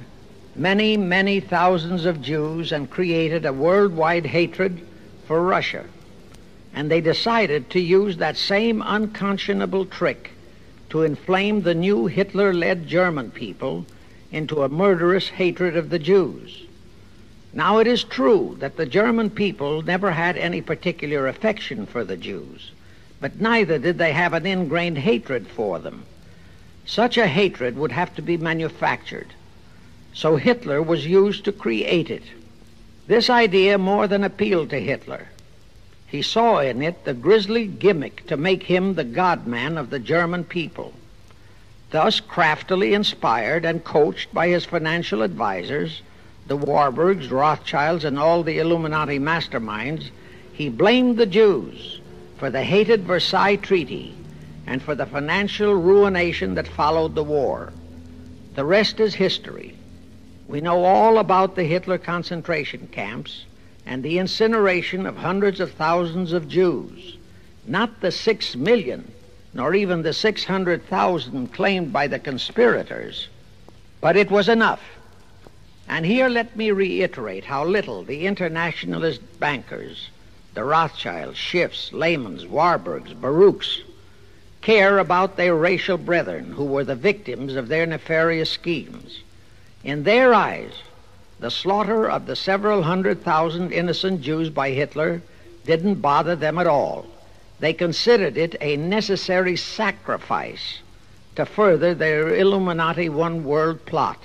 many, many thousands of Jews and created a worldwide hatred for Russia. And they decided to use that same unconscionable trick to inflame the new Hitler-led German people into a murderous hatred of the Jews. Now, it is true that the German people never had any particular affection for the Jews, but neither did they have an ingrained hatred for them. Such a hatred would have to be manufactured, so Hitler was used to create it. This idea more than appealed to Hitler. He saw in it the grisly gimmick to make him the God-man of the German people. Thus, craftily inspired and coached by his financial advisors, the Warburgs, Rothschilds, and all the Illuminati masterminds, he blamed the Jews for the hated Versailles Treaty and for the financial ruination that followed the war. The rest is history. We know all about the Hitler concentration camps and the incineration of hundreds of thousands of Jews, not the 6 million, nor even the 600,000 claimed by the conspirators, but it was enough. And here let me reiterate how little the internationalist bankers, the Rothschilds, Schiffs, Lehmans, Warburgs, Baruchs, care about their racial brethren who were the victims of their nefarious schemes. In their eyes, the slaughter of the several 100,000 innocent Jews by Hitler didn't bother them at all. They considered it a necessary sacrifice to further their Illuminati one-world plot,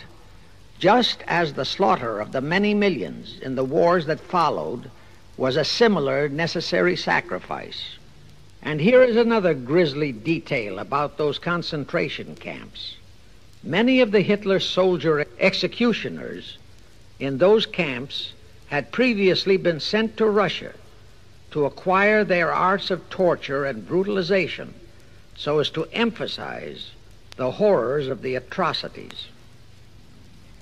just as the slaughter of the many millions in the wars that followed was a similar necessary sacrifice. And here is another grisly detail about those concentration camps. Many of the Hitler soldier executioners in those camps had previously been sent to Russia to acquire their arts of torture and brutalization so as to emphasize the horrors of the atrocities.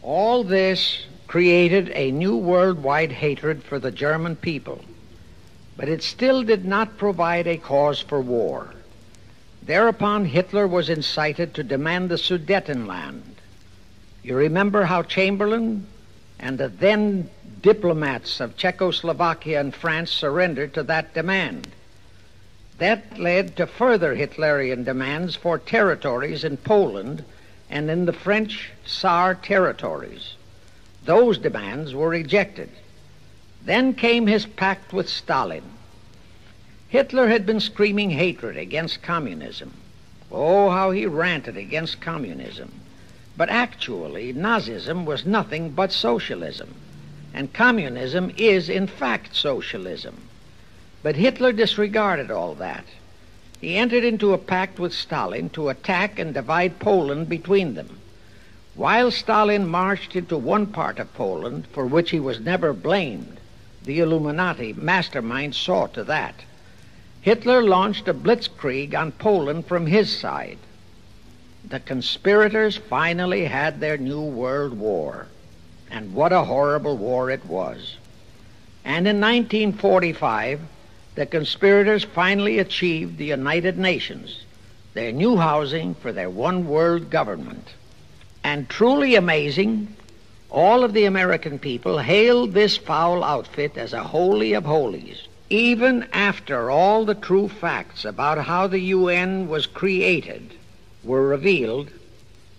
All this created a new worldwide hatred for the German people, but it still did not provide a cause for war. Thereupon Hitler was incited to demand the Sudetenland. You remember how Chamberlain and the then diplomats of Czechoslovakia and France surrendered to that demand. That led to further Hitlerian demands for territories in Poland and in the French Saar territories. Those demands were rejected. Then came his pact with Stalin. Hitler had been screaming hatred against communism. Oh, how he ranted against communism. But actually, Nazism was nothing but socialism, and communism is, in fact, socialism. But Hitler disregarded all that. He entered into a pact with Stalin to attack and divide Poland between them. While Stalin marched into one part of Poland, for which he was never blamed, the Illuminati mastermind saw to that, Hitler launched a blitzkrieg on Poland from his side. The conspirators finally had their new world war, and what a horrible war it was. And in 1945, the conspirators finally achieved the United Nations, their new housing for their one world government. And truly amazing, all of the American people hailed this foul outfit as a holy of holies, even after all the true facts about how the UN was created were revealed.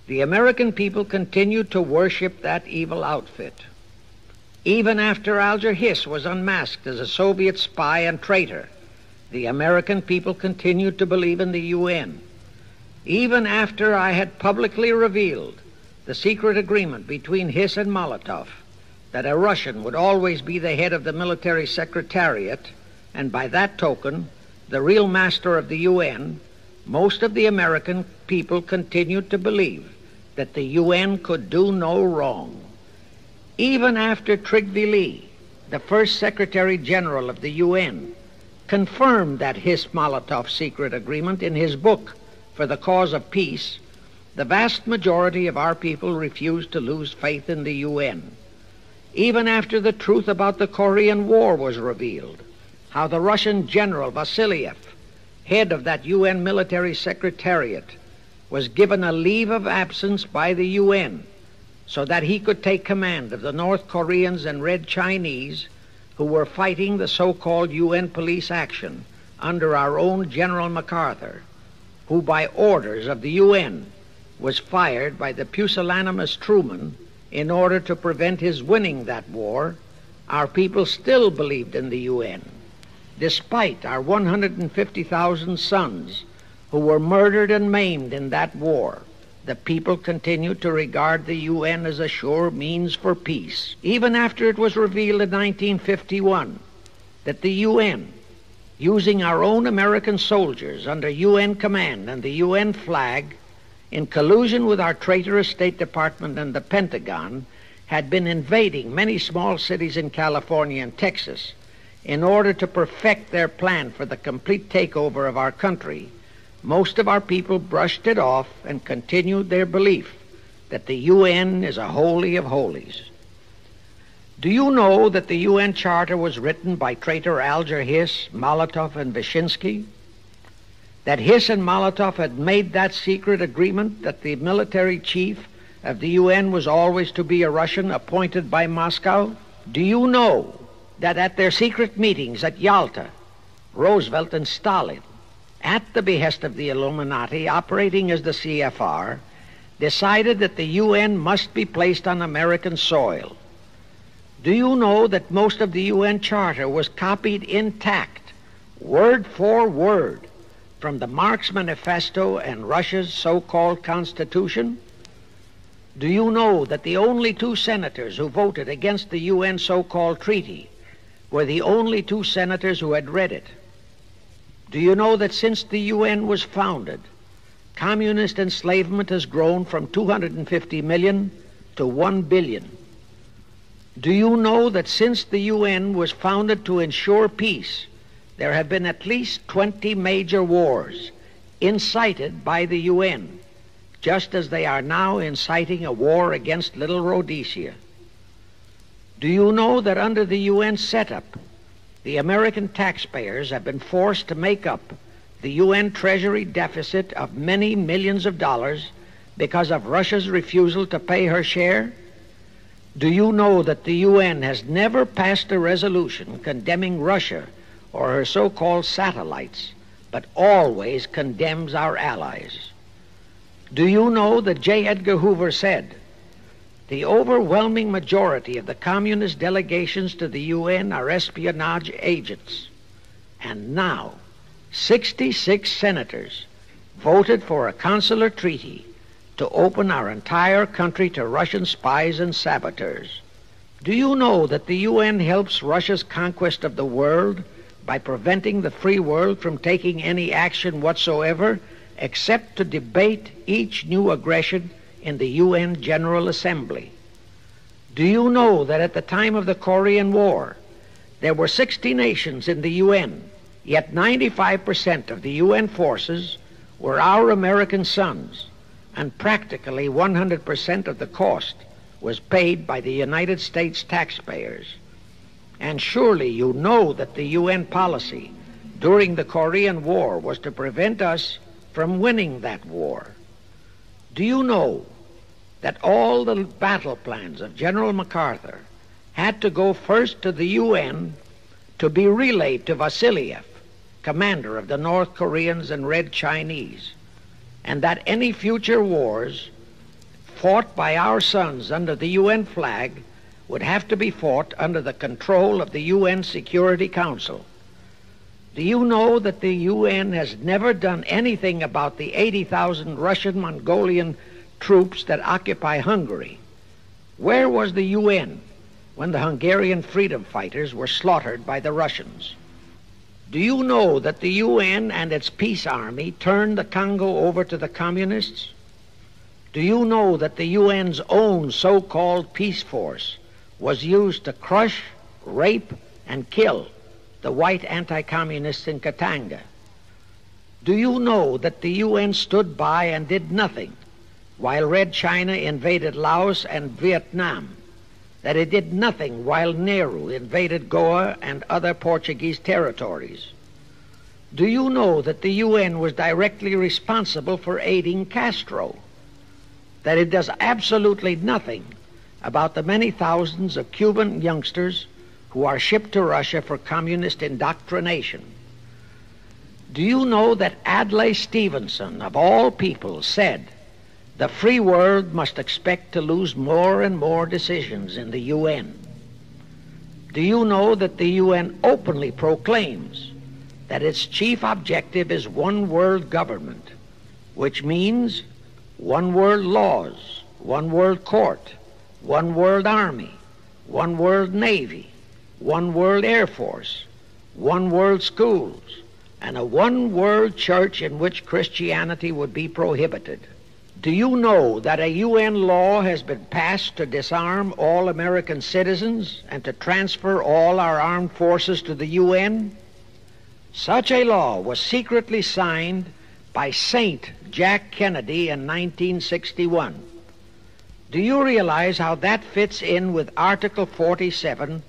The American people continued to worship that evil outfit. Even after Alger Hiss was unmasked as a Soviet spy and traitor, the American people continued to believe in the UN. Even after I had publicly revealed the secret agreement between Hiss and Molotov that a Russian would always be the head of the military secretariat, and by that token, the real master of the UN, most of the American people continued to believe that the UN could do no wrong. Even after Trygve Lie, the first Secretary General of the UN, confirmed that Hiss-Molotov secret agreement in his book For the Cause of Peace, the vast majority of our people refused to lose faith in the UN. Even after the truth about the Korean War was revealed, how the Russian General Vasiliev, head of that UN military secretariat, was given a leave of absence by the UN so that he could take command of the North Koreans and Red Chinese who were fighting the so-called UN police action under our own General MacArthur, who by orders of the UN was fired by the pusillanimous Truman in order to prevent his winning that war, our people still believed in the UN. Despite our 150,000 sons who were murdered and maimed in that war, the people continued to regard the UN as a sure means for peace. Even after it was revealed in 1951 that the UN, using our own American soldiers under UN command and the UN flag, in collusion with our traitorous State Department and the Pentagon, had been invading many small cities in California and Texas in order to perfect their plan for the complete takeover of our country, most of our people brushed it off and continued their belief that the UN is a holy of holies. Do you know that the UN Charter was written by traitor Alger Hiss, Molotov, and Wyszynski? That Hiss and Molotov had made that secret agreement that the military chief of the UN was always to be a Russian appointed by Moscow? Do you know that at their secret meetings at Yalta, Roosevelt and Stalin, at the behest of the Illuminati operating as the CFR, decided that the UN must be placed on American soil? Do you know that most of the UN Charter was copied intact, word for word, from the Marx Manifesto and Russia's so-called Constitution? Do you know that the only two senators who voted against the UN so-called treaty were the only two senators who had read it? Do you know that since the UN was founded, communist enslavement has grown from 250 million to 1 billion? Do you know that since the UN was founded to ensure peace, there have been at least 20 major wars incited by the UN, just as they are now inciting a war against Little Rhodesia? Do you know that under the UN setup, the American taxpayers have been forced to make up the UN Treasury deficit of many millions of dollars because of Russia's refusal to pay her share? Do you know that the UN has never passed a resolution condemning Russia or her so-called satellites, but always condemns our allies? Do you know that J. Edgar Hoover said, "The overwhelming majority of the communist delegations to the UN are espionage agents"? And now, 66 senators voted for a consular treaty to open our entire country to Russian spies and saboteurs. Do you know that the UN helps Russia's conquest of the world by preventing the free world from taking any action whatsoever except to debate each new aggression in the UN General Assembly? Do you know that at the time of the Korean War, there were 60 nations in the UN, yet 95% of the UN forces were our American sons, and practically 100% of the cost was paid by the United States taxpayers? And surely you know that the UN policy during the Korean War was to prevent us from winning that war. Do you know that all the battle plans of General MacArthur had to go first to the UN to be relayed to Vasiliev, commander of the North Koreans and Red Chinese, and that any future wars fought by our sons under the UN flag would have to be fought under the control of the UN Security Council. Do you know that the UN has never done anything about the 80,000 Russian Mongolian troops that occupy Hungary? Where was the UN when the Hungarian freedom fighters were slaughtered by the Russians? Do you know that the UN and its peace army turned the Congo over to the communists? Do you know that the UN's own so-called peace force was used to crush, rape, and kill the white anti-communists in Katanga? Do you know that the UN stood by and did nothing while Red China invaded Laos and Vietnam? That it did nothing while Nehru invaded Goa and other Portuguese territories? Do you know that the UN was directly responsible for aiding Castro? That it does absolutely nothing about the many thousands of Cuban youngsters who are shipped to Russia for communist indoctrination? Do you know that Adlai Stevenson, of all people, said the free world must expect to lose more and more decisions in the UN? Do you know that the UN openly proclaims that its chief objective is one world government, which means one world laws, one world court, one world army, one world navy, one world air force, one world schools, and a one world church in which Christianity would be prohibited? Do you know that a UN law has been passed to disarm all American citizens and to transfer all our armed forces to the UN? Such a law was secretly signed by Saint Jack Kennedy in 1961. Do you realize how that fits in with Article 47,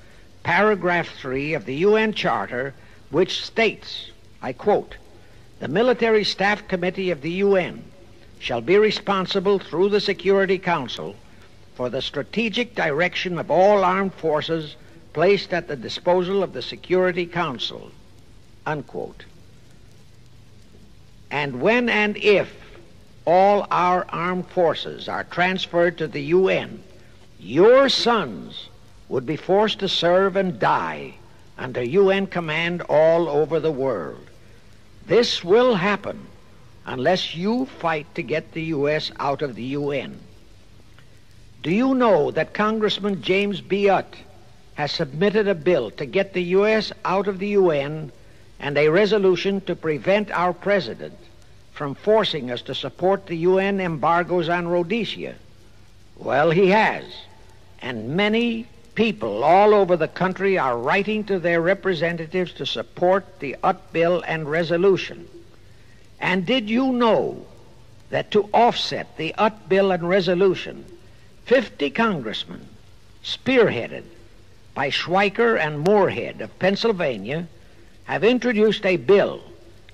Paragraph 3 of the UN Charter, which states, I quote, "The Military Staff Committee of the UN shall be responsible through the Security Council for the strategic direction of all armed forces placed at the disposal of the Security Council," unquote. And when and if all our armed forces are transferred to the UN, your sons would be forced to serve and die under UN command all over the world. This will happen unless you fight to get the U.S. out of the UN. Do you know that Congressman James B. Utt has submitted a bill to get the U.S. out of the UN and a resolution to prevent our president from forcing us to support the UN embargoes on Rhodesia? Well, he has, and many people all over the country are writing to their representatives to support the Utt bill and resolution. And did you know that to offset the Utt bill and resolution, 50 congressmen, spearheaded by Schweiker and Moorhead of Pennsylvania, have introduced a bill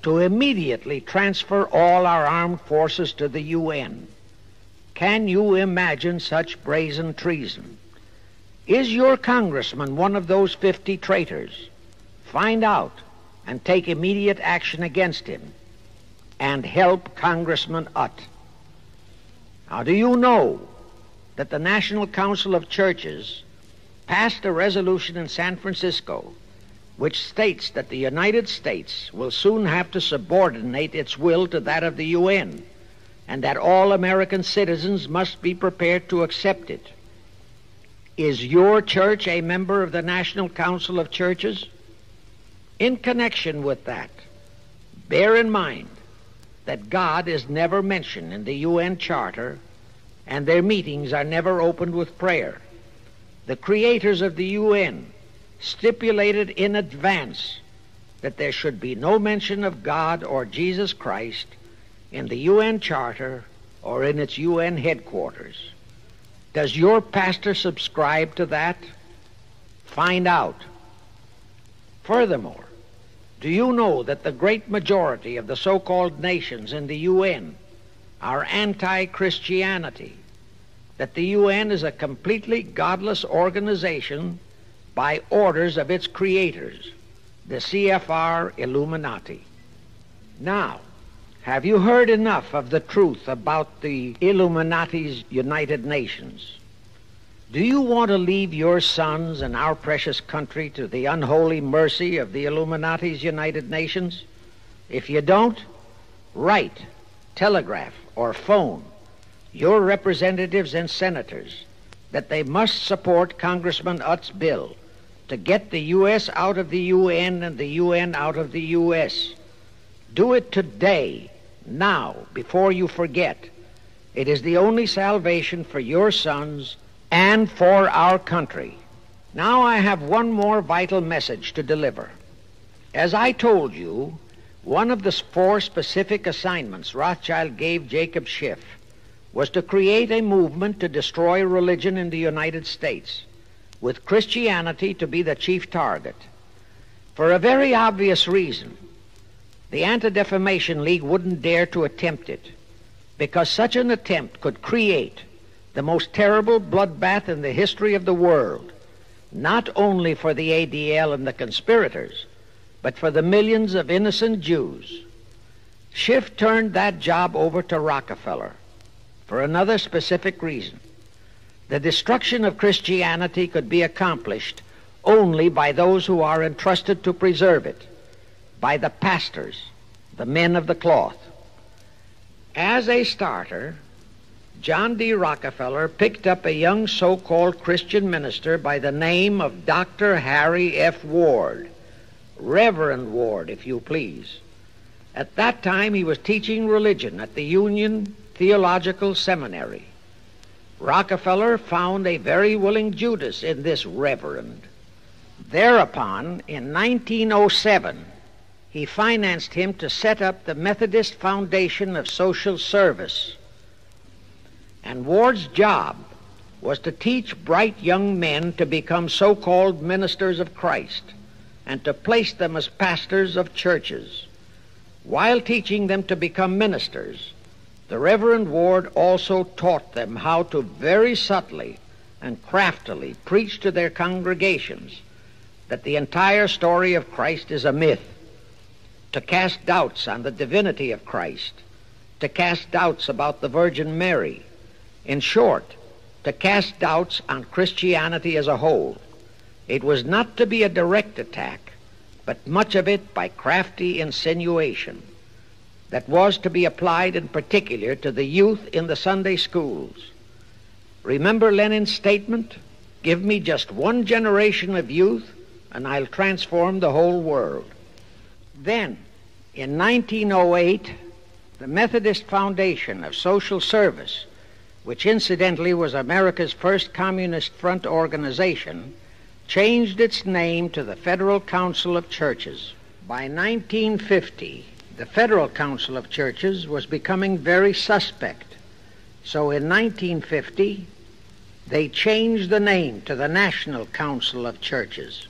to immediately transfer all our armed forces to the UN? Can you imagine such brazen treason? Is your congressman one of those 50 traitors? Find out and take immediate action against him, and help Congressman Utt. Now, do you know that the National Council of Churches passed a resolution in San Francisco which states that the United States will soon have to subordinate its will to that of the UN, and that all American citizens must be prepared to accept it? Is your church a member of the National Council of Churches? In connection with that, bear in mind that God is never mentioned in the UN Charter, and their meetings are never opened with prayer. The creators of the UN stipulated in advance that there should be no mention of God or Jesus Christ in the UN Charter or in its UN headquarters. Does your pastor subscribe to that? Find out. Furthermore, do you know that the great majority of the so-called nations in the UN are anti-Christianity? That the UN is a completely godless organization by orders of its creators, the CFR Illuminati? Now, Have you heard enough of the truth about the Illuminati's United Nations? Do you want to leave your sons and our precious country to the unholy mercy of the Illuminati's United Nations? If you don't, write, telegraph, or phone your representatives and senators that they must support Congressman Utt's bill to get the U.S. out of the UN and the UN out of the U.S. Do it today, now, before you forget. It is the only salvation for your sons and for our country. Now I have one more vital message to deliver. As I told you, one of the 4 specific assignments Rothschild gave Jacob Schiff was to create a movement to destroy religion in the United States, with Christianity to be the chief target. For a very obvious reason, the Anti-Defamation League wouldn't dare to attempt it, because such an attempt could create the most terrible bloodbath in the history of the world, not only for the ADL and the conspirators, but for the millions of innocent Jews. Schiff turned that job over to Rockefeller for another specific reason. The destruction of Christianity could be accomplished only by those who are entrusted to preserve it, by the pastors, the men of the cloth. As a starter, John D. Rockefeller picked up a young so-called Christian minister by the name of Dr. Harry F. Ward, Reverend Ward, if you please. At that time, he was teaching religion at the Union Theological Seminary. Rockefeller found a very willing Judas in this reverend. Thereupon, in 1907, he financed him to set up the Methodist Foundation of Social Service. And Ward's job was to teach bright young men to become so-called ministers of Christ and to place them as pastors of churches. While teaching them to become ministers, the Reverend Ward also taught them how to very subtly and craftily preach to their congregations that the entire story of Christ is a myth, to cast doubts on the divinity of Christ, to cast doubts about the Virgin Mary. In short, to cast doubts on Christianity as a whole. It was not to be a direct attack, but much of it by crafty insinuation that was to be applied in particular to the youth in the Sunday schools. Remember Lenin's statement, "Give me just one generation of youth and I'll transform the whole world." Then, in 1908, the Methodist Foundation of Social Service, which incidentally was America's first Communist Front organization, changed its name to the Federal Council of Churches. By 1950, the Federal Council of Churches was becoming very suspect. So in 1950, they changed the name to the National Council of Churches.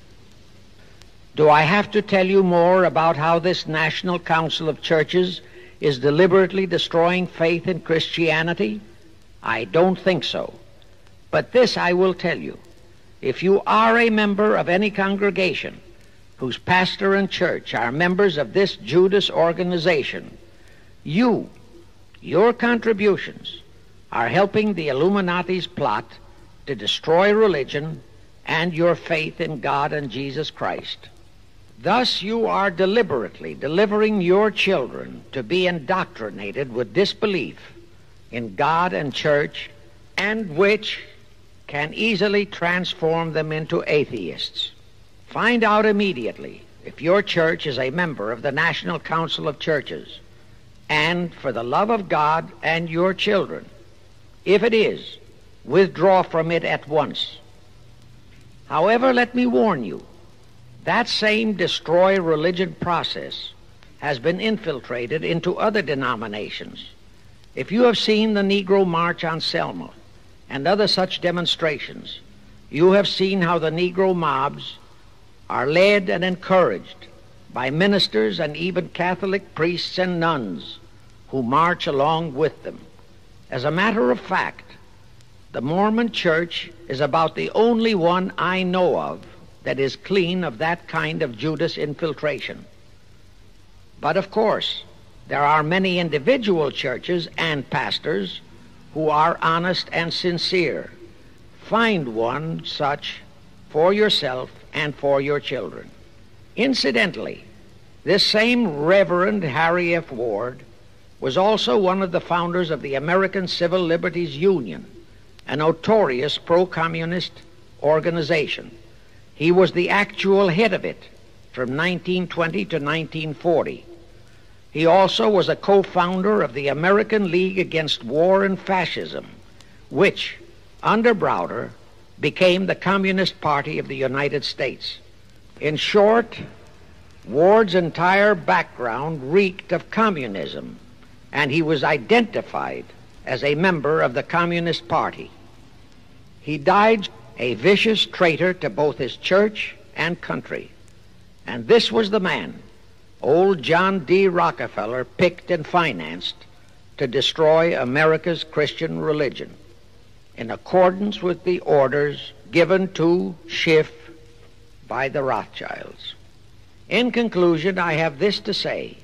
Do I have to tell you more about how this National Council of Churches is deliberately destroying faith in Christianity? I don't think so. But this I will tell you. If you are a member of any congregation whose pastor and church are members of this Judas organization, your contributions are helping the Illuminati's plot to destroy religion and your faith in God and Jesus Christ. Thus you are deliberately delivering your children to be indoctrinated with disbelief in God and church, and which can easily transform them into atheists. Find out immediately if your church is a member of the National Council of Churches, and for the love of God and your children, if it is, withdraw from it at once. However, let me warn you, that same destroy religion process has been infiltrated into other denominations. If you have seen the Negro March on Selma and other such demonstrations, you have seen how the Negro mobs are led and encouraged by ministers and even Catholic priests and nuns who march along with them. As a matter of fact, the Mormon Church is about the only one I know of that is clean of that kind of Judas infiltration. But of course, There are many individual churches and pastors who are honest and sincere. Find one such for yourself and for your children. Incidentally, this same Reverend Harry F. Ward was also one of the founders of the American Civil Liberties Union, a notorious pro-communist organization. He was the actual head of it from 1920 to 1940. He also was a co-founder of the American League Against War and Fascism, which, under Browder, became the Communist Party of the United States. In short, Ward's entire background reeked of communism, and he was identified as a member of the Communist Party. He died a vicious traitor to both his church and country. And this was the man old John D. Rockefeller picked and financed to destroy America's Christian religion, in accordance with the orders given to Schiff by the Rothschilds. In conclusion, I have this to say.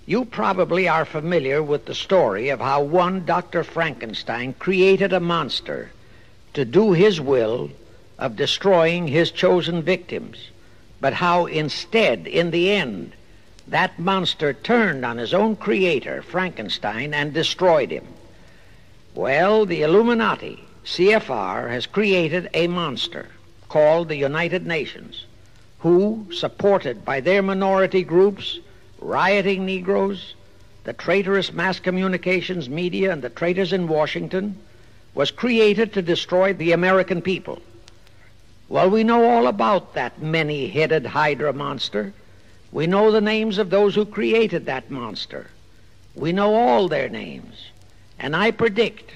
You probably are familiar with the story of how one Dr. Frankenstein created a monster to do his will of destroying his chosen victims, but how instead, in the end, that monster turned on his own creator, Frankenstein, and destroyed him. Well, the Illuminati, CFR, has created a monster called the United Nations, who, supported by their minority groups, rioting Negroes, the traitorous mass communications media, and the traitors in Washington, was created to destroy the American people. Well, we know all about that many-headed Hydra monster. We know the names of those who created that monster. We know all their names. And I predict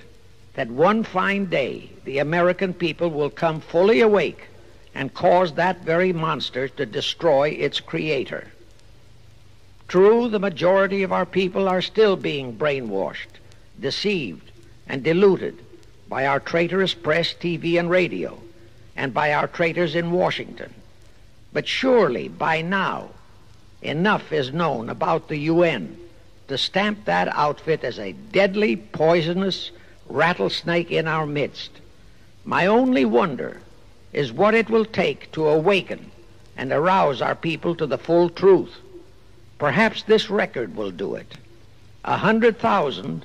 that one fine day the American people will come fully awake and cause that very monster to destroy its creator. True, the majority of our people are still being brainwashed, deceived, and deluded by our traitorous press, TV, and radio, and by our traitors in Washington. But surely, by now, enough is known about the UN to stamp that outfit as a deadly, poisonous rattlesnake in our midst. My only wonder is what it will take to awaken and arouse our people to the full truth. Perhaps this record will do it. 100,000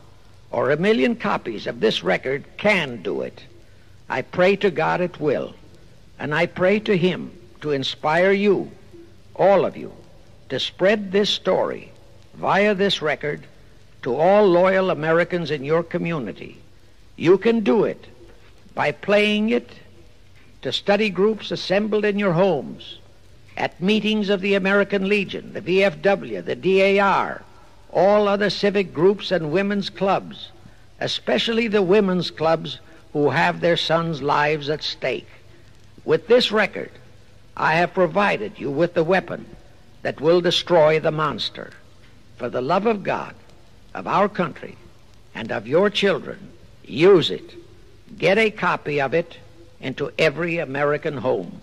or 1,000,000 copies of this record can do it. I pray to God it will. And I pray to Him to inspire you, all of you, to spread this story via this record to all loyal Americans in your community. You can do it by playing it to study groups assembled in your homes, at meetings of the American Legion, the VFW, the DAR, all other civic groups and women's clubs, especially the women's clubs who have their sons' lives at stake. With this record, I have provided you with the weapon that will destroy the monster. For the love of God, of our country, and of your children, use it. Get a copy of it into every American home.